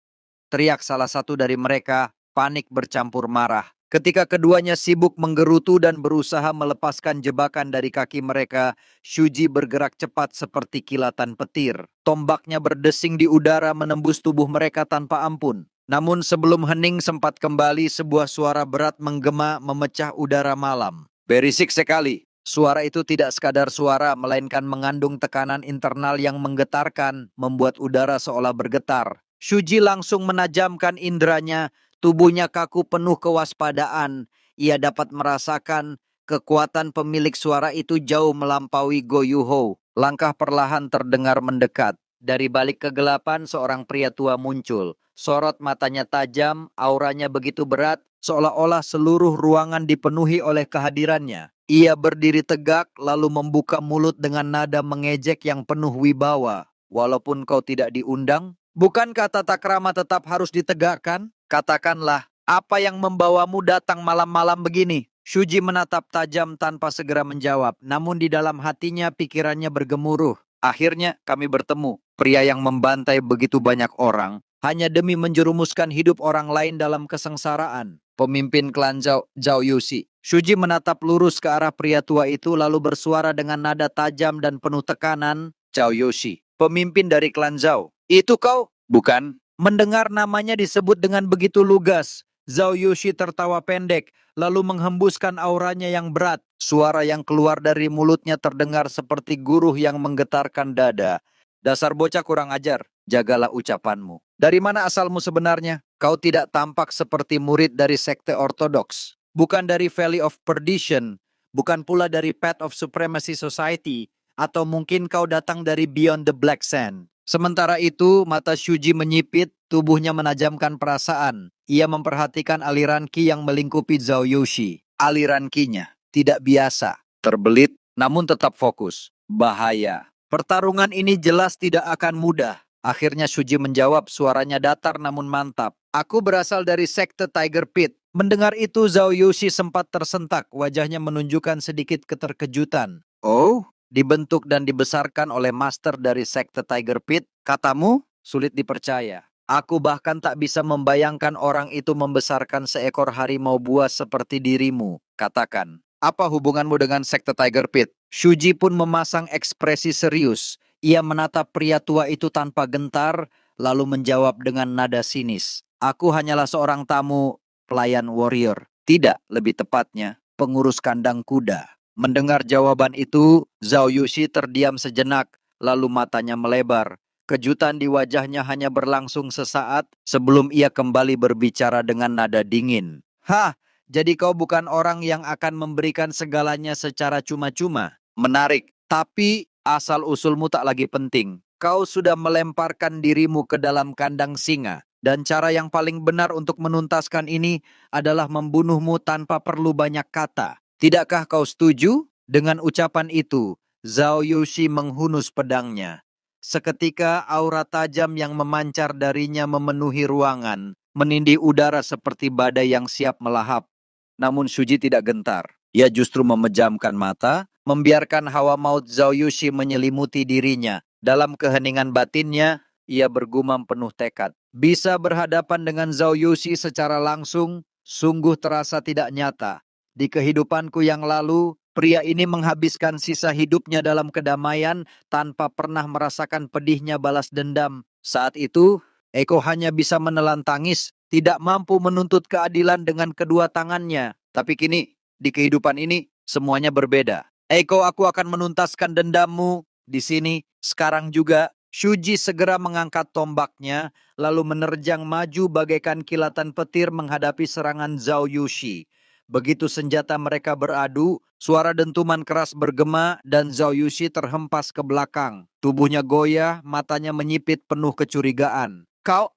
[SPEAKER 1] Teriak salah satu dari mereka, panik bercampur marah. Ketika keduanya sibuk menggerutu dan berusaha melepaskan jebakan dari kaki mereka, Shuji bergerak cepat seperti kilatan petir. Tombaknya berdesing di udara menembus tubuh mereka tanpa ampun. Namun sebelum hening sempat kembali, sebuah suara berat menggema memecah udara malam. Berisik sekali. Suara itu tidak sekadar suara, melainkan mengandung tekanan internal yang menggetarkan, membuat udara seolah bergetar. Shuji langsung menajamkan indranya, tubuhnya kaku penuh kewaspadaan. Ia dapat merasakan kekuatan pemilik suara itu jauh melampaui Go Yuho. Langkah perlahan terdengar mendekat. Dari balik kegelapan seorang pria tua muncul. Sorot matanya tajam, auranya begitu berat, seolah-olah seluruh ruangan dipenuhi oleh kehadirannya. Ia berdiri tegak lalu membuka mulut dengan nada mengejek yang penuh wibawa. Walaupun kau tidak diundang, bukankah tata krama tetap harus ditegakkan? Katakanlah, apa yang membawamu datang malam-malam begini? Shuji menatap tajam tanpa segera menjawab, namun di dalam hatinya pikirannya bergemuruh. Akhirnya kami bertemu, pria yang membantai begitu banyak orang, hanya demi menjerumuskan hidup orang lain dalam kesengsaraan. Pemimpin klan Zhao Yuxi. Shuji menatap lurus ke arah pria tua itu lalu bersuara dengan nada tajam dan penuh tekanan. Zhao Yuxi, pemimpin dari klan Zhao. Itu kau? Bukan. Mendengar namanya disebut dengan begitu lugas, Zhao Yuxi tertawa pendek, lalu menghembuskan auranya yang berat. Suara yang keluar dari mulutnya terdengar seperti guruh yang menggetarkan dada. Dasar bocah kurang ajar, jagalah ucapanmu. Dari mana asalmu sebenarnya? Kau tidak tampak seperti murid dari sekte ortodoks. Bukan dari Valley of Perdition, bukan pula dari Path of Supremacy Society, atau mungkin kau datang dari Beyond the Black Sand. Sementara itu, mata Shuji menyipit, tubuhnya menajamkan perasaan. Ia memperhatikan aliran ki yang melingkupi Zhao Yuxi. Aliran ki-nya tidak biasa, terbelit, namun tetap fokus. Bahaya. Pertarungan ini jelas tidak akan mudah. Akhirnya Shuji menjawab, suaranya datar namun mantap. Aku berasal dari sekte Tiger Pit. Mendengar itu, Zhao Yuxi sempat tersentak, wajahnya menunjukkan sedikit keterkejutan. Oh? Dibentuk dan dibesarkan oleh master dari sekte Tiger Pit, katamu sulit dipercaya. Aku bahkan tak bisa membayangkan orang itu membesarkan seekor harimau buas seperti dirimu. Katakan, apa hubunganmu dengan sekte Tiger Pit? Shuji pun memasang ekspresi serius. Ia menatap pria tua itu tanpa gentar, lalu menjawab dengan nada sinis. Aku hanyalah seorang tamu, pelayan warrior. Tidak, lebih tepatnya, pengurus kandang kuda. Mendengar jawaban itu, Zhao Yuxi terdiam sejenak, lalu matanya melebar. Kejutan di wajahnya hanya berlangsung sesaat sebelum ia kembali berbicara dengan nada dingin. Hah, jadi kau bukan orang yang akan memberikan segalanya secara cuma-cuma. Menarik, tapi asal-usulmu tak lagi penting. Kau sudah melemparkan dirimu ke dalam kandang singa. Dan cara yang paling benar untuk menuntaskan ini adalah membunuhmu tanpa perlu banyak kata. Tidakkah kau setuju? Dengan ucapan itu, Zhao Yuxi menghunus pedangnya. Seketika aura tajam yang memancar darinya memenuhi ruangan, menindih udara seperti badai yang siap melahap. Namun Shuji tidak gentar. Ia justru memejamkan mata, membiarkan hawa maut Zhao Yushi menyelimuti dirinya. Dalam keheningan batinnya, ia bergumam penuh tekad. Bisa berhadapan dengan Zhao Yushi secara langsung, sungguh terasa tidak nyata. Di kehidupanku yang lalu, pria ini menghabiskan sisa hidupnya dalam kedamaian tanpa pernah merasakan pedihnya balas dendam. Saat itu, Eko hanya bisa menelan tangis, tidak mampu menuntut keadilan dengan kedua tangannya. Tapi kini, di kehidupan ini, semuanya berbeda. Eko, aku akan menuntaskan dendammu. Di sini, sekarang juga, Shuji segera mengangkat tombaknya, lalu menerjang maju bagaikan kilatan petir menghadapi serangan Zhao Yushi. Begitu senjata mereka beradu, suara dentuman keras bergema dan Zhao Yushi terhempas ke belakang. Tubuhnya goyah, matanya menyipit penuh kecurigaan.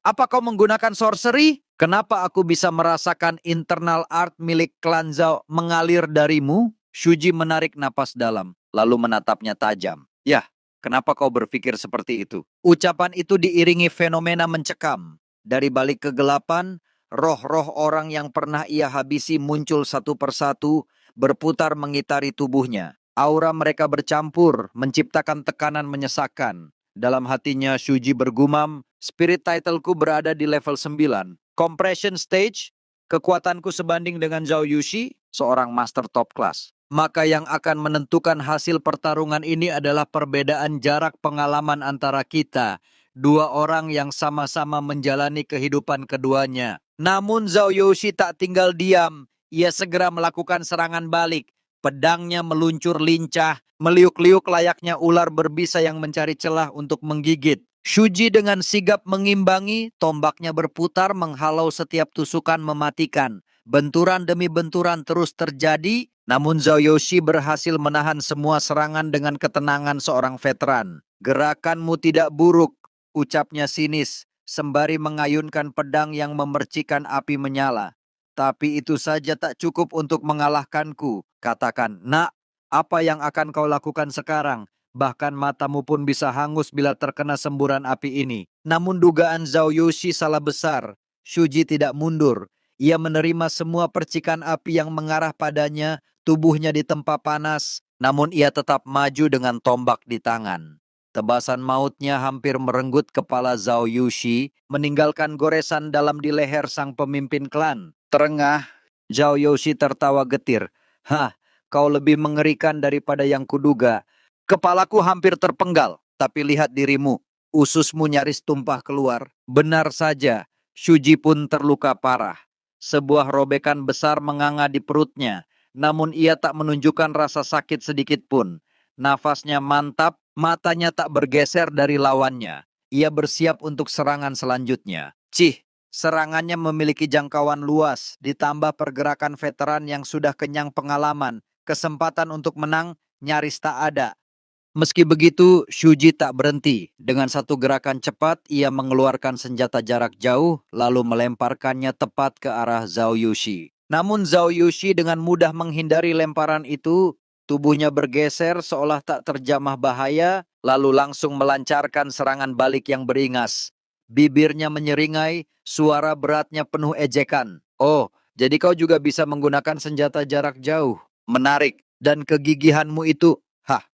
[SPEAKER 1] Apa kau menggunakan sorcery? Kenapa aku bisa merasakan internal art milik klan Zhao mengalir darimu? Shuji menarik napas dalam, lalu menatapnya tajam. Yah, kenapa kau berpikir seperti itu? Ucapan itu diiringi fenomena mencekam. Dari balik kegelapan, roh-roh orang yang pernah ia habisi muncul satu persatu, berputar mengitari tubuhnya. Aura mereka bercampur, menciptakan tekanan menyesakkan. Dalam hatinya Shuji bergumam, spirit titleku berada di level 9. Compression stage, kekuatanku sebanding dengan Zhao Yushi, seorang master top class. Maka yang akan menentukan hasil pertarungan ini adalah perbedaan jarak pengalaman antara kita. Dua orang yang sama-sama menjalani kehidupan keduanya. Namun Zhao Yushi tak tinggal diam. Ia segera melakukan serangan balik. Pedangnya meluncur lincah, meliuk-liuk layaknya ular berbisa yang mencari celah untuk menggigit. Shuji dengan sigap mengimbangi, tombaknya berputar menghalau setiap tusukan mematikan. Benturan demi benturan terus terjadi, namun Zhao Yushi berhasil menahan semua serangan dengan ketenangan seorang veteran. Gerakanmu tidak buruk, ucapnya sinis, sembari mengayunkan pedang yang memercikan api menyala. Tapi itu saja tak cukup untuk mengalahkanku. Katakan, nak, apa yang akan kau lakukan sekarang? Bahkan matamu pun bisa hangus bila terkena semburan api ini. Namun dugaan Zhao Yushi salah besar. Shuji tidak mundur. Ia menerima semua percikan api yang mengarah padanya, tubuhnya ditempa panas, namun ia tetap maju dengan tombak di tangan. Tebasan mautnya hampir merenggut kepala Zhao Yushi, meninggalkan goresan dalam di leher sang pemimpin klan. Terengah, Zhao Yushi tertawa getir. Hah, kau lebih mengerikan daripada yang kuduga. Kepalaku hampir terpenggal, tapi lihat dirimu. Ususmu nyaris tumpah keluar. Benar saja, Shuji pun terluka parah. Sebuah robekan besar menganga di perutnya, namun ia tak menunjukkan rasa sakit sedikit pun. Nafasnya mantap, matanya tak bergeser dari lawannya. Ia bersiap untuk serangan selanjutnya. Serangannya memiliki jangkauan luas, ditambah pergerakan veteran yang sudah kenyang pengalaman. Kesempatan untuk menang nyaris tak ada. Meski begitu, Shuji tak berhenti. Dengan satu gerakan cepat, ia mengeluarkan senjata jarak jauh, lalu melemparkannya tepat ke arah Zhao Yushi. Namun Zhao Yushi dengan mudah menghindari lemparan itu, tubuhnya bergeser seolah tak terjamah bahaya, lalu langsung melancarkan serangan balik yang beringas. Bibirnya menyeringai, suara beratnya penuh ejekan. Oh, jadi kau juga bisa menggunakan senjata jarak jauh. Menarik. Dan kegigihanmu itu,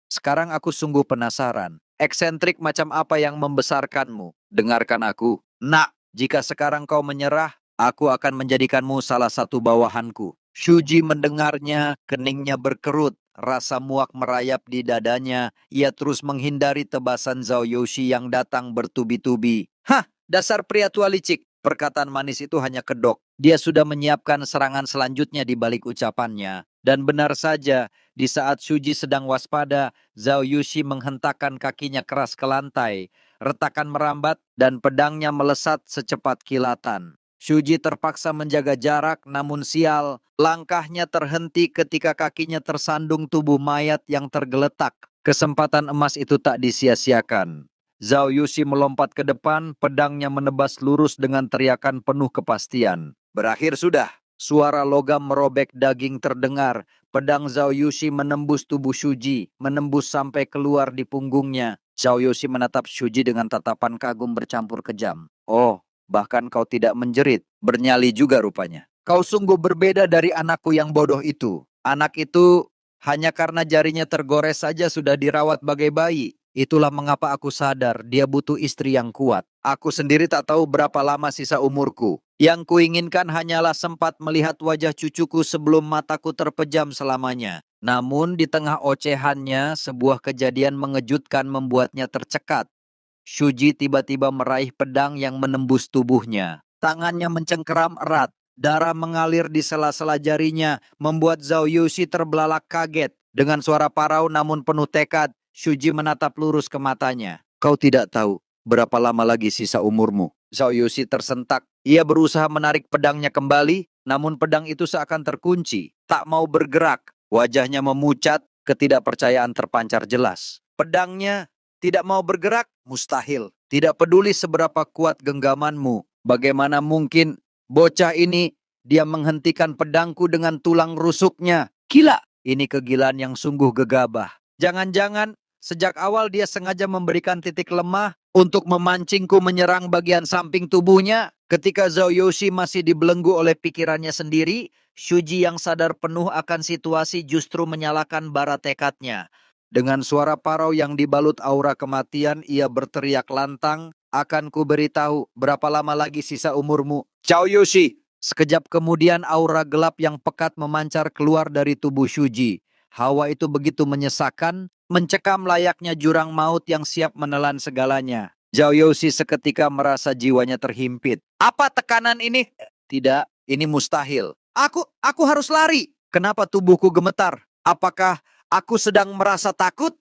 [SPEAKER 1] sekarang aku sungguh penasaran. Eksentrik macam apa yang membesarkanmu? Dengarkan aku. Nak, jika sekarang kau menyerah, aku akan menjadikanmu salah satu bawahanku. Shuji mendengarnya, keningnya berkerut. Rasa muak merayap di dadanya. Ia terus menghindari tebasan Zhao Yushi yang datang bertubi-tubi. Hah, dasar pria tua licik. Perkataan manis itu hanya kedok. Dia sudah menyiapkan serangan selanjutnya di balik ucapannya. Dan benar saja, di saat Shuji sedang waspada, Zhao Yushi menghentakkan kakinya keras ke lantai. Retakan merambat dan pedangnya melesat secepat kilatan. Shuji terpaksa menjaga jarak, namun sial, langkahnya terhenti ketika kakinya tersandung tubuh mayat yang tergeletak. Kesempatan emas itu tak disia-siakan. Zhao Yushi melompat ke depan, pedangnya menebas lurus dengan teriakan penuh kepastian. Berakhir sudah. Suara logam merobek daging terdengar. Pedang Zhao Yushi menembus tubuh Shuji, menembus sampai keluar di punggungnya. Zhao Yoshi menatap Shuji dengan tatapan kagum bercampur kejam. Oh, bahkan kau tidak menjerit, bernyali juga rupanya. Kau sungguh berbeda dari anakku yang bodoh itu. Anak itu hanya karena jarinya tergores saja sudah dirawat bagai bayi. Itulah mengapa aku sadar dia butuh istri yang kuat. Aku sendiri tak tahu berapa lama sisa umurku. Yang kuinginkan hanyalah sempat melihat wajah cucuku sebelum mataku terpejam selamanya. Namun di tengah ocehannya, sebuah kejadian mengejutkan membuatnya tercekat. Shuji tiba-tiba meraih pedang yang menembus tubuhnya. Tangannya mencengkeram erat. Darah mengalir di sela-sela jarinya, membuat Zhao Yushi terbelalak kaget. Dengan suara parau namun penuh tekad, Shuji menatap lurus ke matanya. Kau tidak tahu berapa lama lagi sisa umurmu. Zhao Yushi tersentak. Ia berusaha menarik pedangnya kembali, namun pedang itu seakan terkunci. Tak mau bergerak. Wajahnya memucat, ketidakpercayaan terpancar jelas. Pedangnya tidak mau bergerak, mustahil. Tidak peduli seberapa kuat genggamanmu. Bagaimana mungkin bocah ini dia menghentikan pedangku dengan tulang rusuknya. Gila, ini kegilaan yang sungguh gegabah. Jangan-jangan sejak awal dia sengaja memberikan titik lemah untuk memancingku menyerang bagian samping tubuhnya. Ketika Zhao Yoshi masih dibelenggu oleh pikirannya sendiri, Shuji yang sadar penuh akan situasi justru menyalakan bara tekadnya. Dengan suara parau yang dibalut aura kematian, ia berteriak lantang, akan ku beritahu berapa lama lagi sisa umurmu. Zhao Yoshi! Sekejap kemudian aura gelap yang pekat memancar keluar dari tubuh Shuji. Hawa itu begitu menyesakan, mencekam layaknya jurang maut yang siap menelan segalanya. Zhao Yoshi seketika merasa jiwanya terhimpit. Apa tekanan ini? Tidak, ini mustahil. Aku harus lari. Kenapa tubuhku gemetar? Apakah aku sedang merasa takut?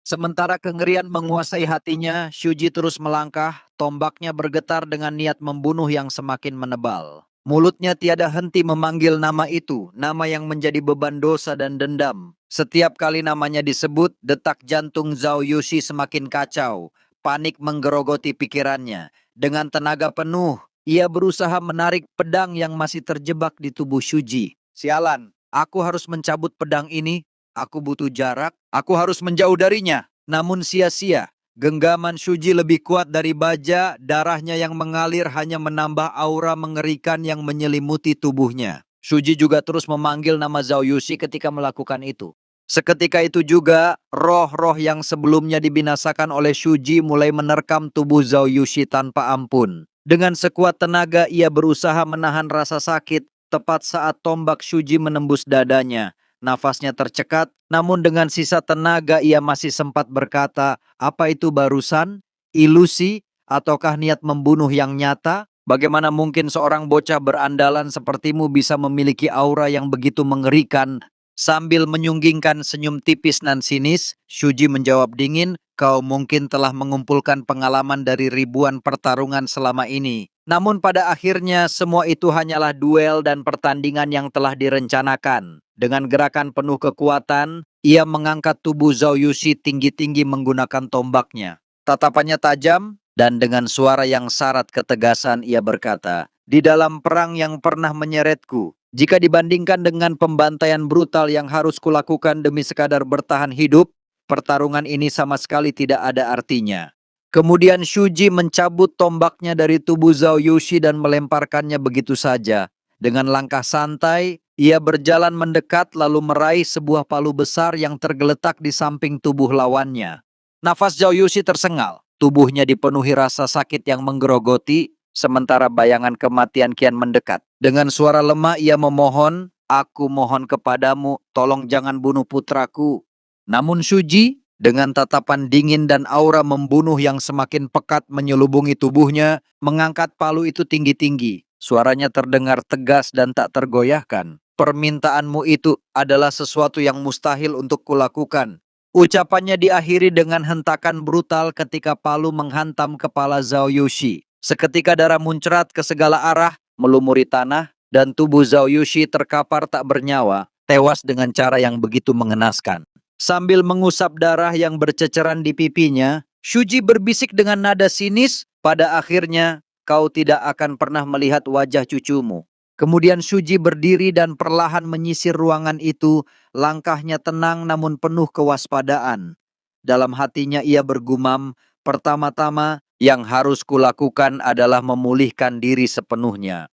[SPEAKER 1] Sementara kengerian menguasai hatinya, Shuji terus melangkah, tombaknya bergetar dengan niat membunuh yang semakin menebal. Mulutnya tiada henti memanggil nama itu, nama yang menjadi beban dosa dan dendam. Setiap kali namanya disebut, detak jantung Zhao Yushi semakin kacau. Panik menggerogoti pikirannya. Dengan tenaga penuh, ia berusaha menarik pedang yang masih terjebak di tubuh Shuji. Sialan, aku harus mencabut pedang ini. Aku butuh jarak, aku harus menjauh darinya. Namun sia-sia, genggaman Shuji lebih kuat dari baja, darahnya yang mengalir hanya menambah aura mengerikan yang menyelimuti tubuhnya. Shuji juga terus memanggil nama Zhao Yushi ketika melakukan itu. Seketika itu juga, roh-roh yang sebelumnya dibinasakan oleh Shuji mulai menerkam tubuh Zhao Yushi tanpa ampun. Dengan sekuat tenaga ia berusaha menahan rasa sakit, tepat saat tombak Shuji menembus dadanya. Nafasnya tercekat, namun dengan sisa tenaga ia masih sempat berkata, apa itu barusan? Ilusi? Ataukah niat membunuh yang nyata? Bagaimana mungkin seorang bocah berandalan sepertimu bisa memiliki aura yang begitu mengerikan? Sambil menyunggingkan senyum tipis dan sinis, Shuji menjawab dingin, kau mungkin telah mengumpulkan pengalaman dari ribuan pertarungan selama ini. Namun pada akhirnya semua itu hanyalah duel dan pertandingan yang telah direncanakan. Dengan gerakan penuh kekuatan, ia mengangkat tubuh Zhao Yushi tinggi-tinggi menggunakan tombaknya. Tatapannya tajam, dan dengan suara yang syarat ketegasan ia berkata, di dalam perang yang pernah menyeretku, jika dibandingkan dengan pembantaian brutal yang harus kulakukan demi sekadar bertahan hidup, pertarungan ini sama sekali tidak ada artinya. Kemudian Shuji mencabut tombaknya dari tubuh Zhao Yushi dan melemparkannya begitu saja. Dengan langkah santai, ia berjalan mendekat lalu meraih sebuah palu besar yang tergeletak di samping tubuh lawannya. Nafas Zhao Yushi tersengal, tubuhnya dipenuhi rasa sakit yang menggerogoti, sementara bayangan kematian kian mendekat. Dengan suara lemah ia memohon, aku mohon kepadamu, tolong jangan bunuh putraku. Namun Shuji, dengan tatapan dingin dan aura membunuh yang semakin pekat menyelubungi tubuhnya, mengangkat palu itu tinggi-tinggi. Suaranya terdengar tegas dan tak tergoyahkan. Permintaanmu itu adalah sesuatu yang mustahil untuk kulakukan. Ucapannya diakhiri dengan hentakan brutal ketika palu menghantam kepala Zhao Yushi. Seketika darah muncrat ke segala arah, melumuri tanah, dan tubuh Zhao Yushi terkapar tak bernyawa, tewas dengan cara yang begitu mengenaskan. Sambil mengusap darah yang berceceran di pipinya, Shuji berbisik dengan nada sinis, pada akhirnya kau tidak akan pernah melihat wajah cucumu. Kemudian Shuji berdiri dan perlahan menyisir ruangan itu, langkahnya tenang namun penuh kewaspadaan. Dalam hatinya ia bergumam, pertama-tama yang harus kulakukan adalah memulihkan diri sepenuhnya.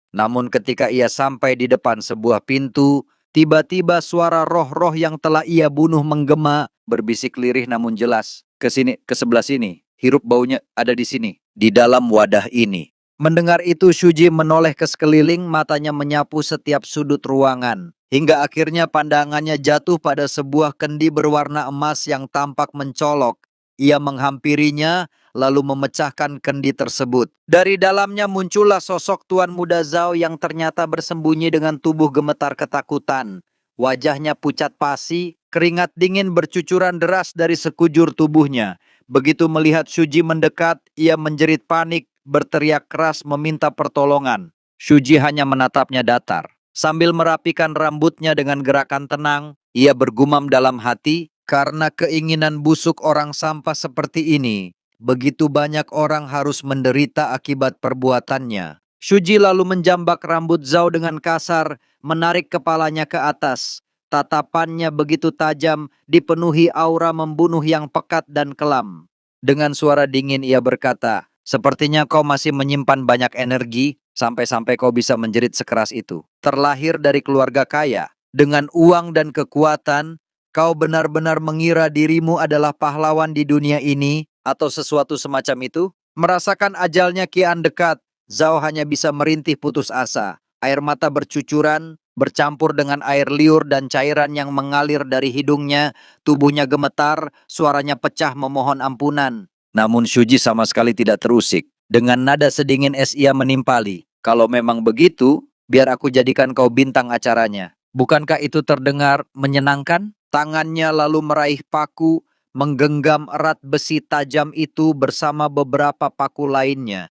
[SPEAKER 1] Namun ketika ia sampai di depan sebuah pintu, tiba-tiba suara roh-roh yang telah ia bunuh menggema, berbisik lirih namun jelas. Ke sini, ke sebelah sini. Hirup baunya ada di sini, di dalam wadah ini. Mendengar itu, Shuji menoleh ke sekeliling, matanya menyapu setiap sudut ruangan. Hingga akhirnya pandangannya jatuh pada sebuah kendi berwarna emas yang tampak mencolok. Ia menghampirinya, lalu memecahkan kendi tersebut. Dari dalamnya muncullah sosok tuan muda Zhao yang ternyata bersembunyi dengan tubuh gemetar ketakutan. Wajahnya pucat pasi, keringat dingin bercucuran deras dari sekujur tubuhnya. Begitu melihat Shuji mendekat, ia menjerit panik, berteriak keras meminta pertolongan. Shuji hanya menatapnya datar. Sambil merapikan rambutnya dengan gerakan tenang, ia bergumam dalam hati, karena keinginan busuk orang sampah seperti ini, begitu banyak orang harus menderita akibat perbuatannya. Shuji lalu menjambak rambut Zhao dengan kasar, menarik kepalanya ke atas. Tatapannya begitu tajam, dipenuhi aura membunuh yang pekat dan kelam. Dengan suara dingin ia berkata, "Sepertinya kau masih menyimpan banyak energi, sampai-sampai kau bisa menjerit sekeras itu. Terlahir dari keluarga kaya, dengan uang dan kekuatan, kau benar-benar mengira dirimu adalah pahlawan di dunia ini, atau sesuatu semacam itu?" Merasakan ajalnya kian dekat, Zhao hanya bisa merintih putus asa. Air mata bercucuran, bercampur dengan air liur dan cairan yang mengalir dari hidungnya, tubuhnya gemetar, suaranya pecah memohon ampunan. Namun Shuji sama sekali tidak terusik. Dengan nada sedingin es ia menimpali, "Kalau memang begitu, biar aku jadikan kau bintang acaranya." Bukankah itu terdengar menyenangkan? Tangannya lalu meraih paku, menggenggam erat besi tajam itu bersama beberapa paku lainnya.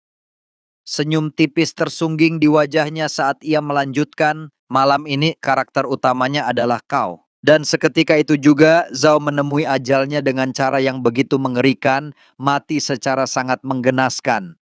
[SPEAKER 1] Senyum tipis tersungging di wajahnya saat ia melanjutkan, "Malam ini karakter utamanya adalah kau." Dan seketika itu juga Zhao menemui ajalnya dengan cara yang begitu mengerikan, mati secara sangat menggenaskan.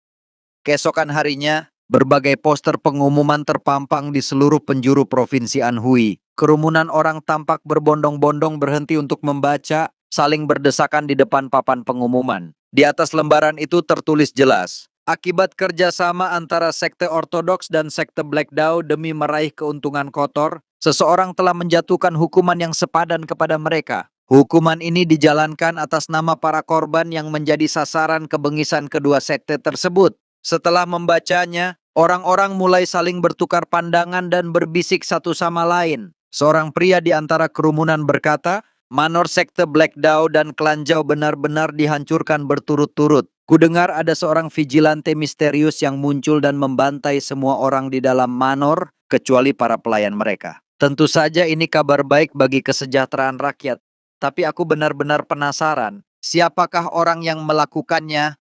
[SPEAKER 1] Keesokan harinya, berbagai poster pengumuman terpampang di seluruh penjuru provinsi Anhui. Kerumunan orang tampak berbondong-bondong berhenti untuk membaca, saling berdesakan di depan papan pengumuman. Di atas lembaran itu tertulis jelas, akibat kerjasama antara sekte ortodoks dan sekte Black Dao demi meraih keuntungan kotor, seseorang telah menjatuhkan hukuman yang sepadan kepada mereka. Hukuman ini dijalankan atas nama para korban yang menjadi sasaran kebengisan kedua sekte tersebut. Setelah membacanya, orang-orang mulai saling bertukar pandangan dan berbisik satu sama lain. Seorang pria di antara kerumunan berkata, "Manor sekte Black Dao dan klan Zhao benar-benar dihancurkan berturut-turut. Kudengar ada seorang vigilante misterius yang muncul dan membantai semua orang di dalam manor, kecuali para pelayan mereka. Tentu saja ini kabar baik bagi kesejahteraan rakyat. Tapi aku benar-benar penasaran, siapakah orang yang melakukannya?"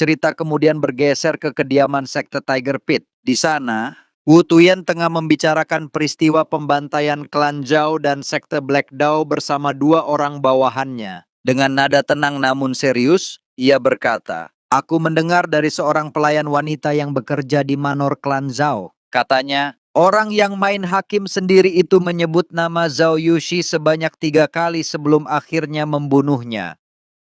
[SPEAKER 1] Cerita kemudian bergeser ke kediaman sekte Tiger Pit. Di sana, Wu Tuyen tengah membicarakan peristiwa pembantaian klan Zhao dan sekte Black Dao bersama dua orang bawahannya. Dengan nada tenang namun serius, ia berkata, "Aku mendengar dari seorang pelayan wanita yang bekerja di manor klan Zhao. Katanya, orang yang main hakim sendiri itu menyebut nama Zhao Yushi sebanyak 3 kali sebelum akhirnya membunuhnya."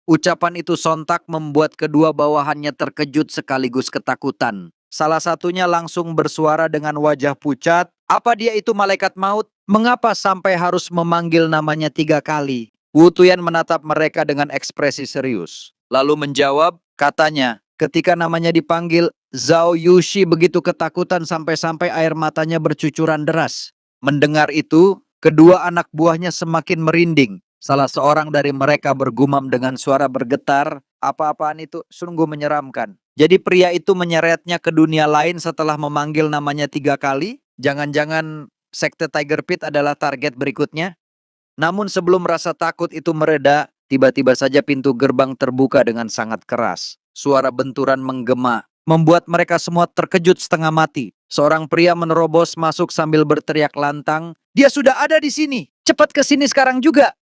[SPEAKER 1] Ucapan itu sontak membuat kedua bawahannya terkejut sekaligus ketakutan. Salah satunya langsung bersuara dengan wajah pucat, "Apa dia itu malaikat maut? Mengapa sampai harus memanggil namanya 3 kali?" Wu Tuyan menatap mereka dengan ekspresi serius. Lalu menjawab, katanya, ketika namanya dipanggil, Zhao Yushi begitu ketakutan sampai-sampai air matanya bercucuran deras. Mendengar itu, kedua anak buahnya semakin merinding. Salah seorang dari mereka bergumam dengan suara bergetar, "Apa-apaan itu sungguh menyeramkan." Jadi pria itu menyeretnya ke dunia lain setelah memanggil namanya 3 kali? Jangan-jangan sekte Tiger Pit adalah target berikutnya? Namun sebelum rasa takut itu mereda, tiba-tiba saja pintu gerbang terbuka dengan sangat keras. Suara benturan menggema, membuat mereka semua terkejut setengah mati. Seorang pria menerobos masuk sambil berteriak lantang, "Dia sudah ada di sini! Cepat ke sini sekarang juga!"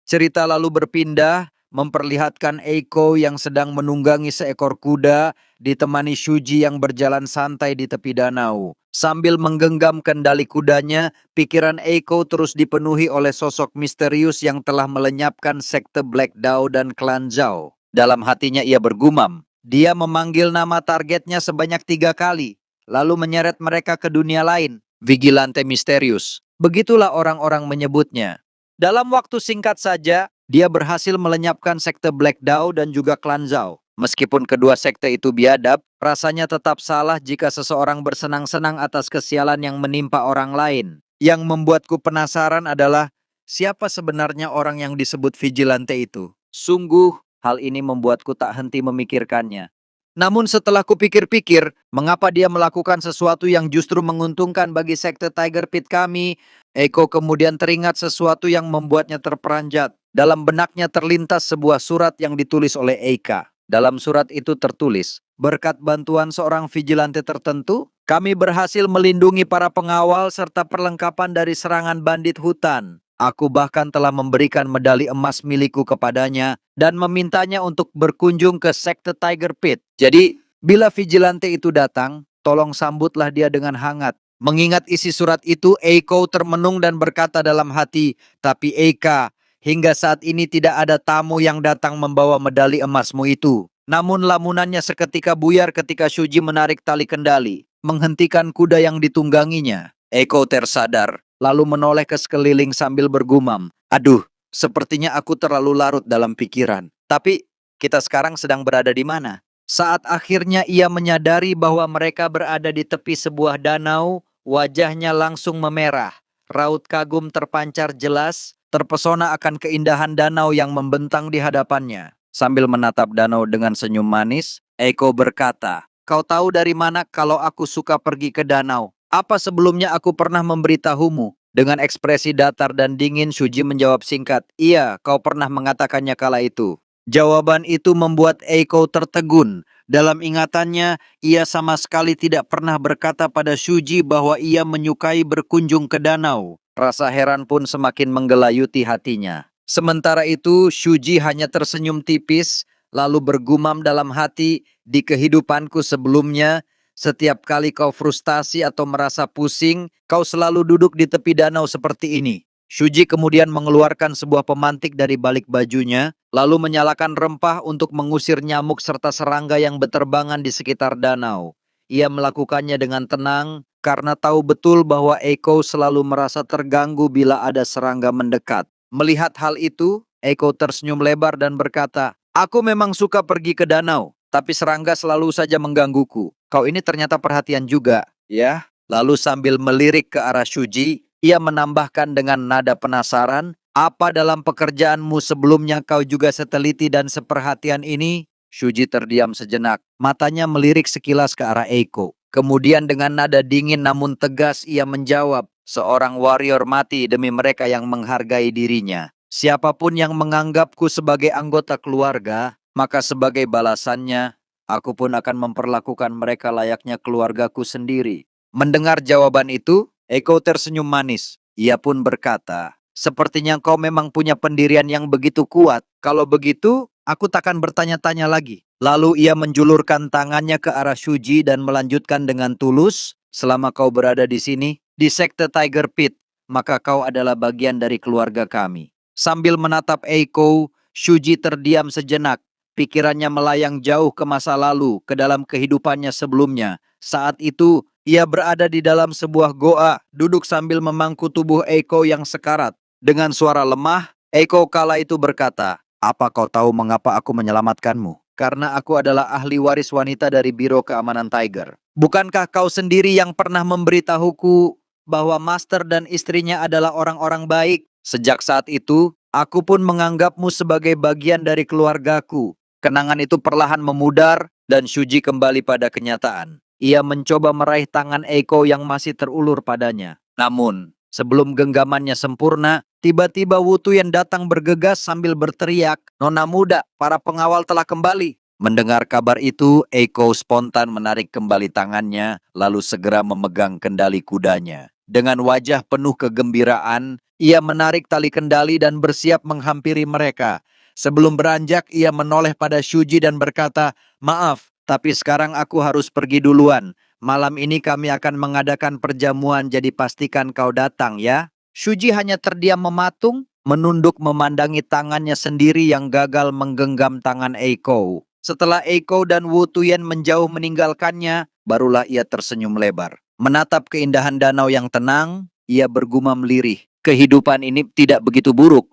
[SPEAKER 1] Cerita lalu berpindah, memperlihatkan Eiko yang sedang menunggangi seekor kuda, ditemani Shuji yang berjalan santai di tepi danau. Sambil menggenggam kendali kudanya, pikiran Eiko terus dipenuhi oleh sosok misterius yang telah melenyapkan sekte Black Dao dan klan Zhao. Dalam hatinya ia bergumam. Dia memanggil nama targetnya sebanyak 3 kali, lalu menyeret mereka ke dunia lain. Vigilante misterius. Begitulah orang-orang menyebutnya. Dalam waktu singkat saja, dia berhasil melenyapkan sekte Black Dao dan juga klan Zhao. Meskipun kedua sekte itu biadab, rasanya tetap salah jika seseorang bersenang-senang atas kesialan yang menimpa orang lain. Yang membuatku penasaran adalah siapa sebenarnya orang yang disebut vigilante itu. Sungguh, hal ini membuatku tak henti memikirkannya. Namun setelah kupikir-pikir, mengapa dia melakukan sesuatu yang justru menguntungkan bagi sekte Tiger Pit kami? Eko kemudian teringat sesuatu yang membuatnya terperanjat. Dalam benaknya terlintas sebuah surat yang ditulis oleh Eika. Dalam surat itu tertulis, berkat bantuan seorang vigilante tertentu, kami berhasil melindungi para pengawal serta perlengkapan dari serangan bandit hutan. Aku bahkan telah memberikan medali emas milikku kepadanya dan memintanya untuk berkunjung ke sekte Tiger Pit. Jadi, bila vigilante itu datang, tolong sambutlah dia dengan hangat. Mengingat isi surat itu, Eiko termenung dan berkata dalam hati, tapi Eika, hingga saat ini tidak ada tamu yang datang membawa medali emasmu itu. Namun lamunannya seketika buyar ketika Shuji menarik tali kendali, menghentikan kuda yang ditungganginya. Eiko tersadar, lalu menoleh ke sekeliling sambil bergumam, aduh, sepertinya aku terlalu larut dalam pikiran. Tapi, kita sekarang sedang berada di mana? Saat akhirnya ia menyadari bahwa mereka berada di tepi sebuah danau, wajahnya langsung memerah. Raut kagum terpancar jelas, terpesona akan keindahan danau yang membentang di hadapannya. Sambil menatap danau dengan senyum manis, Eiko berkata, kau tahu dari mana kalau aku suka pergi ke danau? Apa sebelumnya aku pernah memberitahumu? Dengan ekspresi datar dan dingin, Shuji menjawab singkat, iya, kau pernah mengatakannya kala itu. Jawaban itu membuat Eiko tertegun. Dalam ingatannya, ia sama sekali tidak pernah berkata pada Shuji bahwa ia menyukai berkunjung ke danau. Rasa heran pun semakin menggelayuti hatinya. Sementara itu, Shuji hanya tersenyum tipis, lalu bergumam dalam hati, di kehidupanku sebelumnya, setiap kali kau frustasi atau merasa pusing, kau selalu duduk di tepi danau seperti ini. Shuji kemudian mengeluarkan sebuah pemantik dari balik bajunya, lalu menyalakan rempah untuk mengusir nyamuk serta serangga yang berterbangan di sekitar danau. Ia melakukannya dengan tenang, karena tahu betul bahwa Eiko selalu merasa terganggu bila ada serangga mendekat. Melihat hal itu, Eiko tersenyum lebar dan berkata, aku memang suka pergi ke danau, tapi serangga selalu saja menggangguku. Kau ini ternyata perhatian juga, ya? Lalu sambil melirik ke arah Shuji, ia menambahkan dengan nada penasaran, apa dalam pekerjaanmu sebelumnya kau juga seteliti dan seperhatian ini? Shuji terdiam sejenak, matanya melirik sekilas ke arah Eiko. Kemudian dengan nada dingin namun tegas ia menjawab, seorang warrior mati demi mereka yang menghargai dirinya. Siapapun yang menganggapku sebagai anggota keluarga, maka sebagai balasannya, aku pun akan memperlakukan mereka layaknya keluargaku sendiri. Mendengar jawaban itu, Eiko tersenyum manis. Ia pun berkata, sepertinya kau memang punya pendirian yang begitu kuat. Kalau begitu, aku takkan bertanya-tanya lagi. Lalu ia menjulurkan tangannya ke arah Shuji dan melanjutkan dengan tulus, selama kau berada di sini, di sekte Tiger Pit, maka kau adalah bagian dari keluarga kami. Sambil menatap Eiko, Shuji terdiam sejenak. Pikirannya melayang jauh ke masa lalu, ke dalam kehidupannya sebelumnya. Saat itu, ia berada di dalam sebuah goa, duduk sambil memangku tubuh Eiko yang sekarat. Dengan suara lemah, Eiko kala itu berkata, apa kau tahu mengapa aku menyelamatkanmu? Karena aku adalah ahli waris wanita dari Biro Keamanan Tiger. Bukankah kau sendiri yang pernah memberitahuku bahwa Master dan istrinya adalah orang-orang baik? Sejak saat itu, aku pun menganggapmu sebagai bagian dari keluargaku. Kenangan itu perlahan memudar dan Shuji kembali pada kenyataan. Ia mencoba meraih tangan Eiko yang masih terulur padanya. Namun, sebelum genggamannya sempurna, tiba-tiba Wutuyen datang bergegas sambil berteriak, Nona muda, para pengawal telah kembali. Mendengar kabar itu, Eiko spontan menarik kembali tangannya, lalu segera memegang kendali kudanya. Dengan wajah penuh kegembiraan, ia menarik tali kendali dan bersiap menghampiri mereka. Sebelum beranjak, ia menoleh pada Shuji dan berkata, maaf, tapi sekarang aku harus pergi duluan. Malam ini kami akan mengadakan perjamuan, jadi pastikan kau datang ya. Shuji hanya terdiam mematung, menunduk memandangi tangannya sendiri yang gagal menggenggam tangan Eiko. Setelah Eiko dan Wu Tuyen menjauh meninggalkannya, barulah ia tersenyum lebar. Menatap keindahan danau yang tenang, ia bergumam lirih. Kehidupan ini tidak begitu buruk.